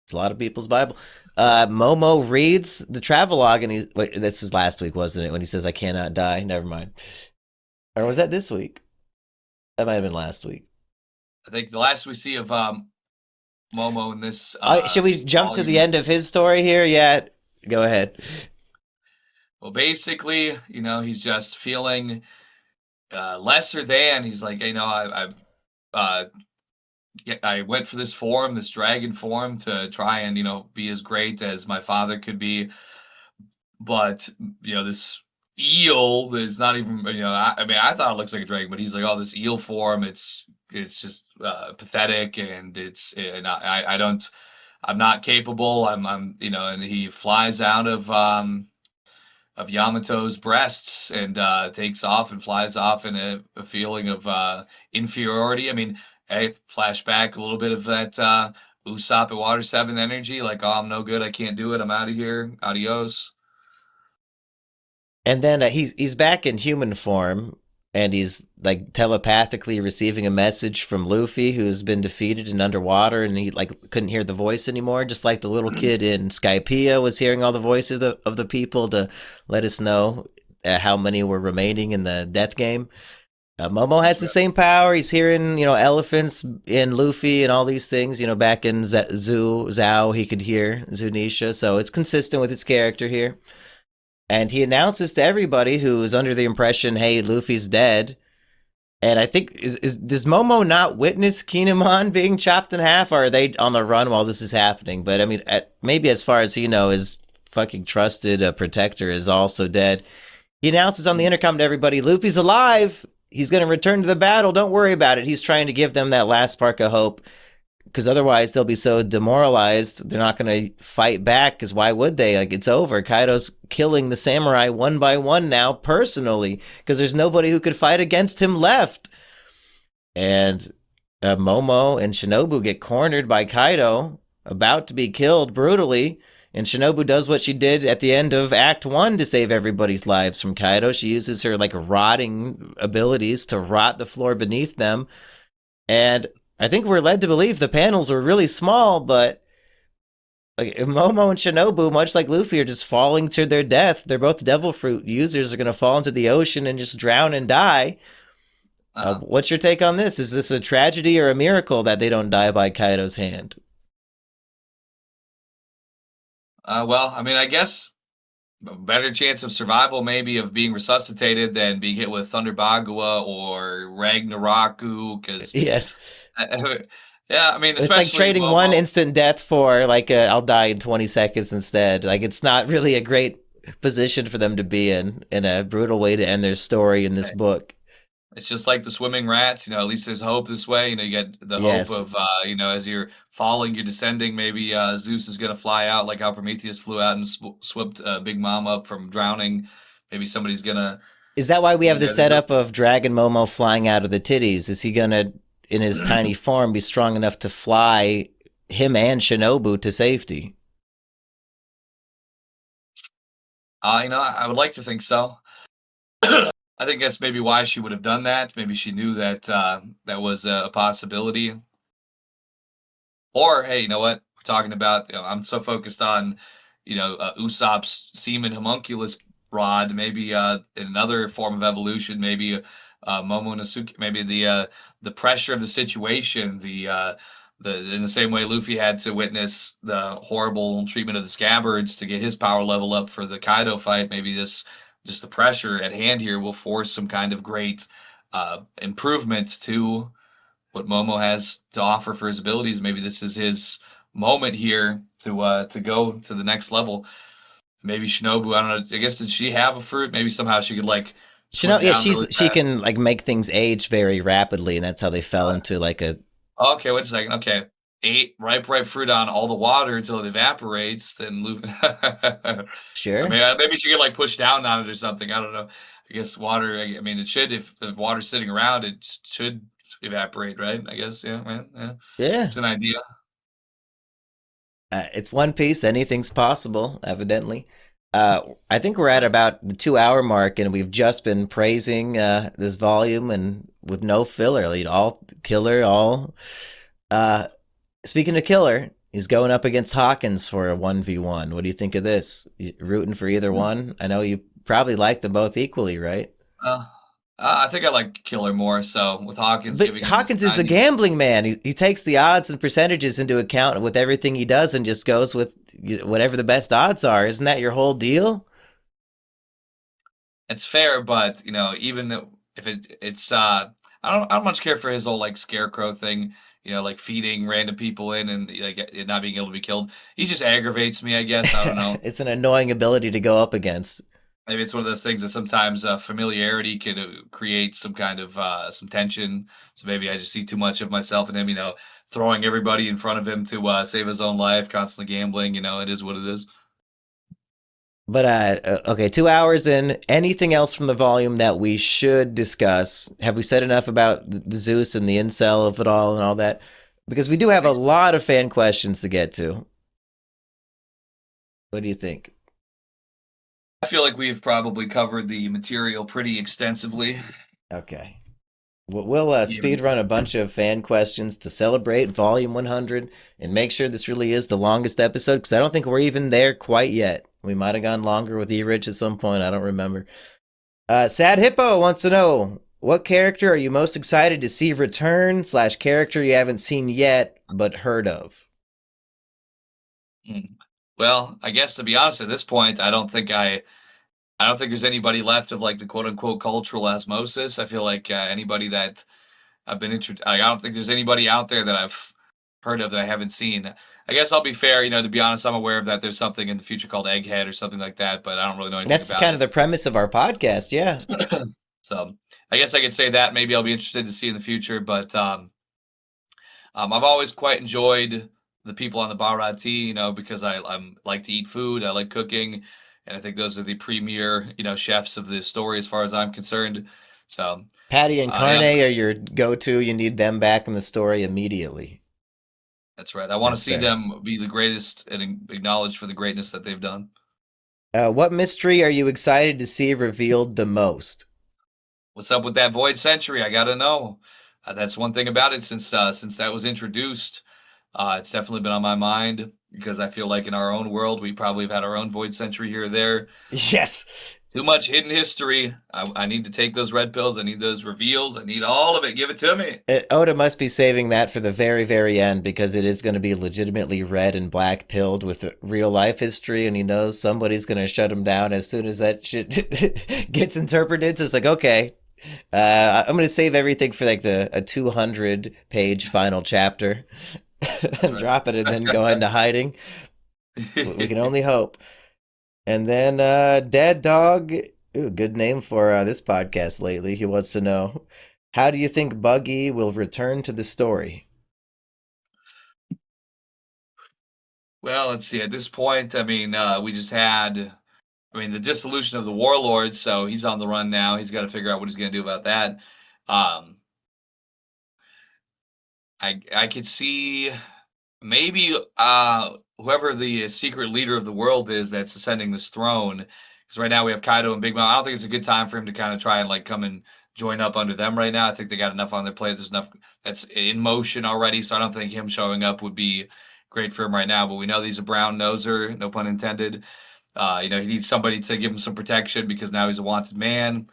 It's a lot of people's Bible. Momo reads the travel log, and this was last week, wasn't it? When he says, "I cannot die." Never mind. Or was that this week? That might have been last week. I think the last we see of Momo in this. Should we jump to the end of his story here? Yeah, go ahead. Well, basically, he's just feeling lesser than. He's like, I went for this form, this dragon form, to try and be as great as my father could be, but this eel is not even. I thought it looks like a dragon, but he's like, oh, this eel form, it's just pathetic, and I'm not capable. I'm and he flies out of Yamato's breasts and takes off and flies off in a feeling of inferiority. I mean, hey, flashback a little bit of that Usopp at Water 7 energy, like, oh, I'm no good, I can't do it, I'm out of here, adios. And then he's back in human form, and he's like telepathically receiving a message from Luffy, who's been defeated and underwater, and he like couldn't hear the voice anymore, just like the little kid in Skypiea was hearing all the voices of the people to let us know how many were remaining in the death game. Momo has the same power. He's hearing, elephants in Luffy and all these things. Back in Zhao, he could hear Zunisha, so it's consistent with his character here. And he announces to everybody who is under the impression, hey, Luffy's dead. And I think, does Momo not witness Kinemon being chopped in half, or are they on the run while this is happening? But I mean, maybe as far as he knows, his fucking trusted protector is also dead. He announces on the intercom to everybody, Luffy's alive. he's going to return to the battle. Don't worry about it. He's trying to give them that last spark of hope, because otherwise they'll be so demoralized. They're not going to fight back, because why would they? Like, it's over. Kaido's killing the samurai one by one now personally, because there's nobody who could fight against him left. And Momo and Shinobu get cornered by Kaido, about to be killed brutally. And Shinobu does what she did at the end of Act 1 to save everybody's lives from Kaido. She uses her like rotting abilities to rot the floor beneath them. And I think we're led to believe the panels were really small, but like Momo and Shinobu, much like Luffy, are just falling to their death. They're both devil fruit users, are going to fall into the ocean and just drown and die. What's your take on this? Is this a tragedy or a miracle that they don't die by Kaido's hand? Well, I mean, I guess a better chance of survival, maybe, of being resuscitated than being hit with Thunder Bagua or Ragnaroku. Because Yes. yeah, I mean, It's like especially trading Momo. one instant death for like I'll die in 20 seconds instead. Like, it's not really a great position for them to be in a brutal way to end their story in this book. It's just like the swimming rats, at least there's hope this way. You get the Yes. hope of, as you're falling, you're descending, maybe Zeus is going to fly out like how Prometheus flew out and swept Big Mom up from drowning. Maybe somebody's going to... Is that why we have the there's setup of Dragon Momo flying out of the titties? Is he gonna, in his tiny form, be strong enough to fly him and Shinobu to safety? I would like to think so. I think that's maybe why she would have done that. Maybe she knew that that was a possibility. Or, hey, you know what? We're talking about, I'm so focused on, Usopp's semen homunculus rod. Maybe in another form of evolution, maybe Momonosuke, maybe the pressure of the situation, in the same way Luffy had to witness the horrible treatment of the scabbards to get his power level up for the Kaido fight. Maybe just the pressure at hand here will force some kind of great improvement to what Momo has to offer for his abilities. Maybe this is his moment here to go to the next level. Maybe Shinobu, I don't know. I guess, did she have a fruit? Maybe somehow she could like. Yeah, she can like make things age very rapidly, and that's how they fell into like a. Okay, wait a second. Okay, 8 ripe fruit on all the water until it evaporates. Then Luffy. Sure. Maybe she could like push down on it or something. I don't know. I guess water. I mean, it should. If water's sitting around, it should evaporate, right? I guess. Yeah, man. Yeah. It's an idea. It's One Piece. Anything's possible, evidently. I think we're at about the 2-hour mark, and we've just been praising this volume and with no filler. All killer, all. Speaking of killer, he's going up against Hawkins for a 1v1. What do you think of this? You rooting for either one? I know you probably like them both equally, right? I think I like Killer more. So with Hawkins, but Hawkins is the gambling man. He takes the odds and percentages into account with everything he does, and just goes with whatever the best odds are. Isn't that your whole deal? It's fair, but even if it's I don't much care for his whole like scarecrow thing. Like feeding random people in and like it not being able to be killed. He just aggravates me, I guess. I don't know. It's an annoying ability to go up against. Maybe it's one of those things that sometimes familiarity could create some kind of some tension. So maybe I just see too much of myself in him, throwing everybody in front of him to save his own life, constantly gambling. It is what it is. But, okay, 2 hours in. Anything else from the volume that we should discuss? Have we said enough about the Zeus and the incel of it all and all that? Because we do have a lot of fan questions to get to. What do you think? I feel like we've probably covered the material pretty extensively. Okay. We'll speed run a bunch of fan questions to celebrate Volume 100 and make sure this really is the longest episode, because I don't think we're even there quite yet. We might have gone longer with E-Rich at some point. I don't remember. Sad Hippo wants to know, what character are you most excited to see return / character you haven't seen yet but heard of? Well, I guess to be honest, at this point, I don't think there's anybody left of like the quote unquote cultural osmosis. I feel like anybody that I've been I don't think there's anybody out there that I've heard of that I haven't seen. I guess I'll be fair, to be honest, I'm aware of that there's something in the future called Egghead or something like that, but I don't really know anything That's about kind of the premise of our podcast, yeah. So, I guess I could say that maybe I'll be interested to see in the future, but I've always quite enjoyed the people on the Bharati, because I'm like to eat food, I like cooking, and I think those are the premier, chefs of the story as far as I'm concerned. So, Patty and Carne yeah, are your go-to. You need them back in the story immediately. that's right. I want to That's see fair. them be the greatest and acknowledged for the greatness that they've done. What mystery are you excited to see revealed the most? What's up with that Void Century? I gotta know. That's one thing about it since that was introduced. It's definitely been on my mind because I feel like in our own world we probably have had our own Void Century here or there. Yes. Too much hidden history. I need to take those red pills. I need those reveals. I need all of it. Give it to me. Oda must be saving that for the very, very end because it is going to be legitimately red and black pilled with real life history, and he knows somebody's going to shut him down as soon as that shit gets interpreted. So it's like, okay, I'm going to save everything for like a 200-page final chapter That's and drop it and then go into hiding. We can right. only hope. And then Dead Dog, ooh, good name for this podcast lately. He wants to know, how do you think Buggy will return to the story? Well, let's see. At this point, I mean, we just had, I mean, the dissolution of the warlords. So he's on the run now. He's got to figure out what he's going to do about that. Um, I could see maybe whoever the secret leader of the world is that's ascending this throne. Because right now we have Kaido and Big Mom. I don't think it's a good time for him to kind of try and like come and join up under them right now. I think they got enough on their plate. There's enough that's in motion already. So I don't think him showing up would be great for him right now. But we know he's a brown noser, no pun intended. He needs somebody to give him some protection because now he's a wanted man.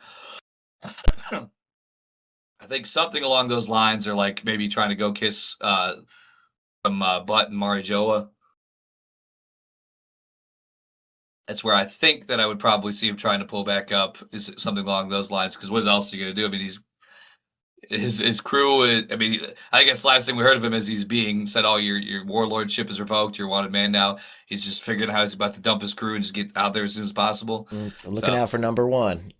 I think something along those lines, or like maybe trying to go kiss some butt and Marijoa. That's where I think that I would probably see him trying to pull back up is something along those lines. Because what else are you gonna do? I mean, his crew. I mean, I guess last thing we heard of him is he's being said, "Oh, your warlordship is revoked. You're a wanted man now." He's just figuring out how he's about to dump his crew and just get out there as soon as possible. Looking So out for number one.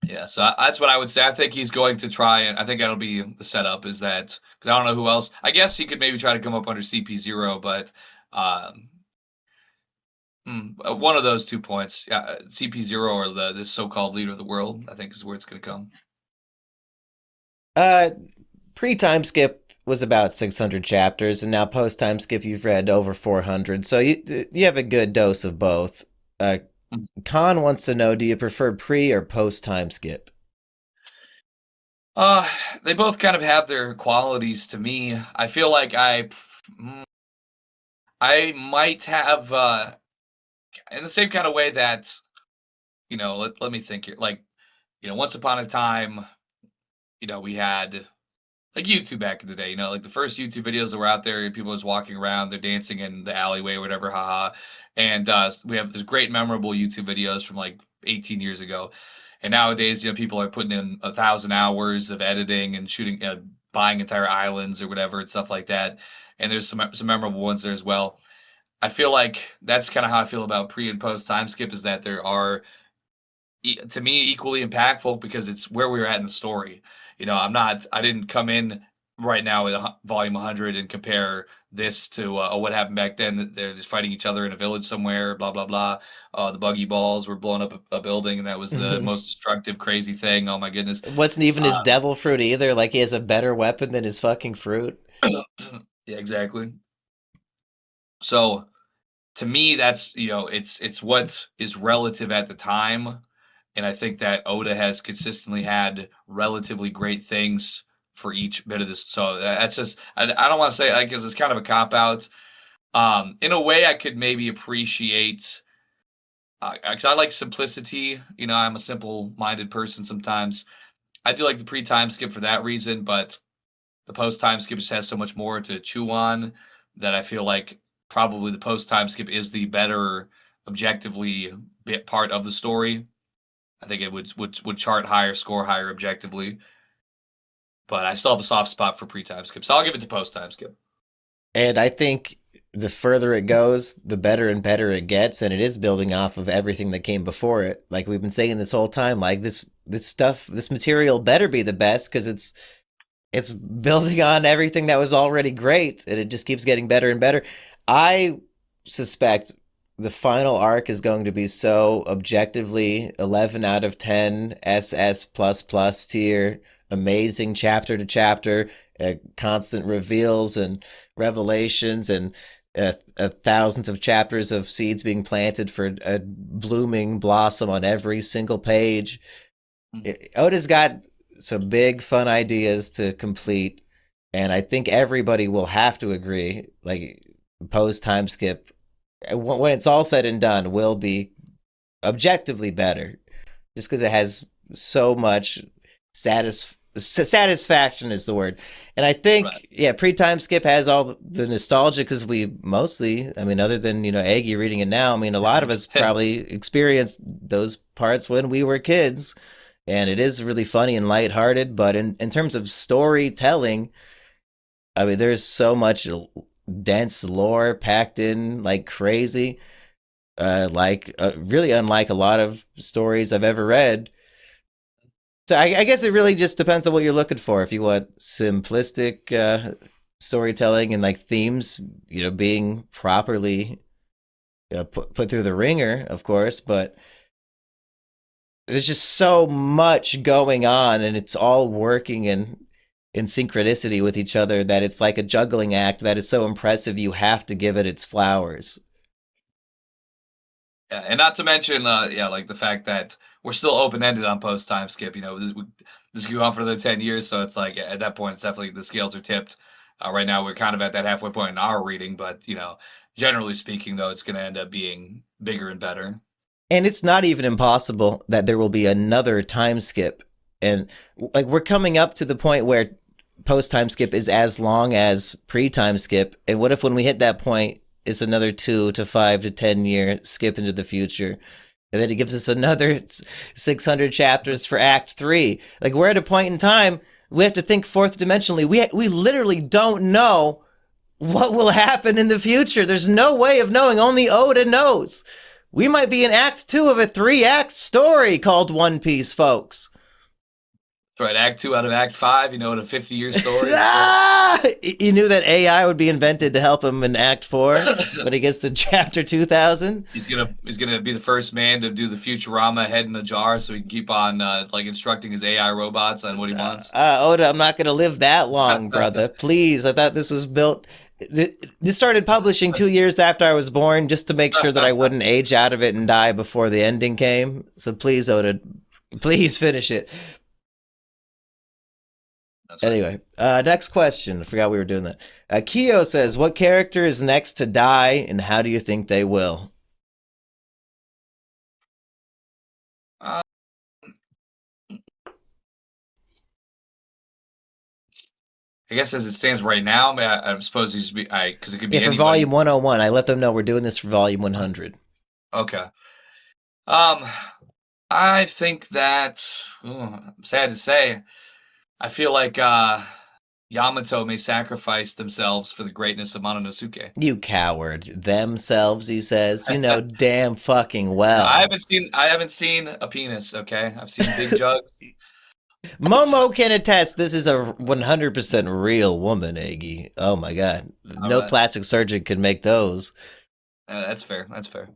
yeah, so that's what I would say. I think he's going to try, and I think that'll be the setup. Is that because I don't know who else? I guess he could maybe try to come up under CP0, but um, one of those 2 points, yeah, CP0 or this so-called leader of the world, I think is where it's going to come. Uh, Pre-time skip was about 600 chapters, and now post-time skip you've read over 400. So you have a good dose of both. Uh, Mhm. Khan wants to know, do you prefer pre or post-time skip? Uh, they both kind of have their qualities to me. I feel like mm, I might have in the same kind of way that let me think here. Like once upon a time, we had like YouTube back in the day, like the first YouTube videos that were out there, people was walking around, they're dancing in the alleyway or whatever, haha. And we have this great memorable YouTube videos from like 18 years ago. And nowadays, people are putting in 1,000 hours of editing and shooting, buying entire islands or whatever and stuff like that. And there's some memorable ones there as well. I feel like that's kind of how I feel about pre and post time skip is that there are to me equally impactful because it's where we were at in the story. I didn't come in right now with volume 100 and compare this to what happened back then. They're just fighting each other in a village somewhere, blah, blah, blah. The buggy balls were blowing up a building, and that was the most destructive, crazy thing. Oh, my goodness. It wasn't even his devil fruit either. Like he has a better weapon than his fucking fruit. Yeah, exactly. So to me, that's it's what is relative at the time, and I think that Oda has consistently had relatively great things for each bit of this. So that's just I don't want to say like because it's kind of a cop out. In a way, I could maybe appreciate because I like simplicity. I'm a simple-minded person sometimes. I do like the pre-time skip for that reason, but the post time skip just has so much more to chew on that I feel like probably the post time skip is the better objectively bit part of the story. I think it would chart higher, score higher objectively. But I still have a soft spot for pre time skip, so I'll give it to post time skip. And I think the further it goes, the better and better it gets, and it is building off of everything that came before it. Like we've been saying this whole time, like this this material better be the best because it's building on everything that was already great, and it just keeps getting better and better. I suspect the final arc is going to be so objectively 11 out of 10 SS plus plus tier, amazing chapter to chapter, constant reveals and revelations, and thousands of chapters of seeds being planted for a blooming blossom on every single page. Oda's got some big fun ideas to complete, and I think everybody will have to agree, like, post time skip, when it's all said and done, will be objectively better, just because it has so much satisfaction is the word. And I think, Right. yeah, pre-time skip has all the nostalgia because we mostly, I mean, other than, Aggie reading it now, I mean, a lot of us probably experienced those parts when we were kids, and it is really funny and lighthearted. But in terms of storytelling, I mean, there's so much dense lore packed in like crazy, really unlike a lot of stories I've ever read. So I guess it really just depends on what you're looking for. If you want simplistic storytelling and like themes, being properly put through the ringer, of course, but there's just so much going on, and it's all working in synchronicity with each other, that it's like a juggling act that is so impressive you have to give it its flowers. Yeah, and not to mention, yeah, like the fact that we're still open ended on post time skip. This could go on for another 10 years, so it's like at that point, it's definitely the scales are tipped. Right now, we're kind of at that halfway point in our reading, but generally speaking, though, it's going to end up being bigger and better. And it's not even impossible that there will be another time skip. And like, we're coming up to the point where post time skip is as long as pre time skip. And what if when we hit that point, it's another 2 to 5 to 10 year skip into the future? And then it gives us another 600 chapters for Act 3. Like, we're at a point in time, we have to think fourth dimensionally. We literally don't know what will happen in the future. There's no way of knowing. Only Oda knows. We might be in Act 2 of a 3-act story called One Piece, folks. That's right, Act 2 out of Act 5, in a 50-year story. You knew that AI would be invented to help him in Act 4 when he gets to Chapter 2000? He's gonna be the first man to do the Futurama head in the jar, so he can keep on instructing his AI robots on what he wants. Oda, I'm not going to live that long, brother. Please, I thought this was built... This started publishing 2 years after I was born, just to make sure that I wouldn't age out of it and die before the ending came. So please, Oda, please finish it. That's right. Anyway, next question. I forgot we were doing that. Kyo says, what character is next to die, and how do you think they will? I guess as it stands right now, I suppose he's because it could be Yeah, for anybody. Volume 101, I let them know we're doing this for Volume 100. Okay. I think that, sad to say, I feel like Yamato may sacrifice themselves for the greatness of Mononosuke. You coward. Themselves, he says. You know damn fucking well. I haven't seen a penis, okay? I've seen big jugs. Momo can attest this is a 100% real woman, Aggie. Oh my god. No plastic surgeon could make those. That's fair. That's fair.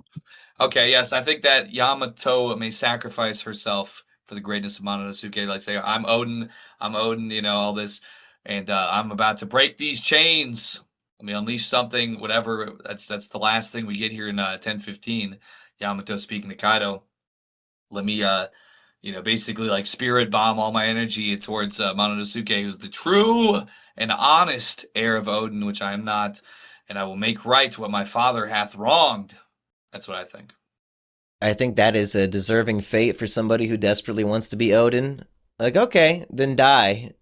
Okay, yes, I think that Yamato may sacrifice herself for the greatness of Mononosuke. Like, say, I'm Odin, all this, and I'm about to break these chains. Let me unleash something, whatever. That's the last thing we get here in 10:15. Yamato speaking to Kaido. Let me, basically like spirit bomb all my energy towards Mononosuke, who's the true and honest heir of Odin, which I am not, and I will make right what my father hath wronged. That's what I think. I think that is a deserving fate for somebody who desperately wants to be Odin. Like, okay, then die.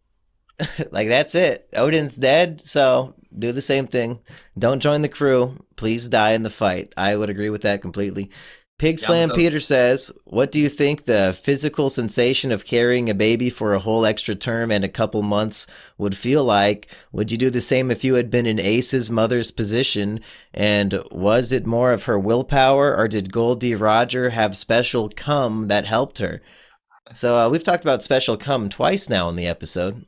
Like, that's it. Odin's dead, so do the same thing. Don't join the crew. Please die in the fight. I would agree with that completely. Pig Slam Peter says, what do you think the physical sensation of carrying a baby for a whole extra term and a couple months would feel like? Would you do the same if you had been in Ace's mother's position? And was it more of her willpower, or did Goldie Roger have special cum that helped her? So we've talked about Special Cum twice now in the episode.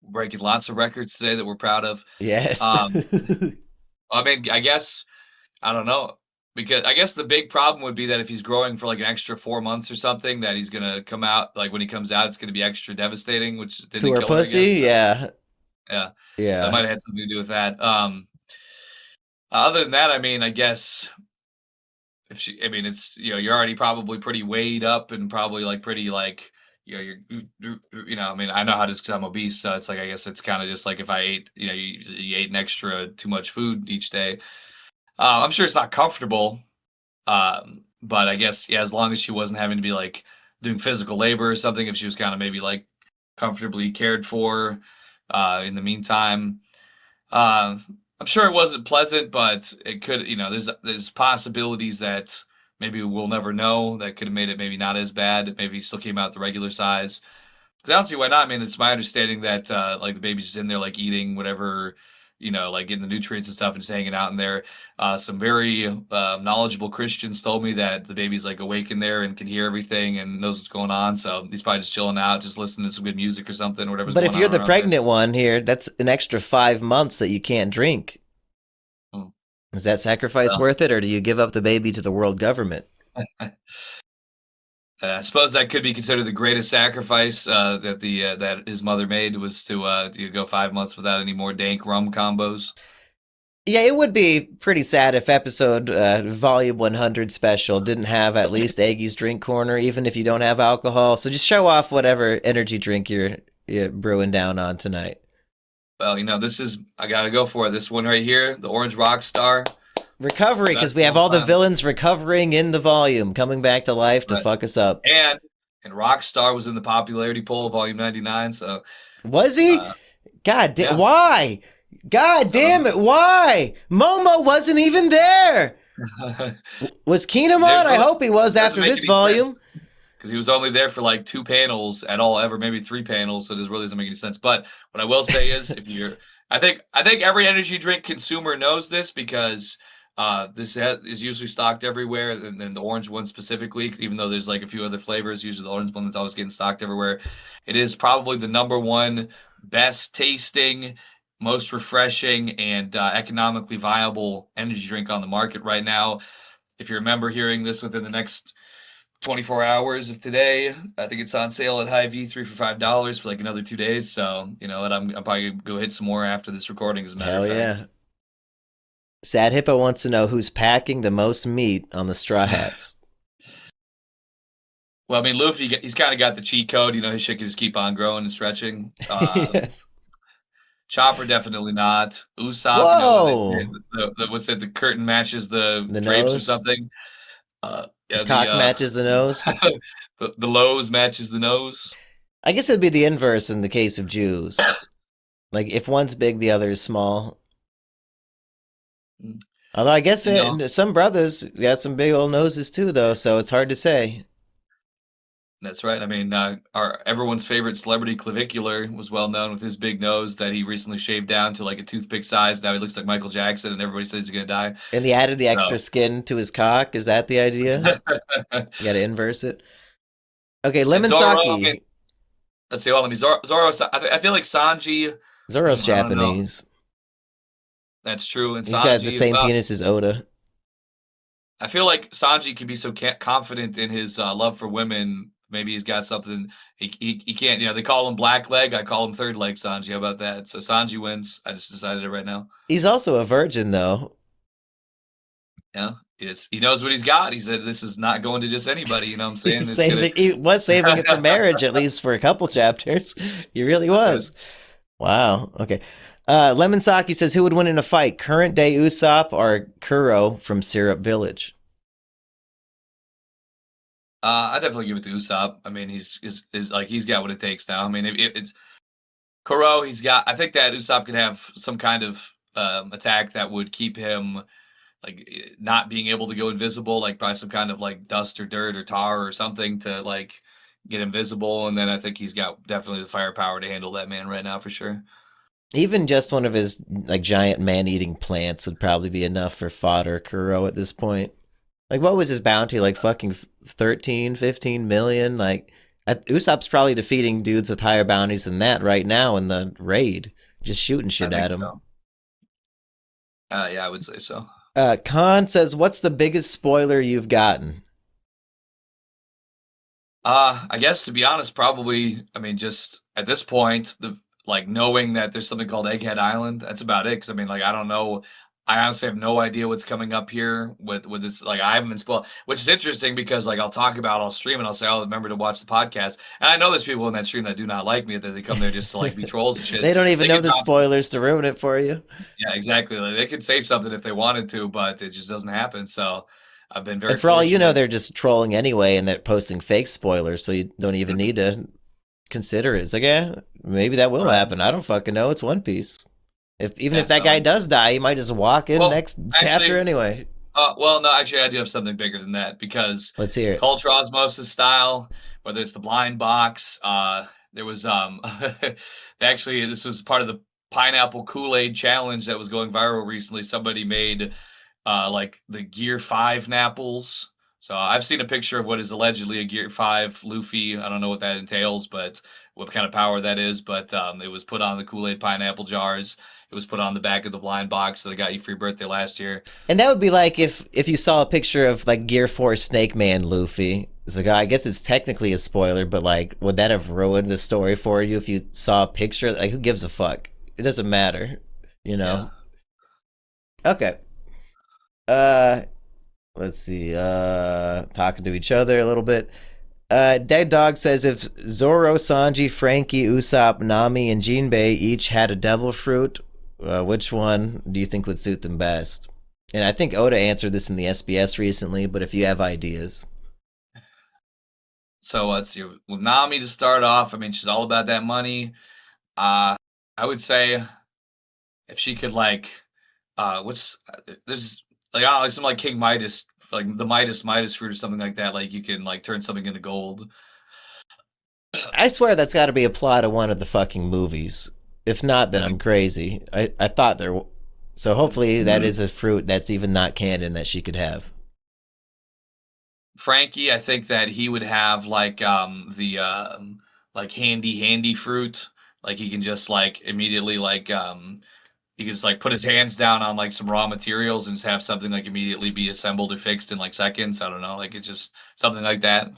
Breaking lots of records today that we're proud of. Yes. Um, I mean, I guess I don't know because I guess the big problem would be that if he's growing for like an extra 4 months or something, that he's gonna come out like when he comes out, it's gonna be extra devastating, which To didn't her kill her, I guess. pussy, yeah. Yeah, so it Yeah. might have had something to do with that. Other than that, I mean, I guess if she, I mean, it's you're already probably pretty weighed up and probably like pretty like I mean, I know how it is because I'm obese, so it's like I guess it's kind of just like if I ate, you ate an extra too much food each day. I'm sure it's not comfortable, but I guess yeah, as long as she wasn't having to be like doing physical labor or something, if she was kind of maybe like comfortably cared for in the meantime. Uh, I'm sure it wasn't pleasant, but it could, there's possibilities that maybe we'll never know that could have made it maybe not as bad. Maybe he still came out the regular size. Because I don't see why not. I mean, it's my understanding that like the baby's just in there like eating whatever, like getting the nutrients and stuff and just hanging out in there. Some very knowledgeable Christians told me that the baby's like awake in there and can hear everything and knows what's going on. So he's probably just chilling out, just listening to some good music or something, or whatever's But going if you're on the around there. pregnant one here, that's an extra 5 months that you can't drink. Hmm. Is that sacrifice worth it, or do you give up the baby to the world government? I suppose that could be considered the greatest sacrifice that his mother made was to go 5 months without any more dank rum combos. Yeah, it would be pretty sad if episode volume 100 special didn't have at least Aggie's drink corner, even if you don't have alcohol. So just show off whatever energy drink you're brewing down on tonight. Well, I gotta go for it. This one right here, the Orange Rockstar. Recovery, because we have all the villains recovering in the volume, coming back to life to fuck us up. And Rockstar was in the popularity poll, volume 99. So was he? God damn! Yeah. Why? God damn it! Why? Momo wasn't even there. Was Keenum on? I hope he was after this volume. Because he was only there for like 2 panels at all, ever maybe 3 panels. So this really doesn't make any sense. But what I will say is, I think every energy drink consumer knows this because this is usually stocked everywhere, and then the orange one specifically, even though there's like a few other flavors, usually the orange one that's always getting stocked everywhere. It is probably the number one best tasting, most refreshing, and economically viable energy drink on the market right now. If you remember hearing this within the next 24 hours of today, I think it's on sale at Hy-Vee, 3 for $5 for like another 2 days. So you know what, I'm probably gonna go hit some more after this recording. As a matter of fact. Yeah. Sad Hippo wants to know who's packing the most meat on the Straw Hats. Well, I mean, Luffy, he's kind of got the cheat code. His shit can just keep on growing and stretching. Yes. Chopper definitely not. Usopp, what's that? The curtain matches the drapes nose? or something. The cock matches the nose. the Lowe's matches the nose. I guess it'd be the inverse in the case of Jews. Like if one's big, the other is small. Although I guess some brothers got some big old noses too, though, so it's hard to say. That's right. I mean, everyone's favorite celebrity Clavicular was well known with his big nose that he recently shaved down to like a toothpick size. Now he looks like Michael Jackson, and everybody says he's gonna die. And he added the extra skin to his cock. Is that the idea? You got to inverse it. Okay, Lemon Saki. Let's see. Well, I mean, Zoro. I feel like Sanji. Zoro's Japanese. That's true. And he's got the same penis as Oda. I feel like Sanji can be so confident in his love for women. Maybe he's got something he can't. They call him Black Leg. I call him Third Leg Sanji. How about that? So Sanji wins. I just decided it right now. He's also a virgin, though. Yeah, he knows what he's got. He said this is not going to just anybody. You know what I'm saying? He was saving it for marriage, at least for a couple chapters. He really was. Right. Wow. Okay. Lemon Saki says, who would win in a fight, current day Usopp or Kuro from Syrup Village? I definitely give it to Usopp. I mean, he's got what it takes now. I mean, it's Kuro. He's got. I think that Usopp could have some kind of attack that would keep him like not being able to go invisible, like probably some kind of like dust or dirt or tar or something to like get invisible. And then I think he's got definitely the firepower to handle that man right now for sure. Even just one of his like giant man-eating plants would probably be enough for fodder Kuro at this point. Like, what was his bounty? Like, fucking 13, 15 million? Like, Usopp's probably defeating dudes with higher bounties than that right now in the raid, just shooting I shit think at him. so. Yeah, I would say so. Khan says, "What's the biggest spoiler you've gotten?" I guess to be honest, probably. I mean, just at this point, the like knowing that there's something called Egghead Island. That's about it. Because I mean, like I don't know. I honestly have no idea what's coming up here with this. Like I haven't been spoiled, which is interesting because like I'll stream and I'll say, "Oh, remember to watch the podcast." And I know there's people in that stream that do not like me that they come there just to like be trolls and shit. They don't even They know could the drop, spoilers to ruin it for you. yeah, exactly. Like they could say something if they wanted to, but it just doesn't happen. So I've been very And for all you know, fortunate. they're just trolling anyway, and they're posting fake spoilers, so you don't even need to consider it. It's like, yeah, maybe that will Right. happen. I don't fucking know. It's One Piece. If even Yeah. if that So guy like, does die, he might just walk in well, next chapter actually, anyway. well, no, actually, I do have something bigger than that because Let's hear it. culture osmosis style, whether it's the blind box, there was actually this was part of the pineapple Kool-Aid challenge that was going viral recently. Somebody made like the Gear 5 Napples. So I've seen a picture of what is allegedly a Gear 5 Luffy. I don't know what that entails, but what kind of power that is. But it was put on the Kool-Aid pineapple jars. It was put on the back of the blind box that I got you for your birthday last year. And that would be like if you saw a picture of like Gear 4 Snake Man Luffy. It's like, I guess it's technically a spoiler, but like, would that have ruined the story for you if you saw a picture? Like, who gives a fuck? It doesn't matter, you Yeah. know? Okay. Uh, let's see. Talking to each other a little bit. Dead Dog says if Zoro, Sanji, Frankie, Usopp, Nami, and Jinbei each had a devil fruit, which one do you think would suit them best? And I think Oda answered this in the SBS recently, but if you have ideas. So let's see. With Nami to start off, I mean, she's all about that money. Uh, I would say if she could like, what's there's like I don't know, like some like King Midas, like the Midas fruit or something like that. Like you can like turn something into gold. I swear that's got to be a plot of one of the fucking movies. If not, then I'm crazy. I thought there. So hopefully that is a fruit that's even not canon that she could have. Frankie, I think that he would have like the like handy fruit. Like he can just like immediately like he can just like put his hands down on like some raw materials and just have something like immediately be assembled or fixed in like seconds. I don't know, like it's just something like that.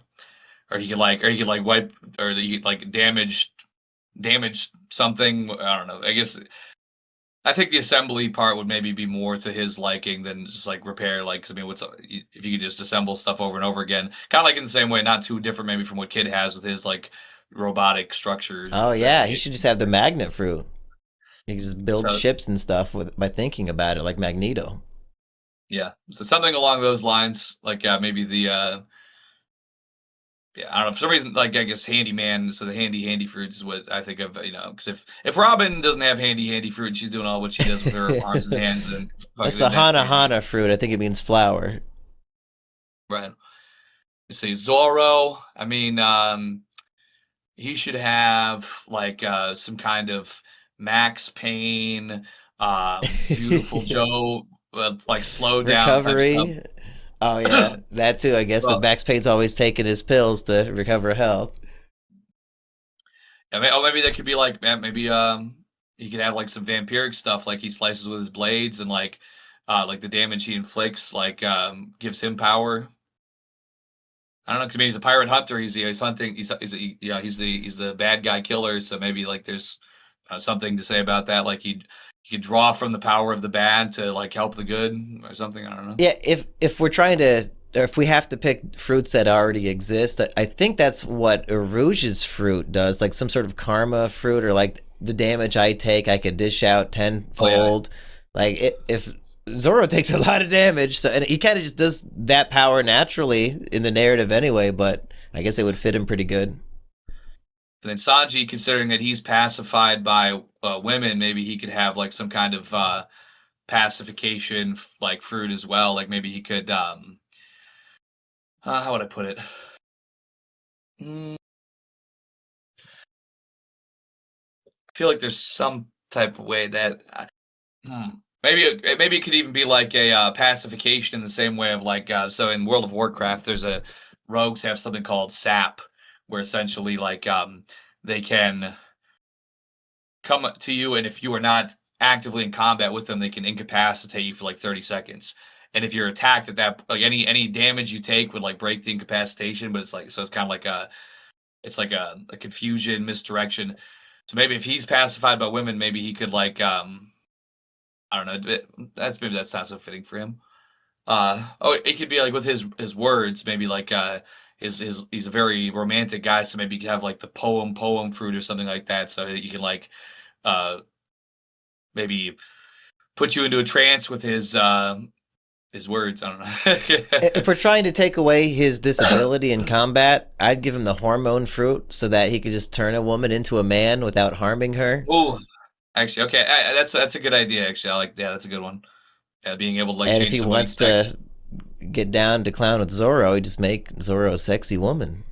Or he could like wipe or he could like damage something. I don't know. I guess I think the assembly part would maybe be more to his liking than just like repair. Like, 'cause, I mean, what's if you could just assemble stuff over and over again, kind of like in the same way, not too different maybe from what Kid has with his like robotic structures Oh that yeah, he should just have the magnet fruit. He can just build so ships and stuff with by thinking about it, like Magneto. yeah, so something along those lines, like maybe the yeah, I don't know for some reason like I guess handyman. So the handy fruit is what I think of, because if Robin doesn't have handy fruit, and she's doing all what she does with her arms and hands, then That's fucking the that's Hana handy, Hana fruit. I think it means flower. right? You see Zorro. I mean, he should have like some kind of Max Payne, Beautiful Joe, like slow down type stuff. Recovery. Oh yeah, that too, I guess. But Well, Max Payne's always taking his pills to recover health. I mean, oh, maybe that could be like maybe he could have like some vampiric stuff, like he slices with his blades and like the damage he inflicts like gives him power. I don't know, 'cause I mean he's a pirate hunter. He's hunting. He's the bad guy killer. So maybe like there's something to say about that. Like he could draw from the power of the bad to like help the good or something. I don't know. Yeah, if we're trying to, or if we have to pick fruits that already exist, I think that's what Rouge's fruit does, like some sort of karma fruit, or like the damage I take, I could dish out Oh yeah, tenfold. Like if Zoro takes a lot of damage, so and he kind of just does that power naturally in the narrative anyway, but I guess it would fit him pretty good. and then Sanji, considering that he's pacified by women, maybe he could have like some kind of pacification like fruit as well. Like maybe he could how would I put it? Mm, I feel like there's some type of way that maybe it could even be like a pacification in the same way of like so in World of Warcraft, there's a rogues have something called sap, where essentially like they can come to you, and if you are not actively in combat with them, they can incapacitate you for like 30 seconds. And if you're attacked at that, like any damage you take would like break the incapacitation, but it's like so it's kind of like a confusion, misdirection. So maybe if he's pacified by women, maybe he could like I don't know. Maybe that's not so fitting for him. It could be like with his words, maybe like his he's a very romantic guy, so maybe you could have like the poem fruit or something like that, so that you can like uh maybe put you into a trance with his words. I don't know. If we're trying to take away his disability in combat, I'd give him the hormone fruit so that he could just turn a woman into a man without harming her. Oh, actually, okay, that's a good idea. Actually, that's a good one. Yeah, being able to like And if change he somebody's wants sex. to get down to clown with Zoro, he just make Zoro a sexy woman.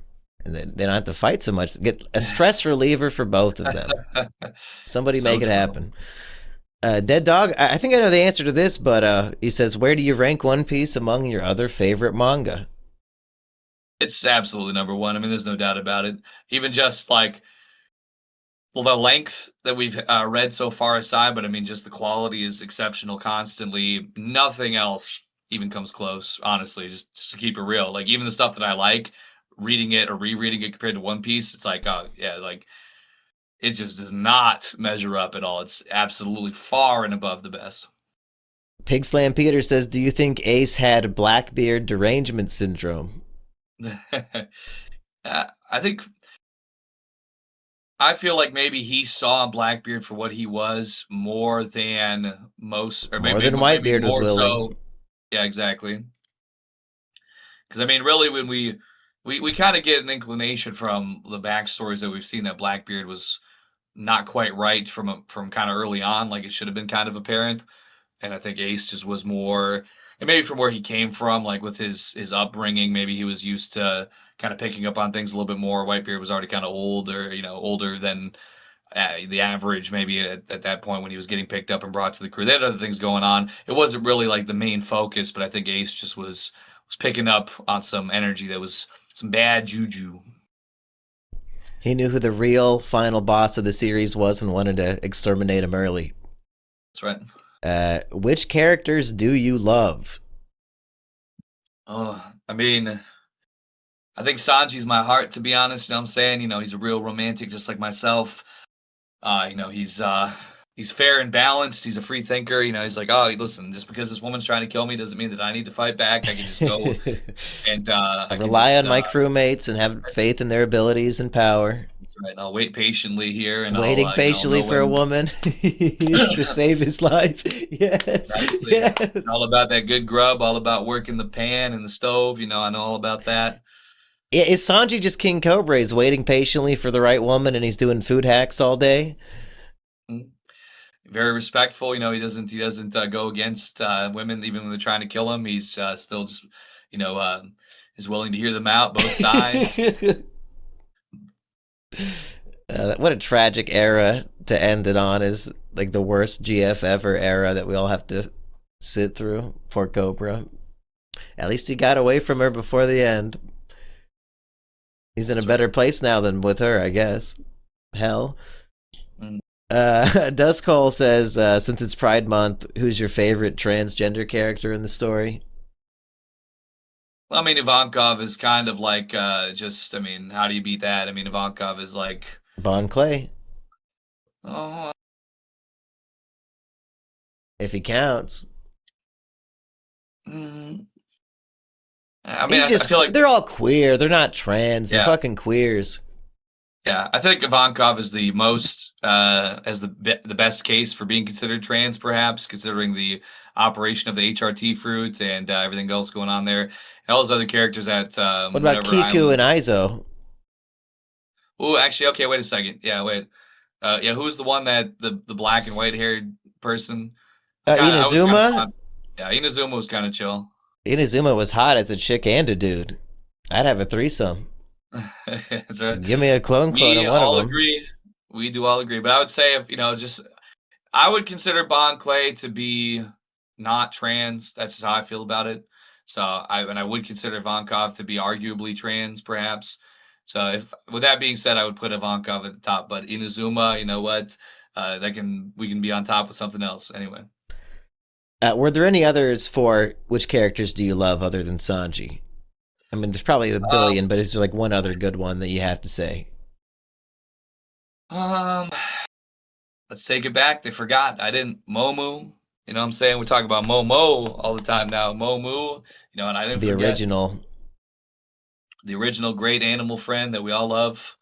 And they don't have to fight so much. Get a stress reliever for both of them. Somebody So make it true. happen. Dead Dog, I think I know the answer to this, but he says, where do you rank One Piece among your other favorite manga? It's absolutely number one. I mean, there's no doubt about it. Even just like well, the length that we've read so far aside, but I mean, just the quality is exceptional constantly. Nothing else even comes close, honestly, just to keep it real. Like, even the stuff that I like, reading it or rereading it compared to One Piece, it's like, oh, yeah, like, it just does not measure up at all. It's absolutely far and above the best. Pig Slam Peter says, do you think Ace had Blackbeard derangement syndrome? I think I feel like maybe he saw Blackbeard for what he was more than most, or More maybe than maybe Whitebeard was more willing. so. Yeah, exactly. Because I mean, really, when we kind of get an inclination from the backstories that we've seen that Blackbeard was not quite right from kind of early on, like it should have been kind of apparent. And I think Ace just was more, and maybe from where he came from, like with his upbringing, maybe he was used to kind of picking up on things a little bit more. Whitebeard was already kind of older, older than the average, maybe at that point when he was getting picked up and brought to the crew. They had other things going on. It wasn't really like the main focus, but I think Ace just was picking up on some energy that was some bad juju. He knew who the real final boss of the series was and wanted to exterminate him early. That's right. Which characters do you love? Oh, I mean, I think Sanji's my heart, to be honest. You know what I'm saying? He's a real romantic, just like myself. He's fair and balanced. He's a free thinker. He's like, oh, listen, just because this woman's trying to kill me doesn't mean that I need to fight back. I can just go and I rely on my crewmates and have faith in their abilities and power. That's right. I'll wait patiently here, and Waiting patiently for a woman to save his life. Yes, yes. It's all about that good grub. All about working the pan and the stove. I know all about that. Is Sanji just King Cobra? He's waiting patiently for the right woman, and he's doing food hacks all day. Very respectful. He doesn't go against women even when they're trying to kill him. He's still just is willing to hear them out, both sides. What a tragic era to end it on. Is like the worst GF ever era that we all have to sit through. Poor Cobra. At least he got away from her before the end. He's in a better place now than with her, I guess. Hell. Dusk Hole says, since it's Pride Month, who's your favorite transgender character in the story? Well, I mean, Ivankov is kind of like how do you beat that? I mean, Ivankov is like Bon Clay. Oh, if he counts. I mean, I feel like they're all queer. They're not trans. They're fucking queers. Yeah, I think Ivankov is the most as the best case for being considered trans, perhaps considering the operation of the HRT fruit and everything else going on there, and all those other characters that. What about Kiku and Aizo? Oh, actually, okay. Wait a second. Yeah, wait. Who's the one that the black and white haired person? Inazuma. Inazuma was kind of chill. Inazuma was hot as a chick and a dude. I'd have a threesome. Give me a clone on one of them. We do all agree. But I would say if I would consider Bon Clay to be not trans. That's just how I feel about it. So I would consider Ivankov to be arguably trans, perhaps. So if with that being said, I would put Ivankov at the top. But Inazuma, you know what? We can be on top with something else anyway. Were there any others for which characters do you love other than Sanji? I mean, there's probably a billion, but is there like one other good one that you have to say? Let's take it back. They forgot. I didn't. Momu. You know what I'm saying? We talk about Momo all the time now. Momu. You know, and I didn't The forget original. the original great animal friend that we all love.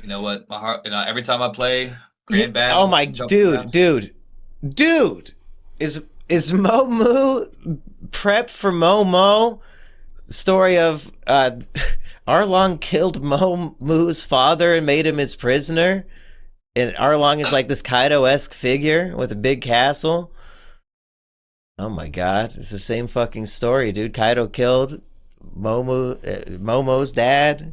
You know what? My heart. You know, every time I play Grand Battle. Oh my dude. Is Momu prep for Momo? Story of Arlong killed Momu's father and made him his prisoner. And Arlong is like this Kaido-esque figure with a big castle. Oh my god, it's the same fucking story, dude. Kaido killed Momo's dad.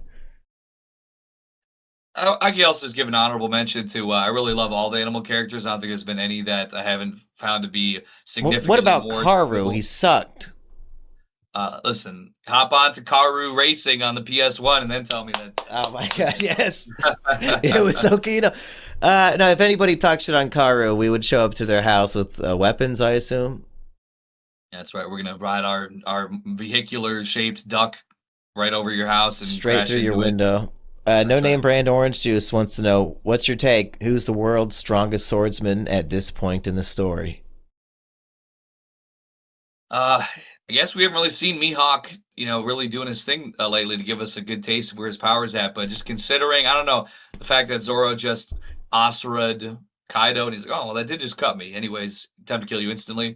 I can also just give an honorable mention to I really love all the animal characters. I don't think there's been any that I haven't found to be significant. What about Karu? He sucked. Listen, hop on to Karu Racing on the PS1 and then tell me that. Oh my god, yes. It was so keen. No, if anybody talks shit on Karu, we would show up to their house with weapons, I assume. That's right. We're gonna ride our vehicular shaped duck right over your house and straight through your window. No Name Brand Orange Juice wants to know, what's your take? Who's the world's strongest swordsman at this point in the story? I guess we haven't really seen Mihawk, you know, really doing his thing lately to give us a good taste of where his power's at. But just considering, I don't know, the fact that Zoro just Asura'd Kaido and he's like, oh, well, that did just cut me. Anyways, time to kill you instantly.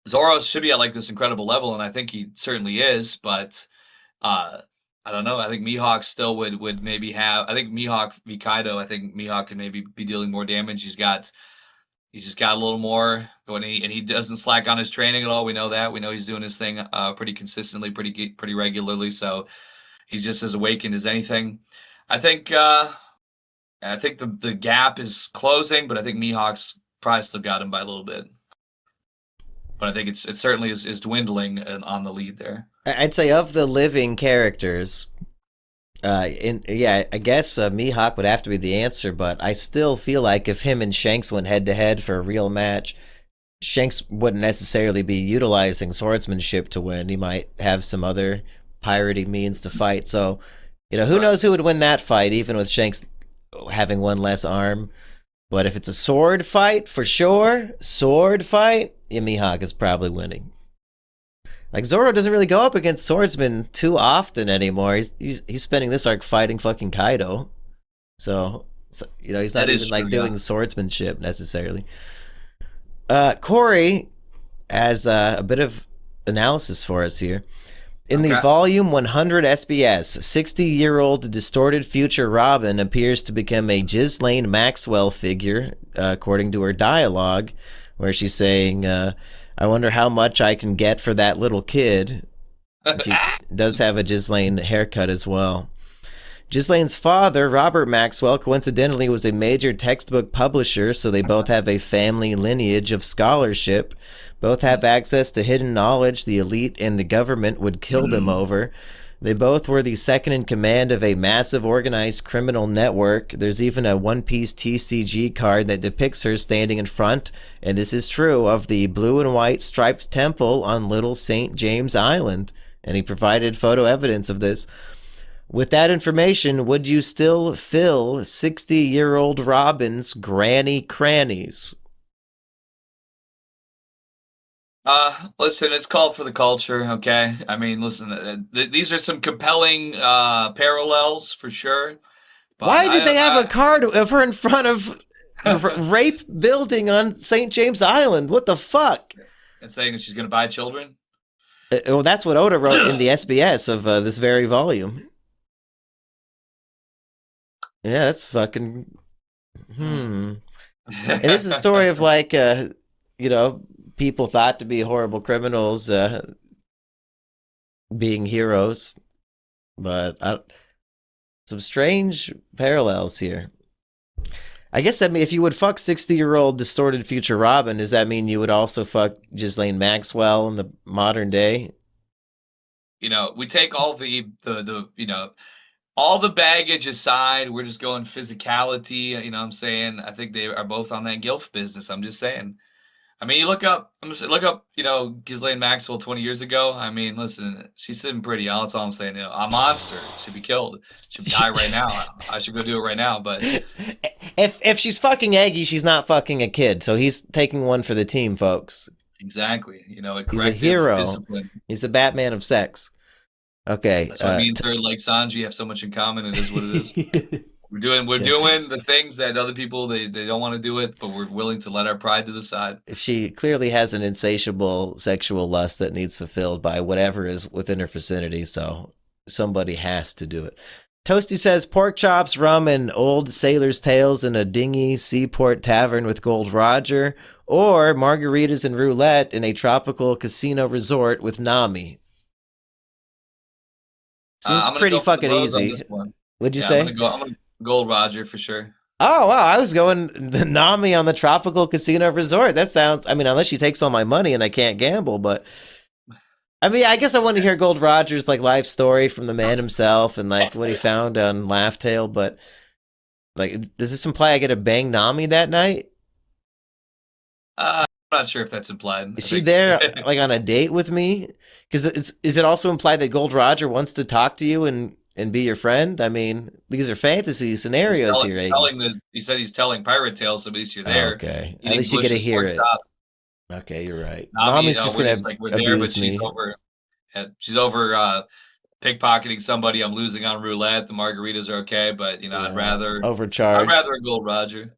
Zoro should be at like this incredible level, and I think he certainly is. But I don't know. I think Mihawk still would maybe have. I think Mihawk v Kaido. I think Mihawk could maybe be dealing more damage. He's just got a little more when he doesn't slack on his training at all. We know that. We know he's doing his thing pretty consistently, pretty regularly. So he's just as awakened as anything. I think the gap is closing, but I think Mihawk's probably still got him by a little bit. But I think it certainly is dwindling on the lead there. I'd say of the living characters, I guess Mihawk would have to be the answer, but I still feel like if him and Shanks went head to head for a real match, Shanks wouldn't necessarily be utilizing swordsmanship to win. He might have some other piratey means to fight. So, you know, who knows who would win that fight, even with Shanks having one less arm. But if it's a sword fight, for sure, Mihawk is probably winning. Like, Zoro doesn't really go up against swordsmen too often anymore. He's spending this arc fighting fucking Kaido. So you know, he's not even like doing swordsmanship necessarily. Corey has a bit of analysis for us here. In the volume 100 SBS, 60-year-old distorted future Robin appears to become a Ghislaine Maxwell figure, according to her dialogue, where she's saying, I wonder how much I can get for that little kid. She does have a Ghislaine haircut as well. Ghislaine's father, Robert Maxwell, coincidentally was a major textbook publisher, so they both have a family lineage of scholarship. Both have access to hidden knowledge the elite and the government would kill them over. They both were the second in command of a massive organized criminal network. There's even a One Piece TCG card that depicts her standing in front, and this is true, of the blue and white striped temple on Little St. James Island. And he provided photo evidence of this. With that information, would you still fill 60-year-old Robin's granny crannies? Listen, it's called for the culture, okay? I mean, listen, these are some compelling parallels for sure. But why did they have a card of her in front of the rape building on St. James Island? What the fuck? And saying that she's going to buy children? Well, that's what Oda wrote in the SBS of this very volume. Yeah, that's fucking... And this is a story of like, you know, people thought to be horrible criminals being heroes. But some strange parallels here. I guess that mean if you would fuck 60-year-old distorted future Robin, does that mean you would also fuck Ghislaine Maxwell in the modern day? We take all the all the baggage aside. We're just going physicality. You know what I'm saying? I think they are both on that gilf business. I'm just saying. I mean, look up, Ghislaine Maxwell 20 years ago. I mean, listen, she's sitting pretty. That's all I'm saying. A monster should be killed. Should die right now. I should go do it right now. But If she's fucking Aggie, she's not fucking a kid. So he's taking one for the team, folks. exactly, a He's a corrective hero. discipline. He's the Batman of sex. Okay. That's what me and Third like Sanji have so much in common. It is what it is. We're doing the things that other people they don't want to do it, but we're willing to let our pride to the side. She clearly has an insatiable sexual lust that needs fulfilled by whatever is within her vicinity, so somebody has to do it. Toasty says pork chops, rum, and old sailor's tales in a dingy seaport tavern with Gold Roger, or margaritas and roulette in a tropical casino resort with Nami. Seems I'm gonna pretty go for the fucking rose on easy. this one. What'd you Yeah, say? I'm gonna Gold Roger for sure. Oh wow, I was going the Nami on the tropical casino resort. That sounds. I mean, unless she takes all my money and I can't gamble, but I mean, I guess I want to hear Gold Roger's like life story from the man himself and like what he found on Laugh Tale. But like, does this imply I get a bang Nami that night? I'm not sure if that's implied. Is she there like on a date with me? Because is it also implied that Gold Roger wants to talk to you and be your friend? I mean, these are fantasy scenarios here, Iggy. He said he's telling pirate tales, so at least you're there. Okay, at Eating least you get to delicious hear pork it. chops. Okay, you're right. Nami, Mommy's just we're gonna just like we're there, but abuse me. she's over pickpocketing somebody. I'm losing on roulette. The margaritas are okay, but I'd rather Overcharged, a Gold Roger.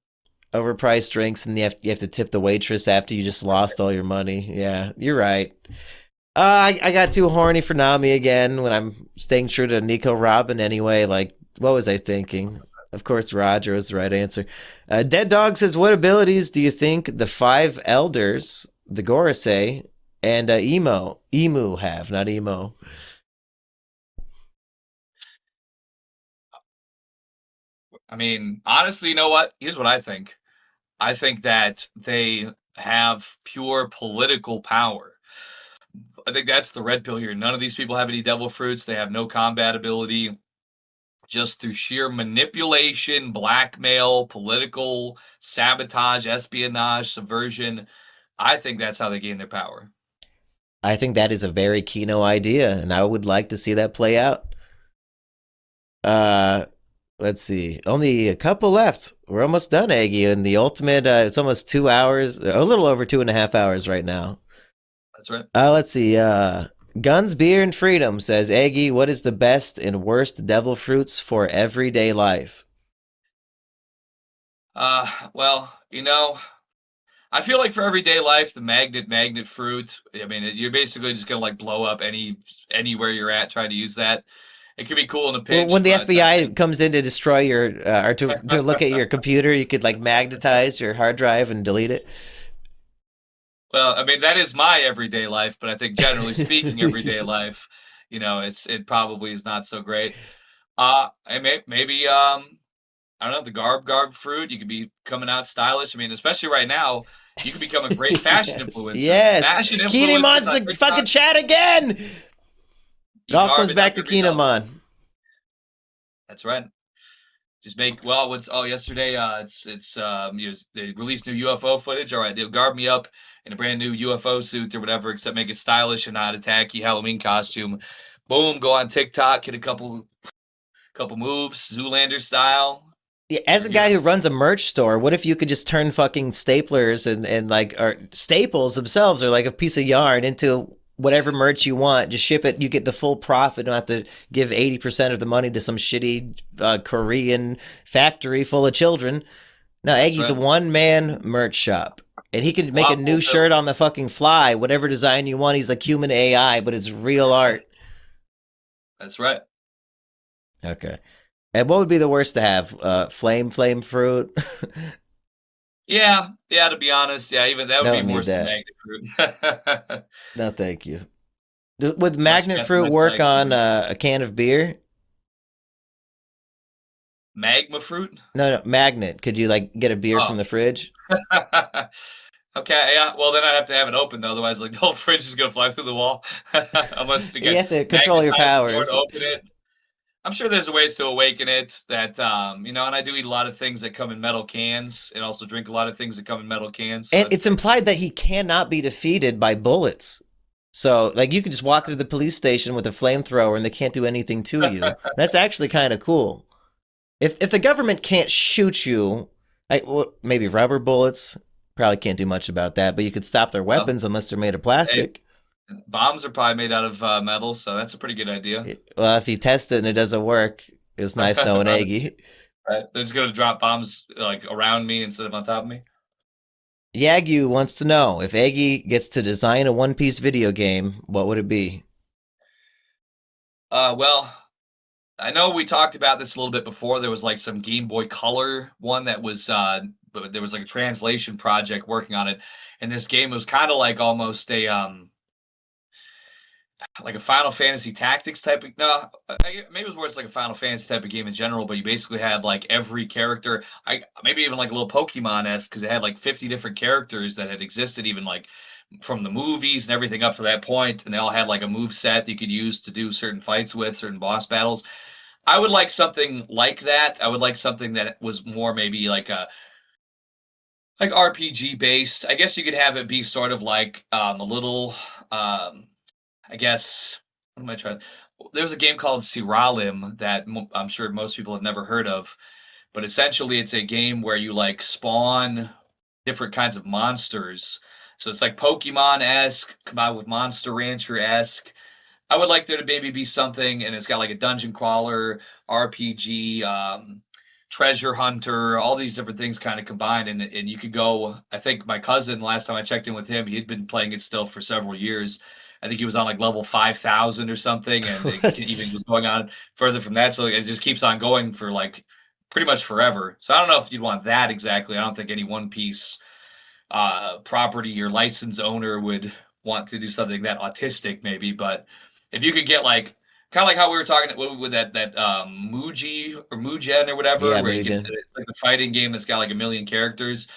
overpriced drinks, and you have to tip the waitress after you just lost all your money. Yeah, you're right. I got too horny for Nami again when I'm staying true to Nico Robin anyway. Like, what was I thinking? Of course, Roger was the right answer. Dead Dog says, what abilities do you think the five elders, the Gorosei, and Emu have? Not Emo. I mean, honestly, you know what? Here's what I think. I think that they have pure political power. I think that's the red pill here. None of these people have any devil fruits. They have no combat ability. Just through sheer manipulation, blackmail, political sabotage, espionage, subversion. I think that's how they gain their power. I think that is a very Kino idea, and I would like to see that play out. Let's see. Only a couple left. We're almost done, Aggie. And the ultimate, it's almost 2 hours, a little over 2.5 hours right now. That's right. Let's see. Guns, Beer, and Freedom says, Aggie, what is the best and worst devil fruits for everyday life? Well, I feel like for everyday life, the magnet fruit. I mean, you're basically just gonna like blow up anywhere you're at trying to use that. It could be cool in a pinch. When the FBI comes in to destroy your or to look at your computer, you could like magnetize your hard drive and delete it. Well, I mean, that is my everyday life, but I think generally speaking, everyday life, it probably is not so great. And maybe I don't know, the garb fruit. You could be coming out stylish. I mean, especially right now, you could become a great fashion influencer. Yes. Fashion Keenemon's influencer the fucking chat again. It all comes back to Keenemon. That's right. Just make yesterday they released new UFO footage. All right, they'll garb me up in a brand new UFO suit or whatever, except make it stylish and not a tacky Halloween costume. Boom, go on TikTok, get a couple moves, Zoolander style. Yeah, as a guy who runs a merch store, what if you could just turn fucking staplers and like or staples themselves or like a piece of yarn into whatever merch you want, just ship it, you get the full profit, don't have to give 80% of the money to some shitty Korean factory full of children. No, Aggie's a one-man merch shop. And he can make a new shirt on the fucking fly, whatever design you want. He's like human AI, but it's real art. That's right. Okay. And what would be the worst to have? Flame fruit? Yeah, to be honest, yeah, even that would be worse than magnet fruit. No, thank you. Would magnet fruit work on a can of beer? Magma fruit? No, magnet. Could you like get a beer from Oh. the fridge? Okay, yeah. Well, then I'd have to have it open though. Otherwise, like the whole fridge is gonna fly through the wall, unless you You get have to control your magnetize the door to powers. open it. I'm sure there's ways to awaken it that and I do eat a lot of things that come in metal cans and also drink a lot of things that come in metal cans. So And that's it's pretty implied that he cannot be defeated by bullets. So, like, you could just walk into the police station with a flamethrower and they can't do anything to you. That's actually kind of cool. If the government can't shoot you, well, maybe rubber bullets probably can't do much about that. But you could stop their well, weapons unless they're made of hey, plastic. bombs are probably made out of metal, so that's a pretty good idea. Well, if you test it and it doesn't work, it's nice knowing Right, Aggie. right. They're just gonna drop bombs like around me instead of on top of me. Yagu wants to know if Aggie gets to design a One Piece video game, what would it be? Well, I know we talked about this a little bit before. There was like some Game Boy Color one that was, but there was like a translation project working on it, and this game was kind of like almost a like a Final Fantasy Tactics type of no, maybe it was worse like a Final Fantasy type of game in general. But you basically had like every character, maybe even like a little Pokemon esque because it had like 50 different characters that had existed even like from the movies and everything up to that point, and they all had like a move set that you could use to do certain fights with certain boss battles. I would like something like that. I would like something that was more maybe like a like RPG based. I guess you could have it be sort of like a little I guess what am I trying? There's a game called Siralim that I'm sure most people have never heard of, but essentially it's a game where you like spawn different kinds of monsters. So it's like Pokemon esque combined with Monster Rancher esque. I would like there to maybe be something, and it's got like a dungeon crawler, RPG, treasure hunter, all these different things kind of combined. And you could go. I think my cousin last time I checked in with him, he'd been playing it still for several years. I think he was on like level 5,000 or something, and it even was going on further from that. So it just keeps on going for like pretty much forever. So I don't know if you'd want that exactly. I don't think any One Piece property or license owner would want to do something that autistic, maybe. But if you could get like kind of like how we were talking with that Muji or Mugen or whatever, Yeah, where you get Mugen. it's like a fighting game that's got like a million characters.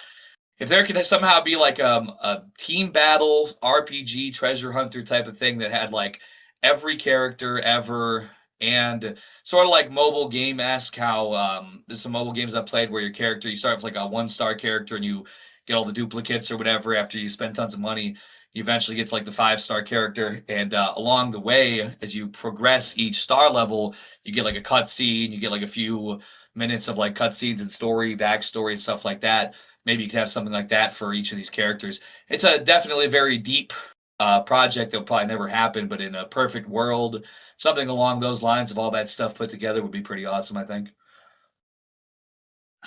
If there could somehow be like a team battle RPG treasure hunter type of thing that had like every character ever and sort of like mobile game esque how there's some mobile games I played where your character you start with like a 1-star character and you get all the duplicates or whatever after you spend tons of money. You eventually get to like the 5-star character, and along the way, as you progress each star level, you get like a cutscene, you get like a few minutes of like cutscenes and story, backstory, and stuff like that. Maybe you could have something like that for each of these characters. It's a definitely a very deep project that will probably never happen, but in a perfect world, something along those lines of all that stuff put together would be pretty awesome, I think.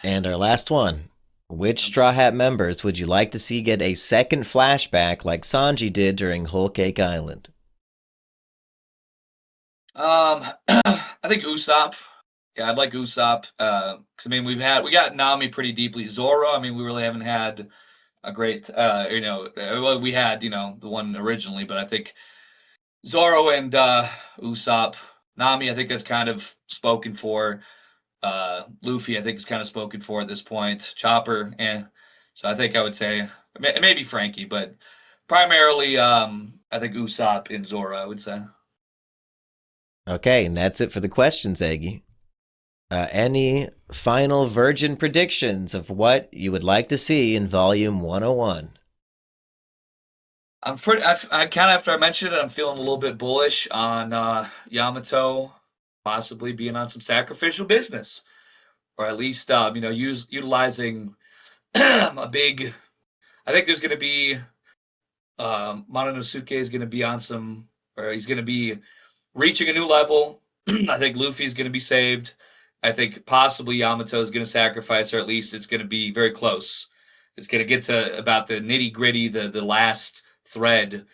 And our last one. Which Straw Hat members would you like to see get a second flashback like Sanji did during Whole Cake Island? I think Usopp. Yeah, I'd like Usopp. Because I mean, we got Nami pretty deeply. Zoro. I mean, we really haven't had a great. Well, we had the one originally, but I think Zoro and Usopp, Nami. I think that's kind of spoken for. Luffy, I think is kind of spoken for at this point. Chopper, So I think I would say maybe Frankie, but primarily, I think Usopp and Zoro. I would say. Okay, and that's it for the questions, Aggie. Any final virgin predictions of what you would like to see in Volume 101? I'm pretty. I kind of after I mentioned it, I'm feeling a little bit bullish on Yamato possibly being on some sacrificial business, or at least utilizing a big. I think there's going to be Mononosuke is going to be on some, or he's going to be reaching a new level. I think Luffy's going to be saved. I think possibly Yamato is going to sacrifice, or at least it's going to be very close. It's going to get to about the nitty gritty, the last thread,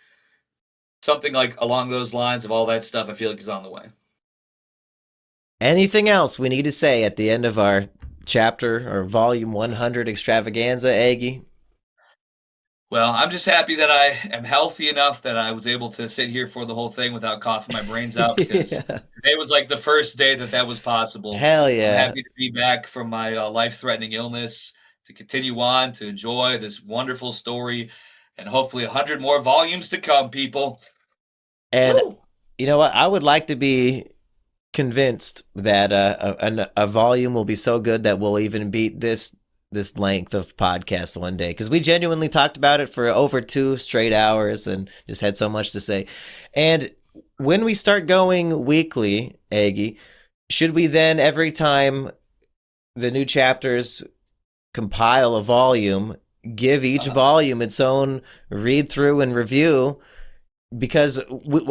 something like along those lines of all that stuff. I feel like is on the way. Anything else we need to say at the end of our chapter or Volume 100 extravaganza, Aggie? Well, I'm just happy that I am healthy enough that I was able to sit here for the whole thing without coughing my brains out because Yeah. today was like the first day that that was possible. Hell I'm yeah. happy to be back from my life-threatening illness to continue on to enjoy this wonderful story and hopefully 100 more volumes to come, people. And Woo! you know what? I would like to be convinced that a volume will be so good that we'll even beat this length of podcast one day, because we genuinely talked about it for over 2 straight hours and just had so much to say. And when we start going weekly, Aggie, should we then every time the new chapters compile a volume, give each Uh-huh. volume its own read through and review? Because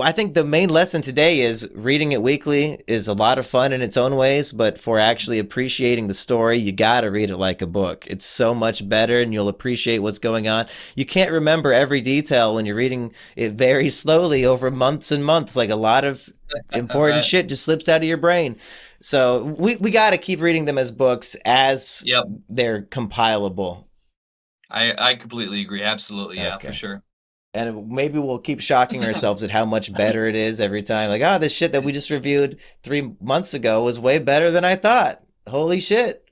I think the main lesson today is reading it weekly is a lot of fun in its own ways, but for actually appreciating the story, you got to read it like a book. It's so much better and you'll appreciate what's going on. You can't remember every detail when you're reading it very slowly over months and months. Like a lot of important Right. shit just slips out of your brain. So we got to keep reading them as books as Yep. they're compilable. I completely agree. Absolutely. Yeah, for Okay. sure. And maybe we'll keep shocking ourselves at how much better it is every time. Like, oh, this shit that we just reviewed 3 months ago was way better than I thought. Holy shit.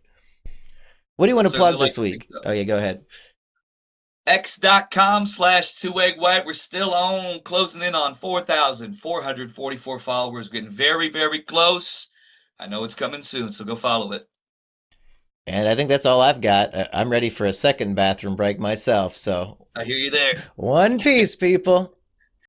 What do you want to Certainly plug like this to think week? so. Oh, yeah, go ahead. X.com/2egg white. We're still on closing in on 4,444 followers. Getting very, very close. I know it's coming soon, so go follow it. And I think that's all I've got. I'm ready for a second bathroom break myself. So, I hear you there. one piece, people.